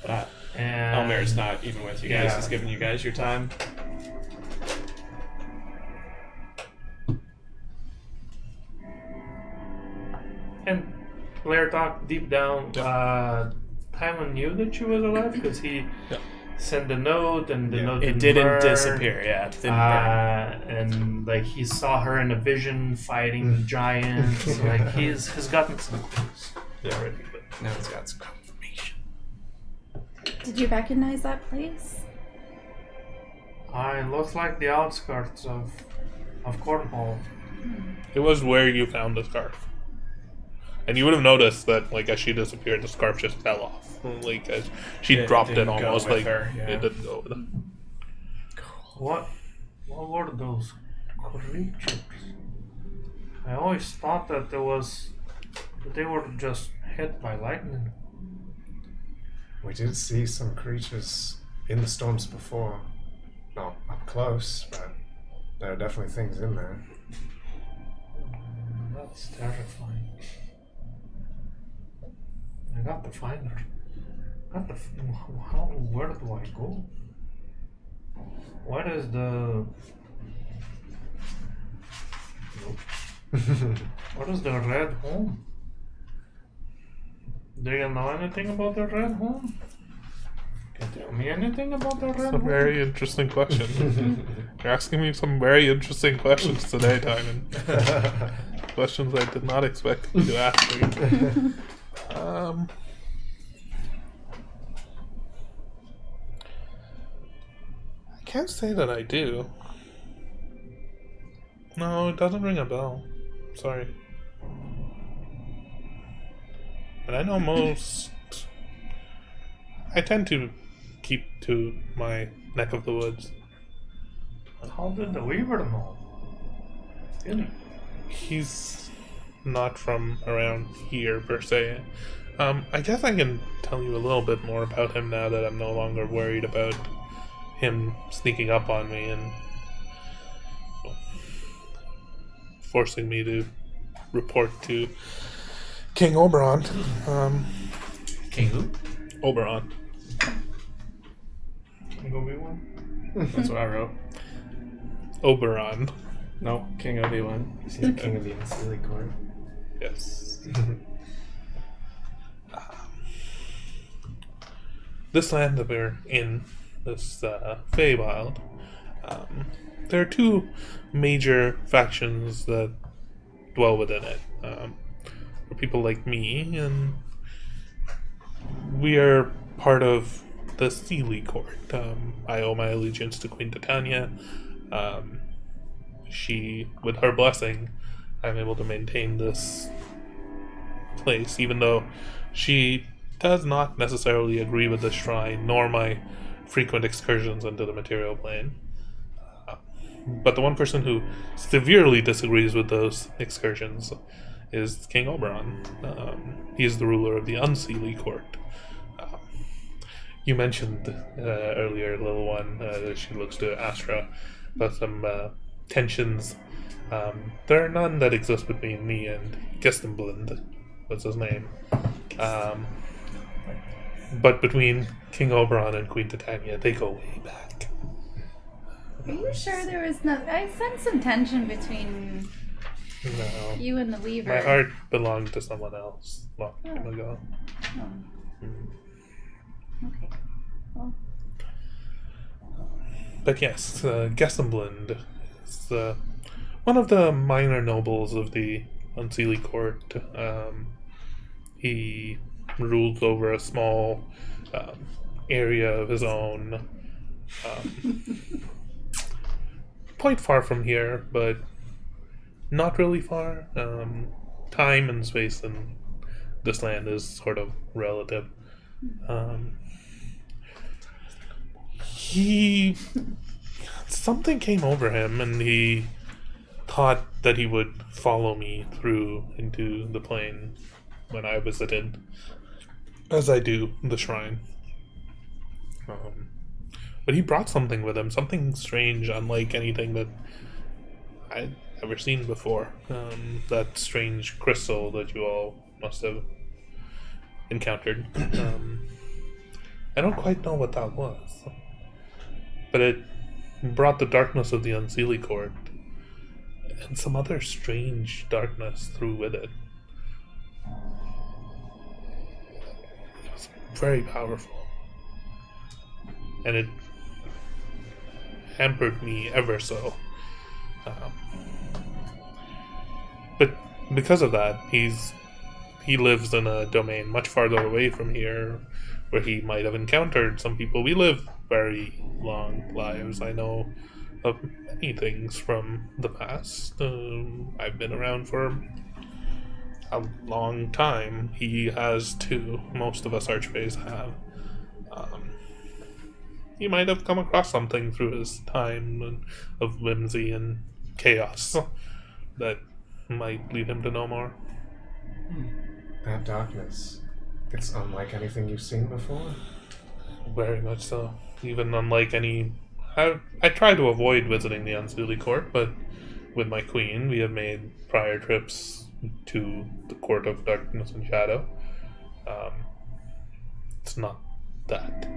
But And Elmir's not even with you guys. Yeah. He's giving you guys your time. And player talk deep down. Tywin knew that she was alive because he sent the note, and the Yeah. note It didn't burn. disappear, yeah. It didn't burn. And like he saw her in a vision fighting giants. Like he's gotten some clues already. But Now he's got some confirmation. Did you recognize that place? it looks like the outskirts of Cornwall. It was where you found the scarf. And you would have noticed that, like, as she disappeared, the scarf just fell off. Like, as she It dropped it didn't go almost, with like, her, yeah. it didn't go with her. What were those creatures? I always thought that they were just hit by lightning. We did see some creatures in the storms before. Not up close, but there are definitely things in there. That's terrifying. I got to find her. Where do I go? What is the... What is the red home? Do you know anything about the red home? Can you tell me anything about the red That's a home? very interesting question. You're asking me some very interesting questions today, Timon. Questions I did not expect you to ask me. I can't say that I do. No, it doesn't ring a bell. Sorry. And I know most... I tend to keep to my neck of the woods. How did the Weaver know? Did he? He's not from around here per se. I guess I can tell you a little bit more about him now that I'm no longer worried about him sneaking up on me and forcing me to report to King Oberon. King who? Oberon. Can go be one? That's what I wrote. Oberon. No, King Obi-Wan. He's the king of the Unseelie Court. Yes. This land that we're in, this Feywild, there are two major factions that dwell within it. For people like me, and we are part of the Unseelie Court. I owe my allegiance to Queen Titania. She, with her blessing, I'm able to maintain this place, even though she does not necessarily agree with the shrine, nor my frequent excursions into the material plane. But the one person who severely disagrees with those excursions is King Oberon. He is the ruler of the Unseelie Court. You mentioned earlier, little one, that she looks to Astra, about some tensions. There are none that exist between me and Gestumblind. What's his name? But between King Oberon and Queen Titania, they go way back. Are you sure there was no? I sense some tension between No. you and the Weaver. My heart belonged to someone else a long time ago. Okay. Well, But yes, Gestumblind is one of the minor nobles of the Unseelie Court. He rules over a small area of his own, quite far from here, but not really far. Time and space in this land is sort of relative. Something came over him, and he thought that he would follow me through into the plane when I visited, as I do, the shrine. But he brought something with him, something strange, unlike anything that I'd ever seen before. That strange crystal that you all must have encountered. I don't quite know what that was, but it brought the darkness of the Unseelie Court and some other strange darkness through with it. It was very powerful, and it hampered me ever so. But because of that, he lives in a domain much farther away from here, where he might have encountered some people. We live very long lives. I know of many things from the past. I've been around for a long time. He has too. Most of us Archfeys have. He might have come across something through his time of whimsy and chaos that might lead him to know more. That darkness, it's unlike anything you've seen before. Very much so. Even unlike any... I try to avoid visiting the Unseelie Court, but with my queen, we have made prior trips to the Court of Darkness and Shadow. It's not that.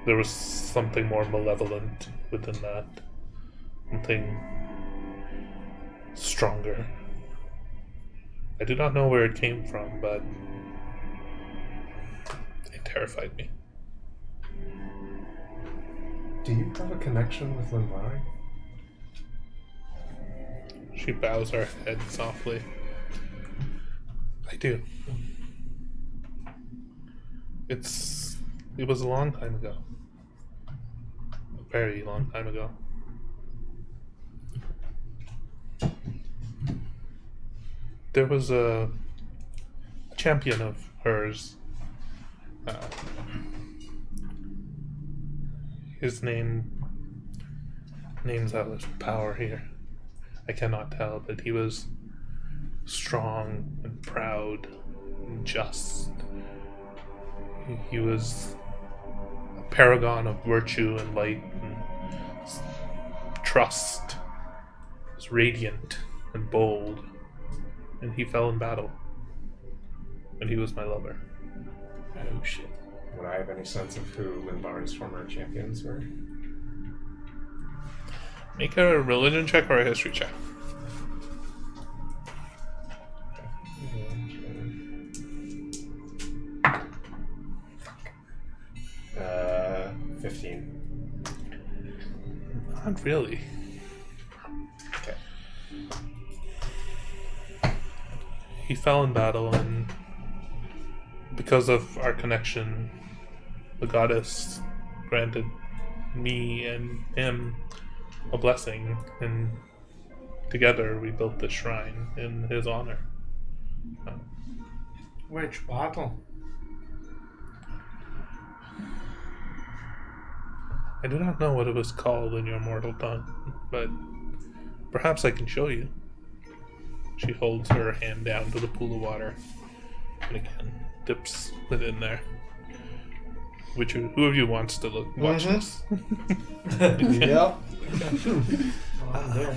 There was something more malevolent within that. Something stronger. I do not know where it came from, but it terrified me. Do you have a connection with Linvari? She bows her head softly. I do. It was a long time ago. A very long time ago. There was a champion of hers. His name's out of power here. I cannot tell, but he was strong and proud and just. He was a paragon of virtue and light and trust. He was radiant and bold, and he fell in battle. And he was my lover. Oh shit. Would I have any sense of who Linvari's former champions were? Make a religion check or a history check. 15. Not really. Okay. He fell in battle, and because of our connection, the goddess granted me and him a blessing, and together we built this shrine in his honor. Which battle? I do not know what it was called in your mortal tongue, but perhaps I can show you. She holds her hand down to the pool of water, and again dips within there. Who of you wants to watch this? Yep. I'm there.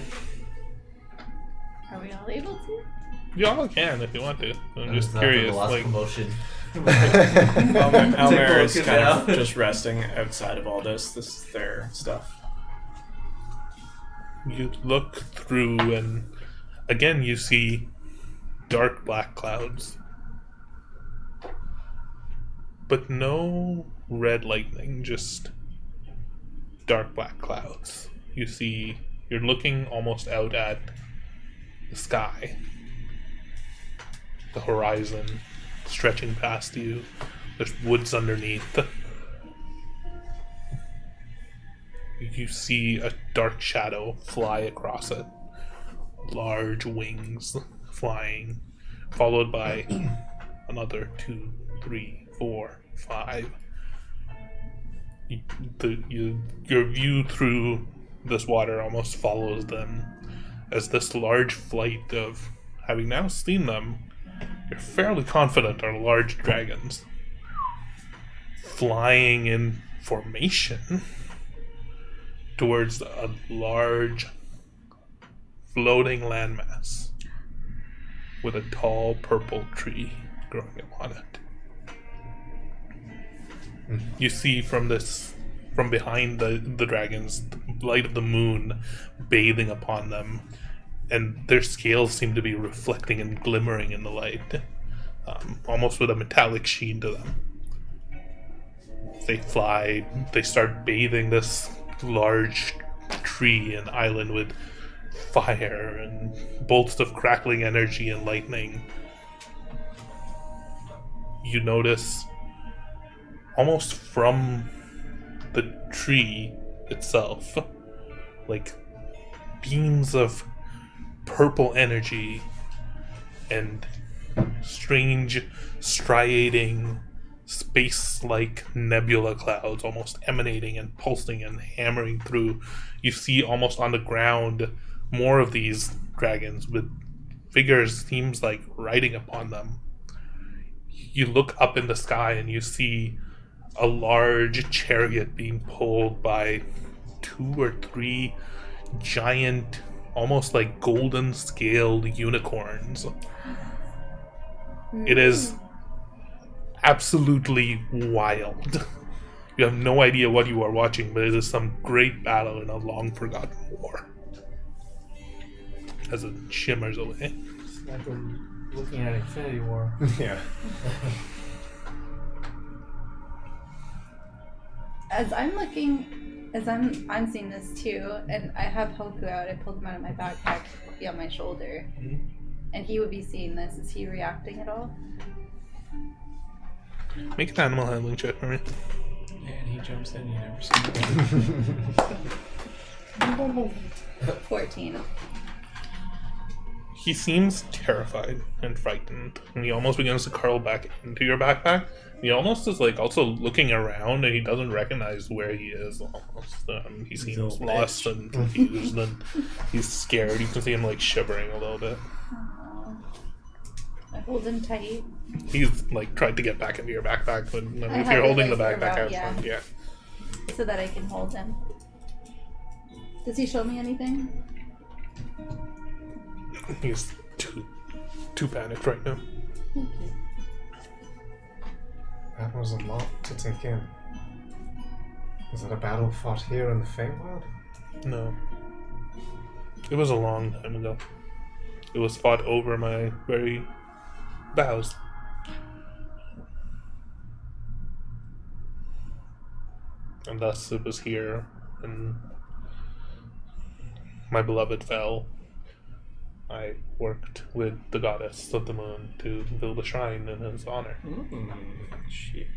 Are we all able to? You all can if you want to. I'm just Is that the curious. last Like, promotion? Elmer is Take a kind look of at just resting outside of all this. This is their stuff. you look through, and again you see dark black clouds, but no red lightning, just dark black clouds. You're looking almost out at the sky, the horizon stretching past you. There's woods underneath. You see a dark shadow fly across it, large wings flying, followed by another 2, 3, 4, 5. Your view through this water almost follows them as this large flight of, having now seen them, you're fairly confident are large dragons flying in formation towards a large floating landmass with a tall purple tree growing upon it. You see from behind the dragons, the light of the moon bathing upon them, and their scales seem to be reflecting and glimmering in the light, almost with a metallic sheen to them. They fly, they start bathing this large tree and island with fire and bolts of crackling energy and lightning. You notice, almost from the tree itself, like beams of purple energy and strange striating space-like nebula clouds almost emanating and pulsing and hammering through. You see almost on the ground more of these dragons with figures, seems like riding upon them. You look up in the sky and you see a large chariot being pulled by 2 or 3 giant, almost like golden scaled unicorns. It is absolutely wild. You have no idea what you are watching, but it is some great battle in a long forgotten war as it shimmers away. It's like we're looking at Infinity War. Yeah. As I'm seeing this too, and I have Hoku out. I pulled him out of my backpack to be on my shoulder, and he would be seeing this. Is he reacting at all? Make an animal handling check for me. And he jumps in, you never see 14. He seems terrified and frightened, and he almost begins to curl back into your backpack. He almost is like also looking around, and he doesn't recognize where he is. Almost, he seems lost and confused, and he's scared. You can see him like shivering a little bit. Oh. I hold him tight. He's like tried to get back into your backpack, but I if have you're it, holding like, the backpack around, out, yeah. So that I can hold him. Does he show me anything? He's too panicked right now. Thank you. That was a lot to take in. Was it a battle fought here in the Feywild? No, It was a long time ago. It was fought over my very vows. And thus it was here, and my beloved fell. I worked with the goddess of the moon to build a shrine in his honor. Shit.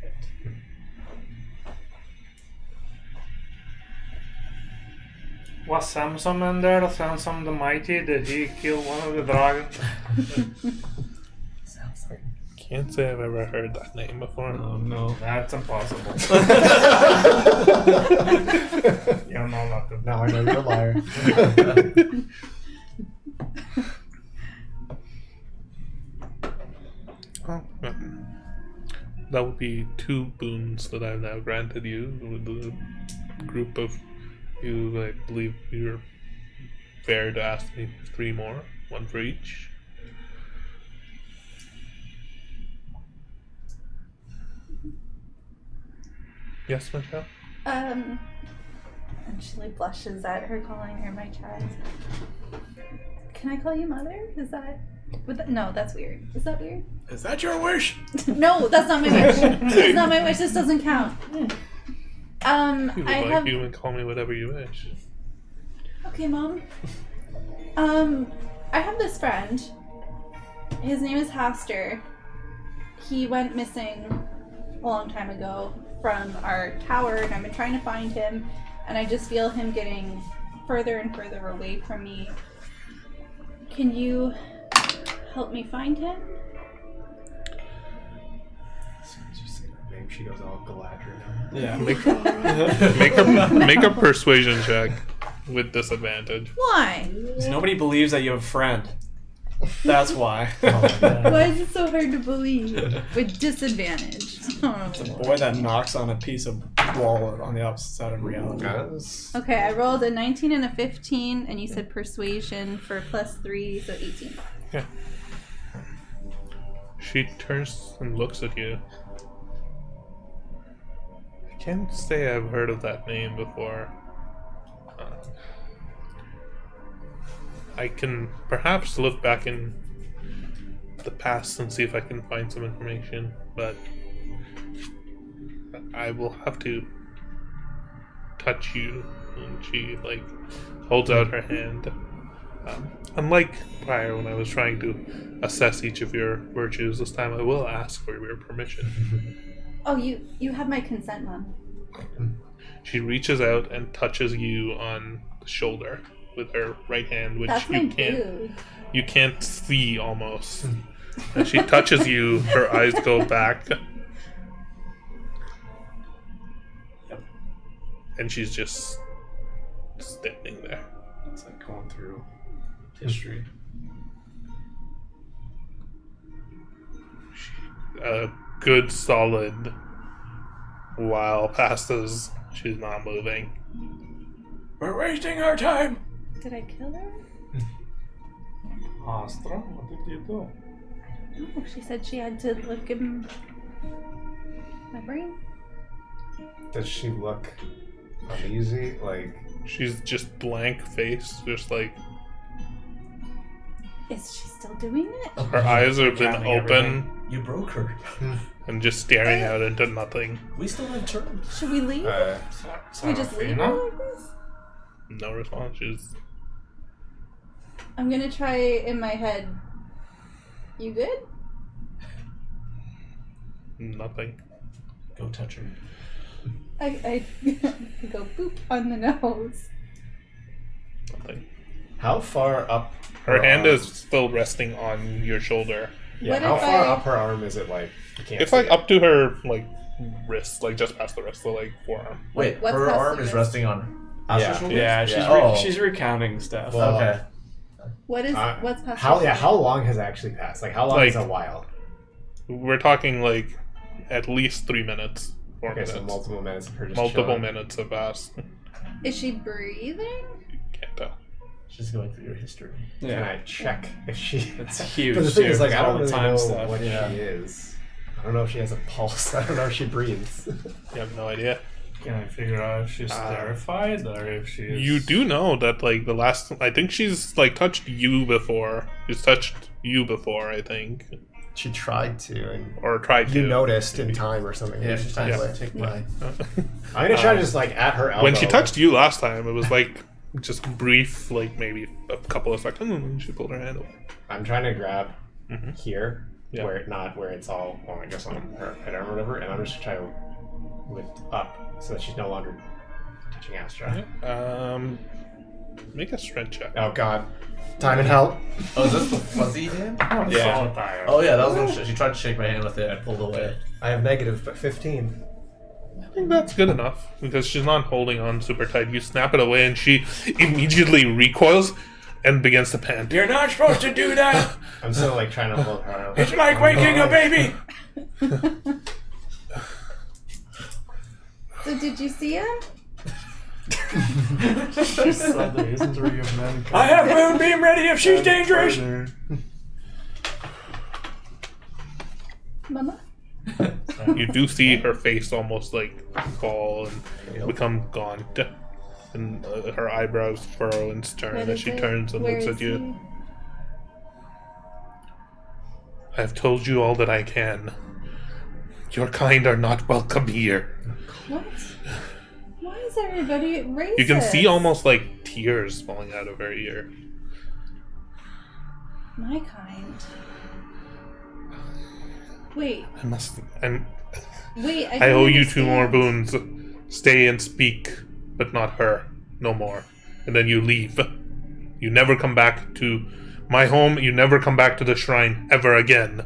Was Samson in there? Samson the Mighty? Did he kill one of the dragons? Can't say I've ever heard that name before. Oh no. That's impossible. You know nothing. Now I know you're a liar. Oh, that would be 2 boons that I've now granted you with the group of you. I believe you're fair to ask me 3 more, 1 for each. Yes, Michelle? And she like blushes at her calling her my child. Can I call you mother? Is that... No, that's weird. Is that weird? Is that your wish? No, that's not my wish. That's not my wish. This doesn't count. You would you and call me whatever you wish. Okay, Mom. I have this friend. His name is Haster. He went missing a long time ago from our tower, and I've been trying to find him, and I just feel him getting further and further away from me. Can you help me find him? As soon as you say that name, she goes all Galadriel. Yeah. Make a persuasion check with disadvantage. Why? Because nobody believes that you have a friend. That's why. Why is it so hard to believe? With disadvantage. Oh. It's a boy that knocks on a piece of wall on the opposite side of reality. Okay, I rolled a 19 and a 15, and you said persuasion for +3, so 18. Yeah. She turns and looks at you. I can't say I've heard of that name before. I can perhaps look back in the past and see if I can find some information, but I will have to touch you. And she holds out her hand. Unlike prior when I was trying to assess each of your virtues, this time I will ask for your permission. Oh, you have my consent, Mom. She reaches out and touches you on the shoulder with her right hand, which That's you can't see almost. As she touches you, her eyes go back. And she's just standing there. It's like going through history. A good solid while passes. She's not moving. We're wasting our time. Did I kill her? Astra, what did you do? No, she said she had to look in my brain. Does she look uneasy? She's just blank face, just Is she still doing it? her eyes have been Counting open everything. You broke her. and just staring out into nothing. We still have terms. Should we leave? Should we just leave her like this? No response. She's I'm gonna try in my head. You good? nothing. Go touch her. I go boop on the nose. Nothing. How far up? Her hand arm- is still resting on your shoulder. Yeah, What how if far I- up her arm is it? You can't It's see like it? up to her wrist, just past the wrist, so forearm. Wait, What's her past arm the is wrist? resting on Astra's shoulder? Yeah, she's Oh. she's recounting stuff. Well, Okay. What's past? How the- how long has actually passed? How long is a while? We're talking at least 3 minutes, 4 Okay, minutes. so multiple minutes of her just Multiple chilling. minutes have passed. Is she breathing? Can't tell. She's going through your history. Can I check if she? It's huge. But the thing is, too, I it's don't all the really time know stuff. what Yeah. she is. I don't know if she has a pulse. I don't know if she breathes. You have no idea. Can I figure out if she's terrified or if she's... You do know that, like, the last... I think she's, like, touched you before. She's touched you before, I think. She tried to, and Or tried to. you noticed in time or something. Yeah, she's trying Yeah. to take my. I'm gonna try just like at her elbow. When she touched you last time, it was, like, just brief, like, maybe a couple of seconds, and then she pulled her hand away. I'm trying to grab Mhm. here, Yeah. where it's all, well, I guess on her head arm or whatever, and I'm just trying to lift up so that she's no longer touching Astra. Make a strength check. Oh God, time and help. Oh, is this the fuzzy hand? Yeah. Oh yeah, that was when she tried to shake my hand with it. I pulled away. I have negative, but 15. I think that's good enough, because she's not holding on super tight. You snap it away, and she immediately recoils and begins to pant. You're not supposed to do that. I'm still like trying to hold her. It's like waking a baby. So did you see him? She saw the history of mankind. I have Moonbeam ready if she's dangerous. Mama? You do see her face almost like fall and become gaunt, and her eyebrows furrow and stern What as is she it? turns and Where looks is at you. he? I have told you all that I can. Your kind are not welcome here. What? Why is everybody racist? You can see almost like tears falling out of her ear. My kind. Wait, wait. I don't owe you 2 understand. more boons. Stay and speak, but not her. No more. And then you leave. You never come back to my home. You never come back to the shrine ever again.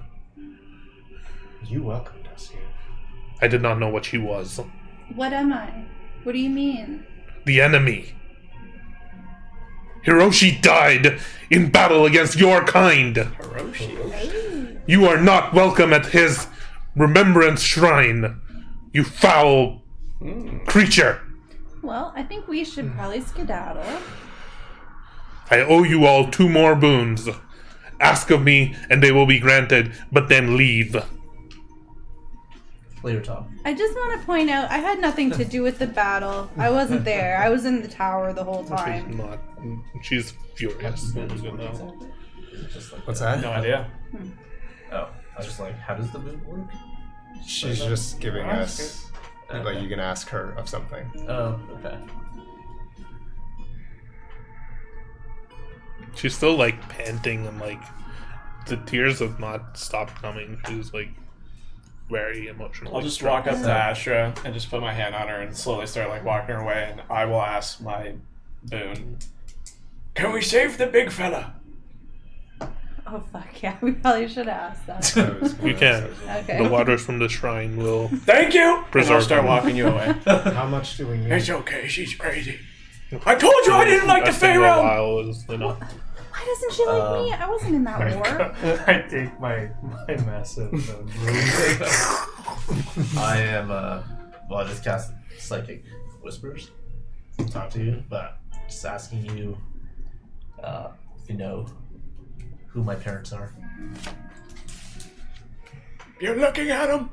You welcomed us here. I did not know what she was. What am I? What do you mean? The enemy. Hiroshi died in battle against your kind. Hiroshi. You are not welcome at his remembrance shrine. You foul creature. Well, I think we should probably skedaddle. I owe you all 2 more boons. Ask of me, and they will be granted, but then leave. Later, Tom. I just want to point out, I had nothing to do with the battle. I wasn't there. I was in the tower the whole She's time. not. She's furious. You know. Just like What's that? No idea. Oh, I was just like, how does the boot work? She's just giving us, like, you can ask her of something. Oh, okay. She's still like panting and like the tears have not stopped coming. She's like very emotional. I'll just walk up to Astra and just put my hand on her and slowly start like walking her away, and I will ask my boon. Can we save the big fella? Oh, fuck yeah. We probably should have asked that. You can. Okay. The waters from the shrine will. Thank you! And I'll Preserve start them. walking you away. How much do we need? It's okay, she's crazy. I told you I didn't like the Lasting a Pharaoh! while is, you know. Why doesn't she like me? I wasn't in that war. I take my massive broom. I am, well, I just cast Psychic Whispers to talk to you, but just asking you if you know who my parents are. You're looking at him?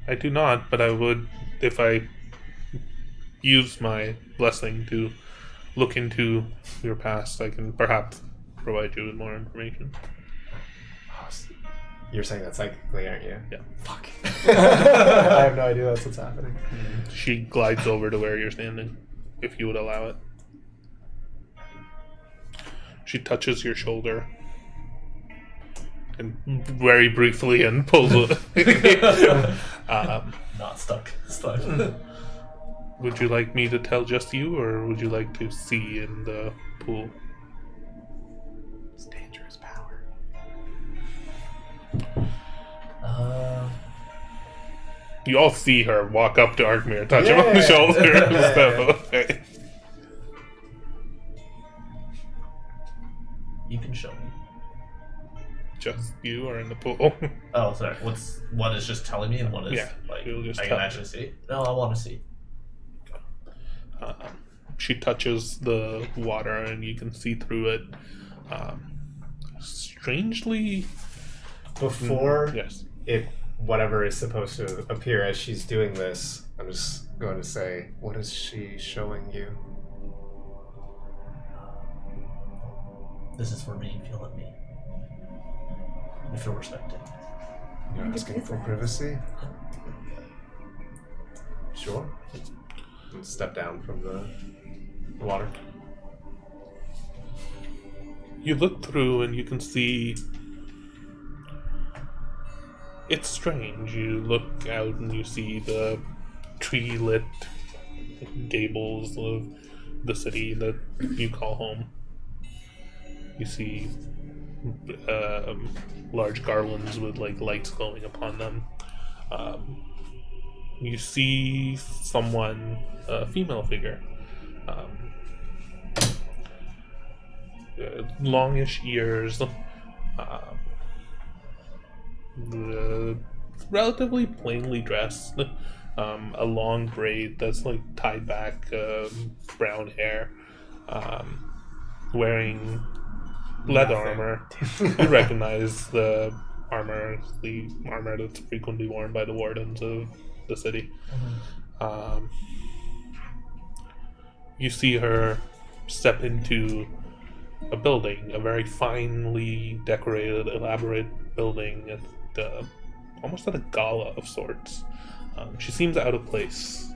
I do not, but I would if I use my blessing to look into your past. I can perhaps provide you with more information. You're saying that psychically, aren't you? Yeah. Fuck. I have no idea that's what's happening. She glides over to where you're standing, if you would allow it. She touches your shoulder. And very briefly and pulls it. Not stuck. Stuck. Would you like me to tell just you, or would you like to see in the pool? It's dangerous power. You all see her walk up to Arkmir, touch him on the Yeah. shoulder, and stuff. Okay. You can show me. Just you are in the pool. Oh, sorry. One is just telling me, and one is Yeah, like it'll just I tell can me. actually see. No, I want to see. She touches the water, and you can see through it. Strangely, Before yes. it whatever is supposed to appear as she's doing this, I'm just going to say, what is she showing you? This is for me if you'll let me. If you'll respect it. You're asking for privacy? Sure. And step down from the water. You look through and you can see. It's strange. You look out and you see the tree-lit gables of the city that you call home. You see large garlands with like lights glowing upon them. You see someone, a female figure, longish ears, relatively plainly dressed, a long braid that's like tied back, brown hair, wearing leather armor. You recognize the armor that's frequently worn by the wardens of the city. You see her step into a building, a very finely decorated, elaborate building, almost at a gala of sorts. She seems out of place.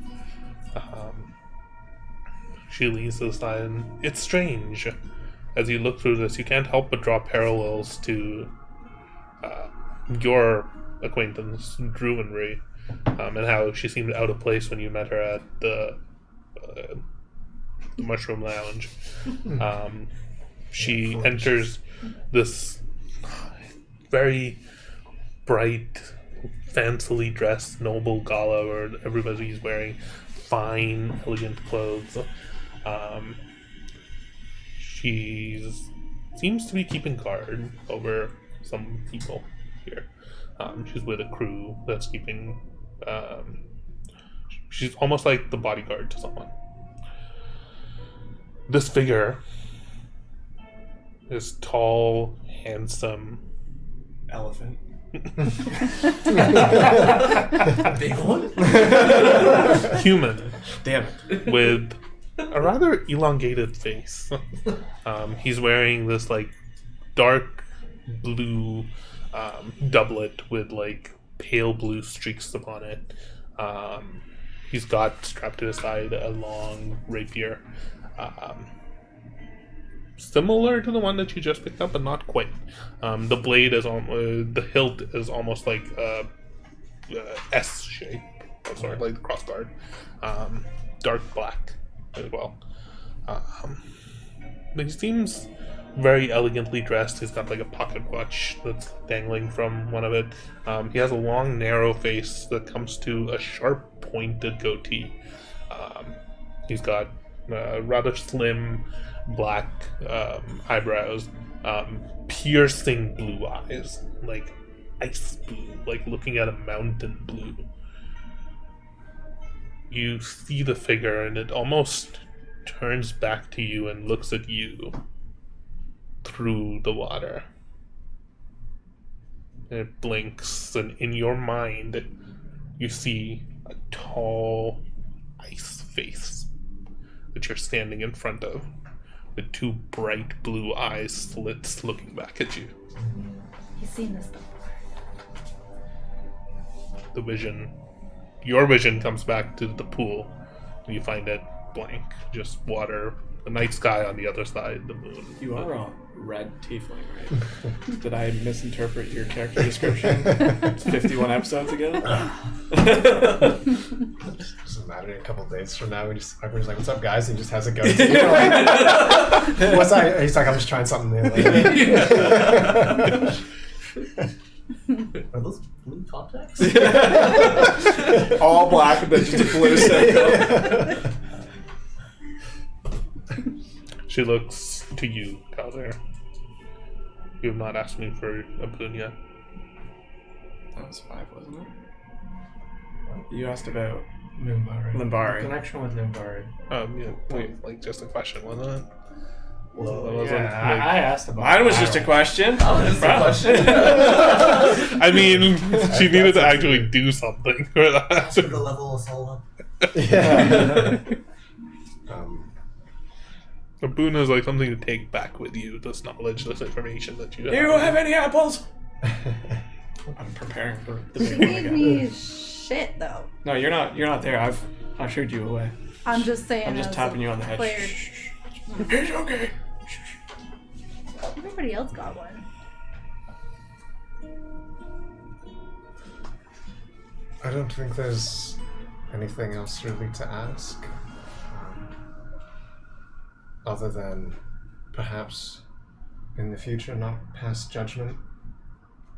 She leans to the side, and it's strange. As you look through this, you can't help but draw parallels to your acquaintance, Druinry, and how she seemed out of place when you met her at the Mushroom Lounge. She enters this very bright, fancily dressed noble gala where everybody's wearing fine, elegant clothes. She seems to be keeping guard over some people here. She's with a crew that's keeping... she's almost like the bodyguard to someone. This figure is tall, handsome... Elephant. Big one? Human. Damn it. With a rather elongated face. He's wearing this like dark blue doublet with like pale blue streaks upon it. He's got strapped to his side a long rapier, similar to the one that you just picked up, but not quite. The blade is the hilt is almost like a S shape, sort of like the crossguard, dark black as well. But he seems very elegantly dressed. He's got like a pocket watch that's dangling from one of it. He has a long, narrow face that comes to a sharp, pointed goatee. He's got rather slim, black eyebrows, piercing blue eyes, like ice blue, like looking at a mountain blue. You see the figure and it almost turns back to you and looks at you through the water. And it blinks, and in your mind you see a tall ice face that you're standing in front of, with two bright blue eyes slits looking back at you. You've seen this before. Your vision comes back to the pool, and you find it blank, just water, the night sky on the other side, the moon. You are a red tiefling, right? Did I misinterpret your character description 51 episodes ago? Doesn't matter. A couple days from now, everyone's like, "What's up, guys?" And he just has a goatee. Like, what's that? He's like, "I'm just trying something new." Are those blue contacts? All black and then just a blue circle. She looks to you, Calder. You have not asked me for a boon yet. That was 5, wasn't it? You asked about Limbari. Limbari. The connection with Limbari. Yeah, wait, like just a question, wasn't it? That wasn't, Yeah, I asked about Mine was just a question. That's the question. I mean, she needed to actually do something for that. That's for the level of Solon. Yeah. A boon is like something to take back with you, this knowledge, this information that you Do you have. have any apples? I'm preparing for the She big one gave again. me shit though. No, you're not there. I've ushered you away. I'm just saying. I'm just as tapping a you on the head. player. Shh, shh, shh. It's okay. Everybody else got one. I don't think there's anything else really to ask. Other than perhaps in the future not pass judgment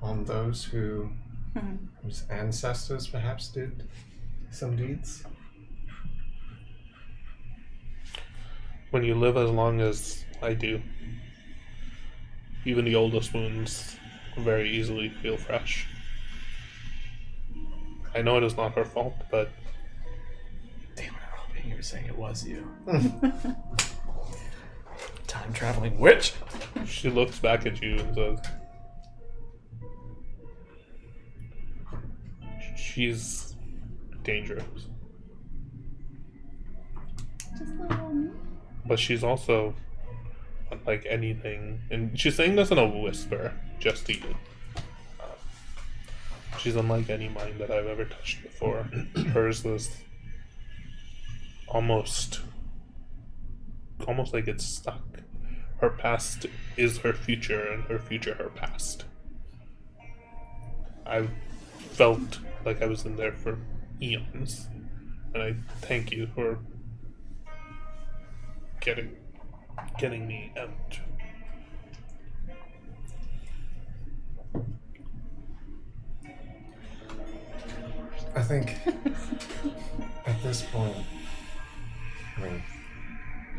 on those whose ancestors perhaps did some deeds. When you live as long as I do, even the oldest wounds very easily feel fresh. I know it is not her fault, but Damn it, I'm hoping you were saying it was you. Time traveling witch. she looks back at you and says, she's dangerous. Just a little. But she's also unlike anything, and she's saying this in a whisper, just to you. She's unlike any mind that I've ever touched before. Hers was almost like it's stuck. Her past is her future, and her future her past. I felt like I was in there for eons, and I thank you for getting me out. I think at this point, I mean,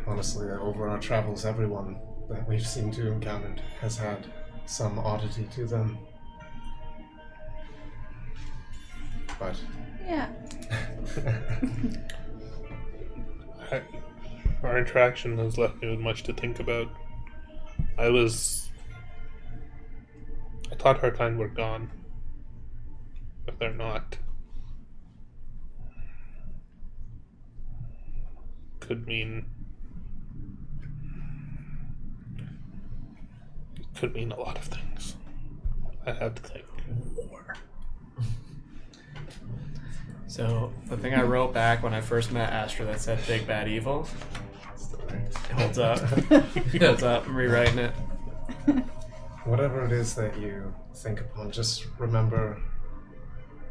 honestly, over our travels, everyone that we've seemed to encountered has had some oddity to them. But Yeah. Our interaction has left me with much to think about. I thought her kind were gone. But they're not. Could mean a lot of things. I have to think. So the thing I wrote back when I first met Astra that said "Big Bad Evil" it holds up. Holds up. I'm rewriting it. whatever it is that you think upon, just remember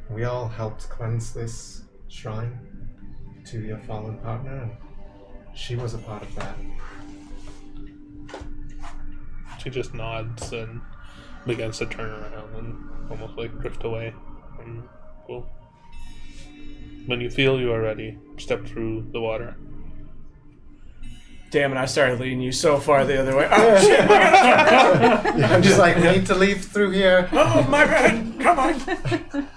we all helped cleanse this shrine to your fallen partner, and she was a part of that. She just nods and begins to turn around and almost like drift away. Cool. When you feel you are ready, step through the water. Damn it, I started leading you so far the other way. Oh, shit, I gotta turn around. I'm just like, we need to leave through here. Oh, my bad. Come on.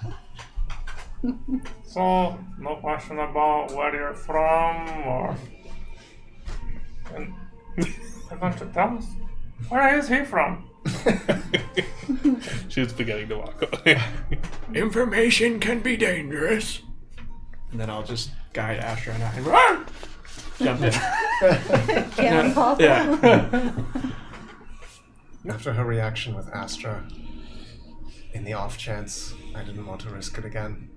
So, no question about where you're from, or... And you're going to tell us? Where is he from? She's beginning to walk away. Information can be dangerous. And then I'll just guide Astra and I run. Jump in. Cannonball. Yeah. After her reaction with Astra, in the off chance I didn't want to risk it again.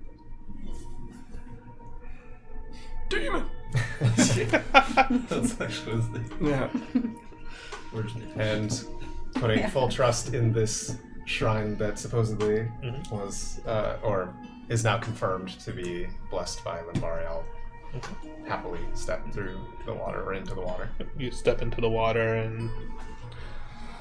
Demon. That's actually his name. Yeah. And putting full trust in this shrine that supposedly was, or is now confirmed to be blessed by Limbariel, happily step through the water, or into the water. You step into the water, and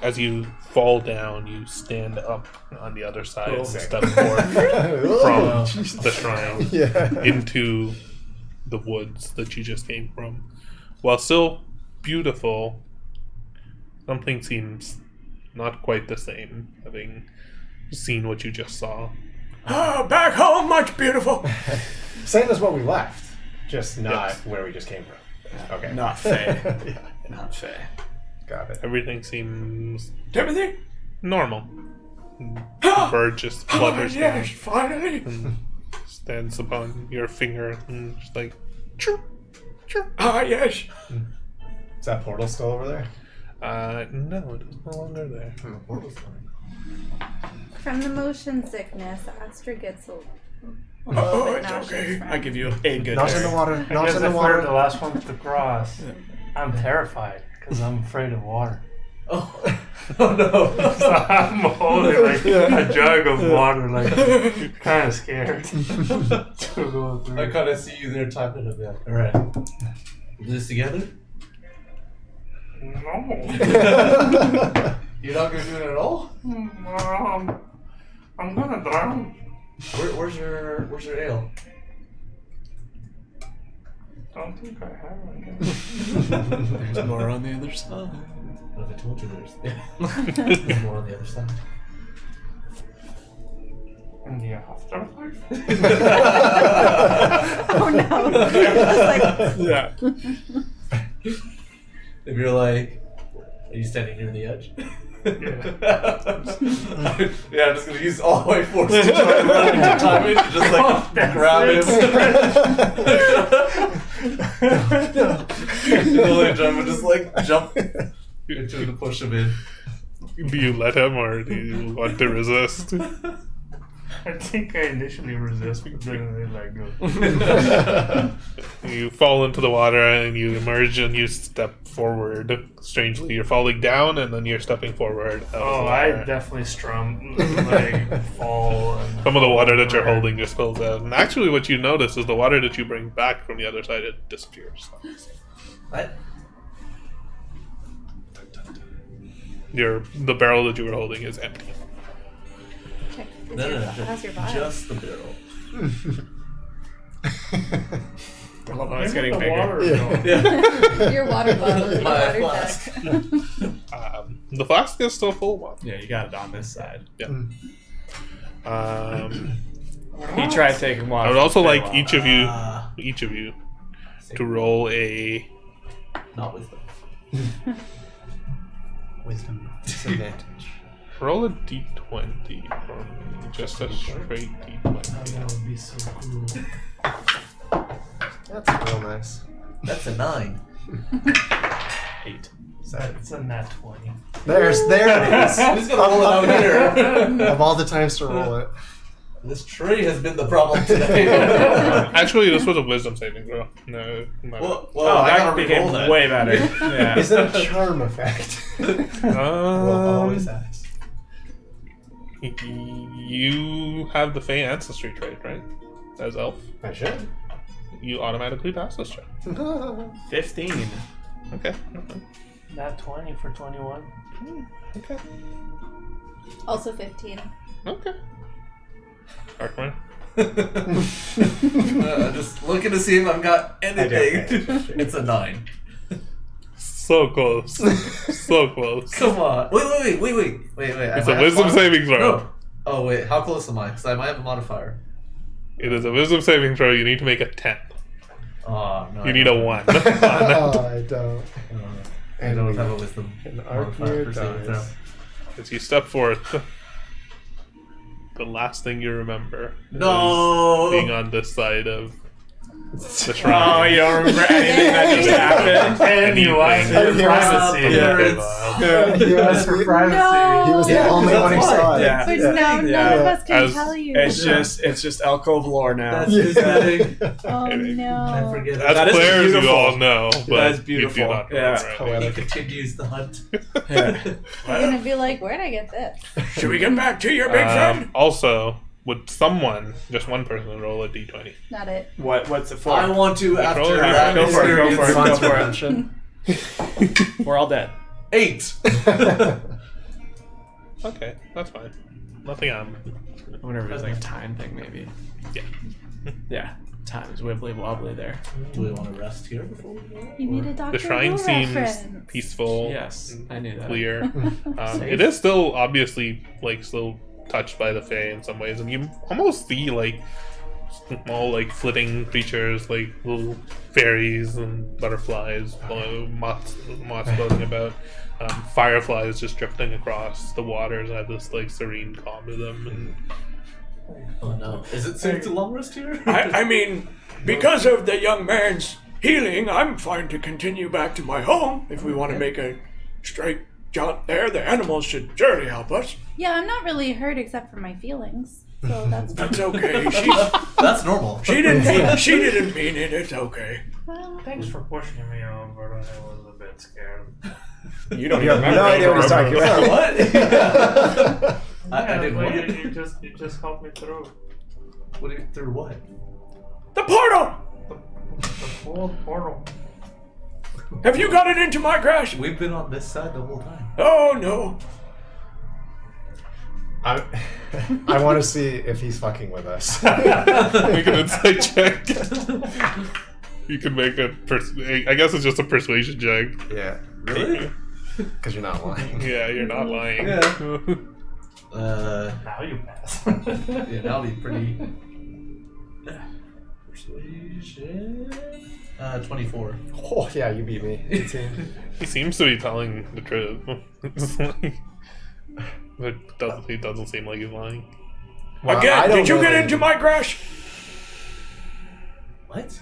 as you fall down, you stand up on the other side and step forth from the shrine into the woods that you just came from. While still beautiful, something seems not quite the same, having seen what you just saw. Oh, back home, much beautiful. Same as what we left, just not where we just came from. Okay. Not Faye. Yeah. Not Faye. Got it. Everything seems Timothy? normal. The bird just flutters down finally. and stands upon your finger and just like, chirp, chirp. Ah, yes. Is that portal still over there? No, it is no longer there. From the motion sickness, Astra gets a Oh, little bit it's nauseous okay. from I give you a good Not in berry. the water. I Not guess in the if we're water. the last one to cross, I'm terrified because I'm afraid of water. Oh, oh no. So I'm holding like a jug of water, like kind of scared to go through. I kind of see you there typing it a bit. Alright. We'll do this together? No. You're not gonna do it at all? I'm gonna drown. Where's your ale? Don't think I have it. There's more on the other side. What if I told you there's more on the other side? In the afterlife? Oh no. Just like, Yeah. If you're like, are you standing near the edge? Yeah, I'm just gonna use all my force to try and run into time it, just like grab him. And the only time I just like jump into to push him in. Do you let him or do you want to resist? I think I initially resist, but then I let go. You fall into the water and you emerge and you step forward. Strangely, you're falling down and then you're stepping forward. out of Oh, the I water. definitely like fall. And Some of the water that you're holding just spills out. And actually, what you notice is the water that you bring back from the other side, it disappears. What? The barrel that you were holding is empty. check. No, How's your body? just the barrel. I love how it's Maybe getting the bigger. water is gone. Yeah. Your water bottle. Your My water flask. deck. The flask is still full one. Yeah, you got it on this side. He He tried taking water. I would from also the like well. each of you to roll a Not wisdom. Wisdom disadvantage. roll a d20 for me. Just a straight d20. That would be so cool. That's real nice. That's a 9. 8. That's a nat 20. There it is. Who's gonna roll it out here? Of all the times to roll it. This tree has been the problem today. Actually, this was a wisdom saving throw. No, my well, Oh, I that gotta became re-roll that. way better. Yeah. Is it a charm effect? We'll always ask. You have the Fey ancestry trait, right? As elf, I should. you automatically pass this check. 15. Okay. Nat 20 for 21. Okay. Also 15. Okay. Darkman. Just looking to see if I've got anything. I It's a 9. So close. So close. Come on. Wait. It's a wisdom saving throw. No. Oh, wait. How close am I? Because I might have a modifier. It is a wisdom saving throw. You need to make a 10. Oh, no. You need a 1. Oh, I don't. I don't have a wisdom An modifier Archfey for saving throw. dies. As you step forth, the last thing you remember No. is being on this side of the Oh, shrine. you don't remember anything that just happened? And you like your And he was- privacy. Yeah, He was, For privacy. No. he was the Yeah, only one who that's saw why. it. Yeah. But now none Yeah. of us can As- tell you. It's just alcove lore now. That's his thing. Oh no. I forget. As That is players, you beautiful. all know, but That is you beautiful. do not Yeah. remember He Poetic. continues the hunt. Yeah. You're gonna be like, where'd I get this? Should we get back to your big friend? Also, would someone, just one person, roll a d20? Not it. What's it for? I want to after Roll it. that Go for it, go for it, experience. go for it. We're all dead. 8. Okay, that's fine. Nothing on. I wonder if it was like a time thing, maybe. Yeah. Yeah, time is wibbly wobbly there. Do we want to rest here before we go? You need a Doctor The shrine Who seems reference. peaceful. Yes, I knew that. Clear. It is still obviously like still touched by the Fae in some ways, and you almost see like small like flitting creatures, like little fairies and butterflies, moths floating about. Fireflies just drifting across the waters have this like serene calm to them. And Oh no. Is it safe to long rest here? I mean, because of the young man's healing, I'm fine to continue back to my home. If we want to make a straight jaunt there, the animals should surely help us. Yeah, I'm not really hurt except for my feelings. So that's That's okay. That's normal. She didn't mean it. It's okay. well, Thanks for pushing me over. I was a bit scared. You don't You have no idea what he's talking about. What? I Yeah, didn't but what? you just helped me through Through what? The portal! the whole portal. Have you got it into my grass? We've been on this side the whole time. Oh no. I want to see if he's fucking with us. make an insight check. You can make a I guess it's just a persuasion check. Yeah, Really? because you're not lying. Yeah, you're not lying. Now you pass. Yeah, that'll be pretty. Persuasion. 24. Oh yeah, you beat me. 18. He seems to be telling the truth. It's like, he doesn't seem like he's lying. Well, I Again, don't did you know get that into my grass? What?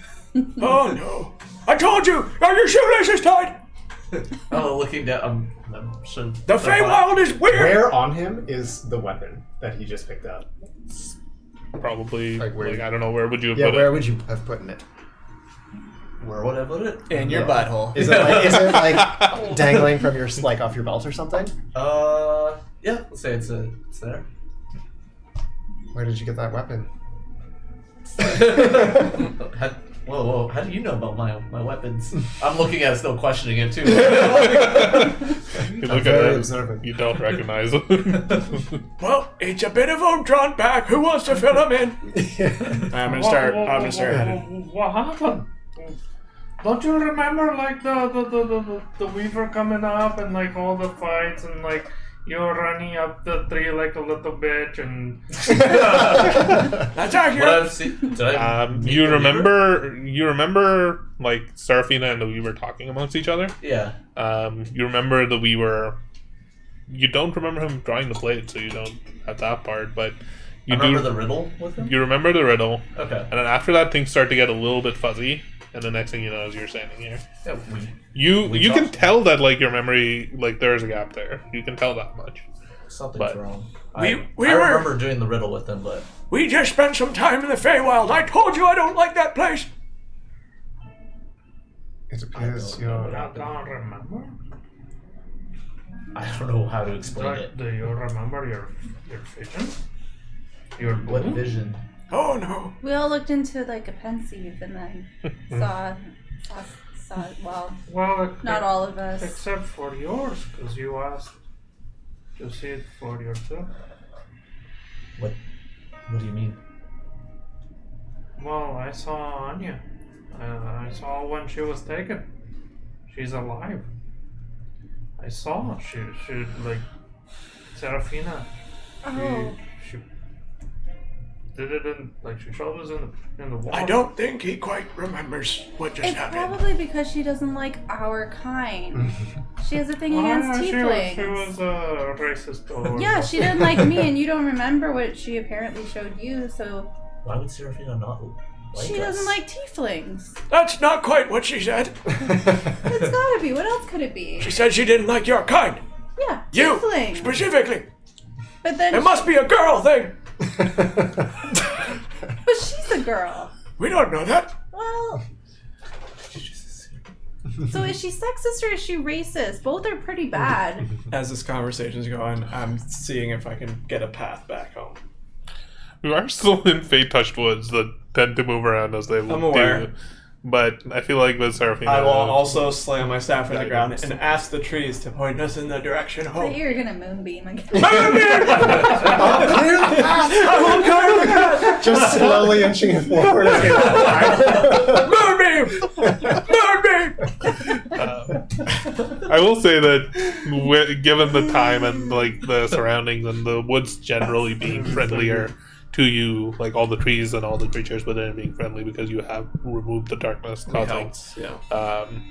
Oh no. I told you! Are your shoelaces tied? Oh, looking down. I'm sure. The Feywild is weird! Where on him is the weapon that he just picked up? Probably, Like where- I don't know, where would you have Yeah, put where it? would you have put it? Where would I put it? In your butthole. Is it like dangling from your like off your belt or something? Yeah. Let's say it's there. Where did you get that weapon? Whoa! How do you know about my weapons? I'm looking at it, still questioning it too. You look very at it, observant. you don't recognize it. Well, it's a bit of a drawn back. Who wants to fill him in? I'm gonna start heading. What happened? Don't you remember like the weaver coming up and like all the fights and like you were running up the tree like a little bitch and That's accurate. What I've seen. Did I? You remember like Serafina and the Weaver talking amongst each other? Yeah. You remember the Weaver. You don't remember him drawing the blade, so you don't have that part, but you I remember do. the riddle with him. You remember the riddle, Okay. and then after that, things start to get a little bit fuzzy, and the next thing you know is you're standing here. Yeah, You We can talked. tell that like your memory, like there's a gap there. You can tell that much. something's But- wrong. We I were- remember doing the riddle with him, but We just spent some time in the Feywild. I told you I don't like that place. It appears I you're. can't remember. I don't know how to explain it. Do you remember your vision? Your What blue? vision? Oh no. we all looked into like a pensieve and then saw well, Well, not all of us. except for yours, because you asked to see it for yourself. What do you mean? Well, I saw Anya. I saw when she was taken. She's alive. I saw she like Serafina. Oh, She did it in like she showed us in the water. I don't think he quite remembers what just it's happened. probably because she doesn't like our kind. She has a thing against She tieflings. was a racist. Or Yeah, she didn't like me, and you don't remember what she apparently showed you, so Why would Serafina not like she us? doesn't like tieflings. That's not quite what she said. It's gotta be. What else could it be? She said she didn't like your kind. Yeah, You tiefling. specifically. But then, It must be a girl thing. but she's a girl. We don't know that. Well, so is she sexist or is she racist? Both are pretty bad. As this conversation's going, I'm seeing if I can get a path back home. We are still in Fate-touched woods that tend to move around as they do. aware. But I feel like with Serafina... I will also slam my staff in the ground Guidance. and ask the trees to point us in the direction But home. you're gonna moonbeam again. Just slowly inching it forward. Moonbeam! I will say that given the time and like the surroundings and the woods generally being friendlier, to you, like all the trees and all the creatures within it being friendly because you have removed the darkness causing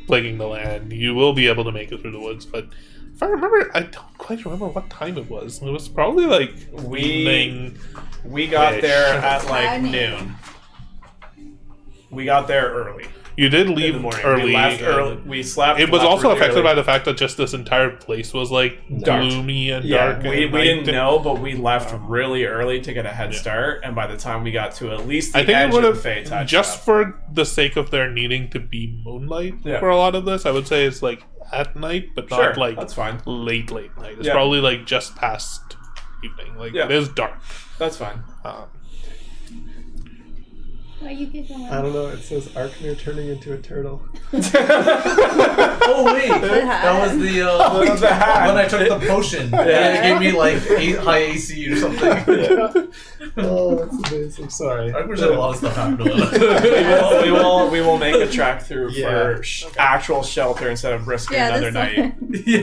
plaguing the land. You will be able to make it through the woods, but if I remember, I don't quite remember what time it was. It was probably like evening. We got there at like noon. We got there early. You did leave early. We left early. We slept. It was also really affected early. by the fact that just this entire place was like gloomy and dark. We and didn't know, but we left really early to get a head start, and by the time we got to at least the edge of the Fey touch, just for the sake of there needing to be moonlight for a lot of this, I would say it's like at night, but not like that's fine. late night. It's probably like just past evening. Like it is dark. That's fine. Why you giggling? I don't know. It says Arknir turning into a turtle. Oh wait, that was the when I took the potion. It gave me like high AC or something. Oh, that's amazing. Sorry. I wish I had a lot of stuff happening. we will make a track through for actual shelter instead of risking another night.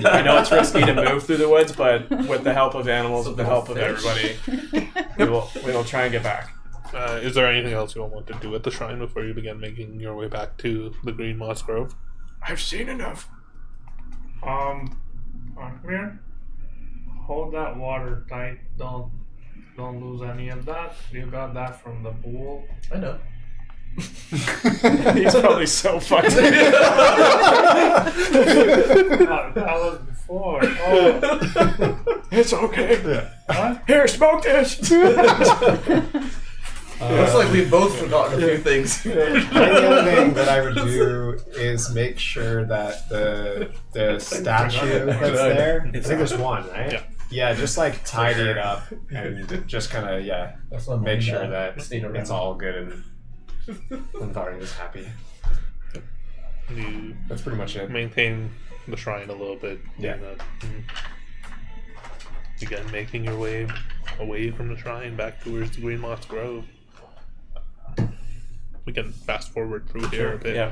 I know it's risky to move through the woods, but with the help of animals, with the help of everybody, we will try and get back. Is there anything else you all want to do at the shrine before you begin making your way back to the Green Moss Grove? I've seen enough. Archfey, hold that water tight. Don't lose any of that. You got that from the pool. I know. He's probably so fucked. That was before. Oh, It's okay. what? Here, smoke this. Looks like we've both forgotten a few things. The other thing that I would do is make sure that the statue that's there, I think there's one, right? Yeah, just like tidy it up and just kind of That's what make sure that that stayed around. it's all good and Varney is happy. You That's pretty much it. maintain the shrine a little bit. Yeah. Again, making your way away from the shrine back towards the Green Moss Grove. We can fast forward through here a bit. Yeah.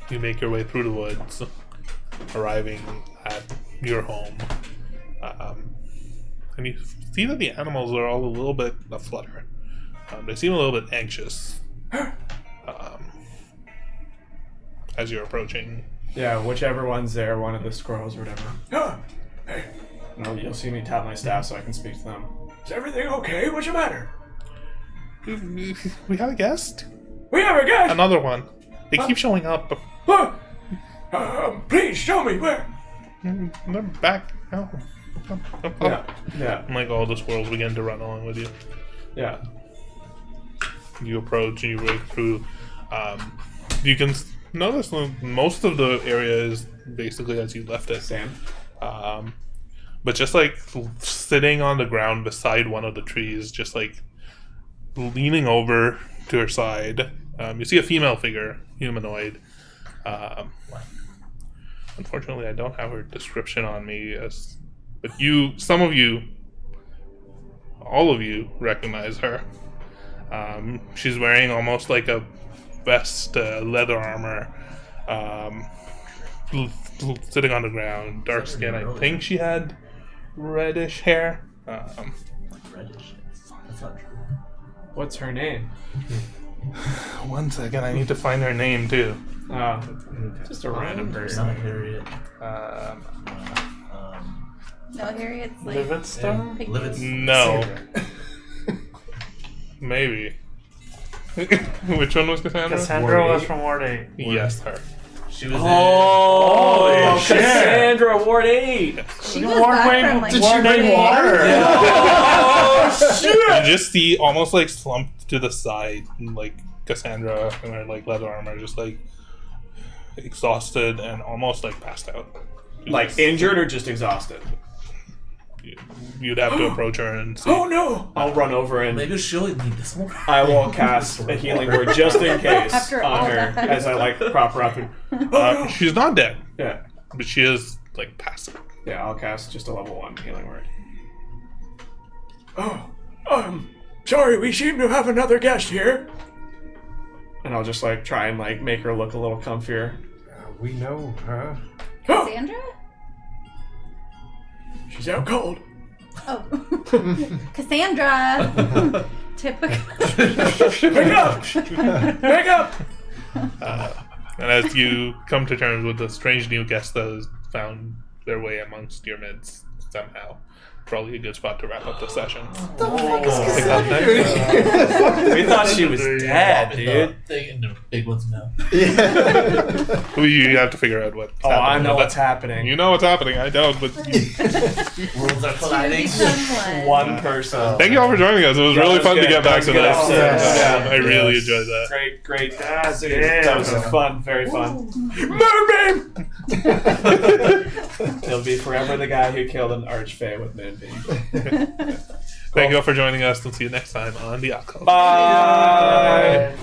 You make your way through the woods, arriving at your home. And you see that the animals are all a little bit aflutter. They seem a little bit anxious as you're approaching. Yeah, whichever one's there, one of the squirrels or whatever. Hey. You'll see me tap my staff so I can speak to them. Is everything okay? What's the matter? We have a guest? We have a guest! Another one. They keep showing up. Please show me where. They're back. Oh. Yeah. And like all the squirrels begin to run along with you. Yeah. You approach and you break through. You can notice most of the area is basically as you left it. Sam. But just like sitting on the ground beside one of the trees, just like leaning over to her side, you see a female figure, humanoid. Unfortunately, I don't have her description on me, but all of you recognize her. She's wearing almost like a vest, leather armor, sitting on the ground, dark skin. I think she had reddish hair. Reddish. That's not true. What's her name? One second, I need to find her name too. Just a random Not person. Harriet. No, Harriet's like. Livingstone? No. Maybe. Which one was Cassandra? Cassandra was from Ward 8. Yes, her. She was Oh, Holy shit. Cassandra, Ward 8. She was back from like. Ward 8 water. You just see almost like slumped to the side, like Cassandra in her like leather armor, just like exhausted and almost like passed out. Like injured or just exhausted? You'd have to approach her and see. Oh no! I'll run over and Maybe she'll need this one. I will cast a healing word just in case After all on her that. as I like prop her up and. She's not dead, Yeah. but she is like passive. Yeah, I'll cast just a level 1 healing word. Oh, sorry, we seem to have another guest here. And I'll just like try and like make her look a little comfier. We know her. Oh, Cassandra? she's out cold. Oh. Cassandra! Typical. Wake up! Wake up! And as you come to terms with the strange new guest that has found their way amongst your midst somehow, probably a good spot to wrap up the session. Pick up next. We thought she was dead, dude. The big ones now. You have to figure out what. Oh, I know what's happening. You know what's happening. I don't, but Worlds are colliding. One person. thank you all for joining us. It was That really was fun to good. get That back was to good this. episode. Yeah. I really enjoyed that. Great. God That was damn. fun. Very fun. Moonbeam! He'll be forever the guy who killed an Archfey with Moonbeam. Thank you all for joining us. We'll see you next time on The Outcome. Bye!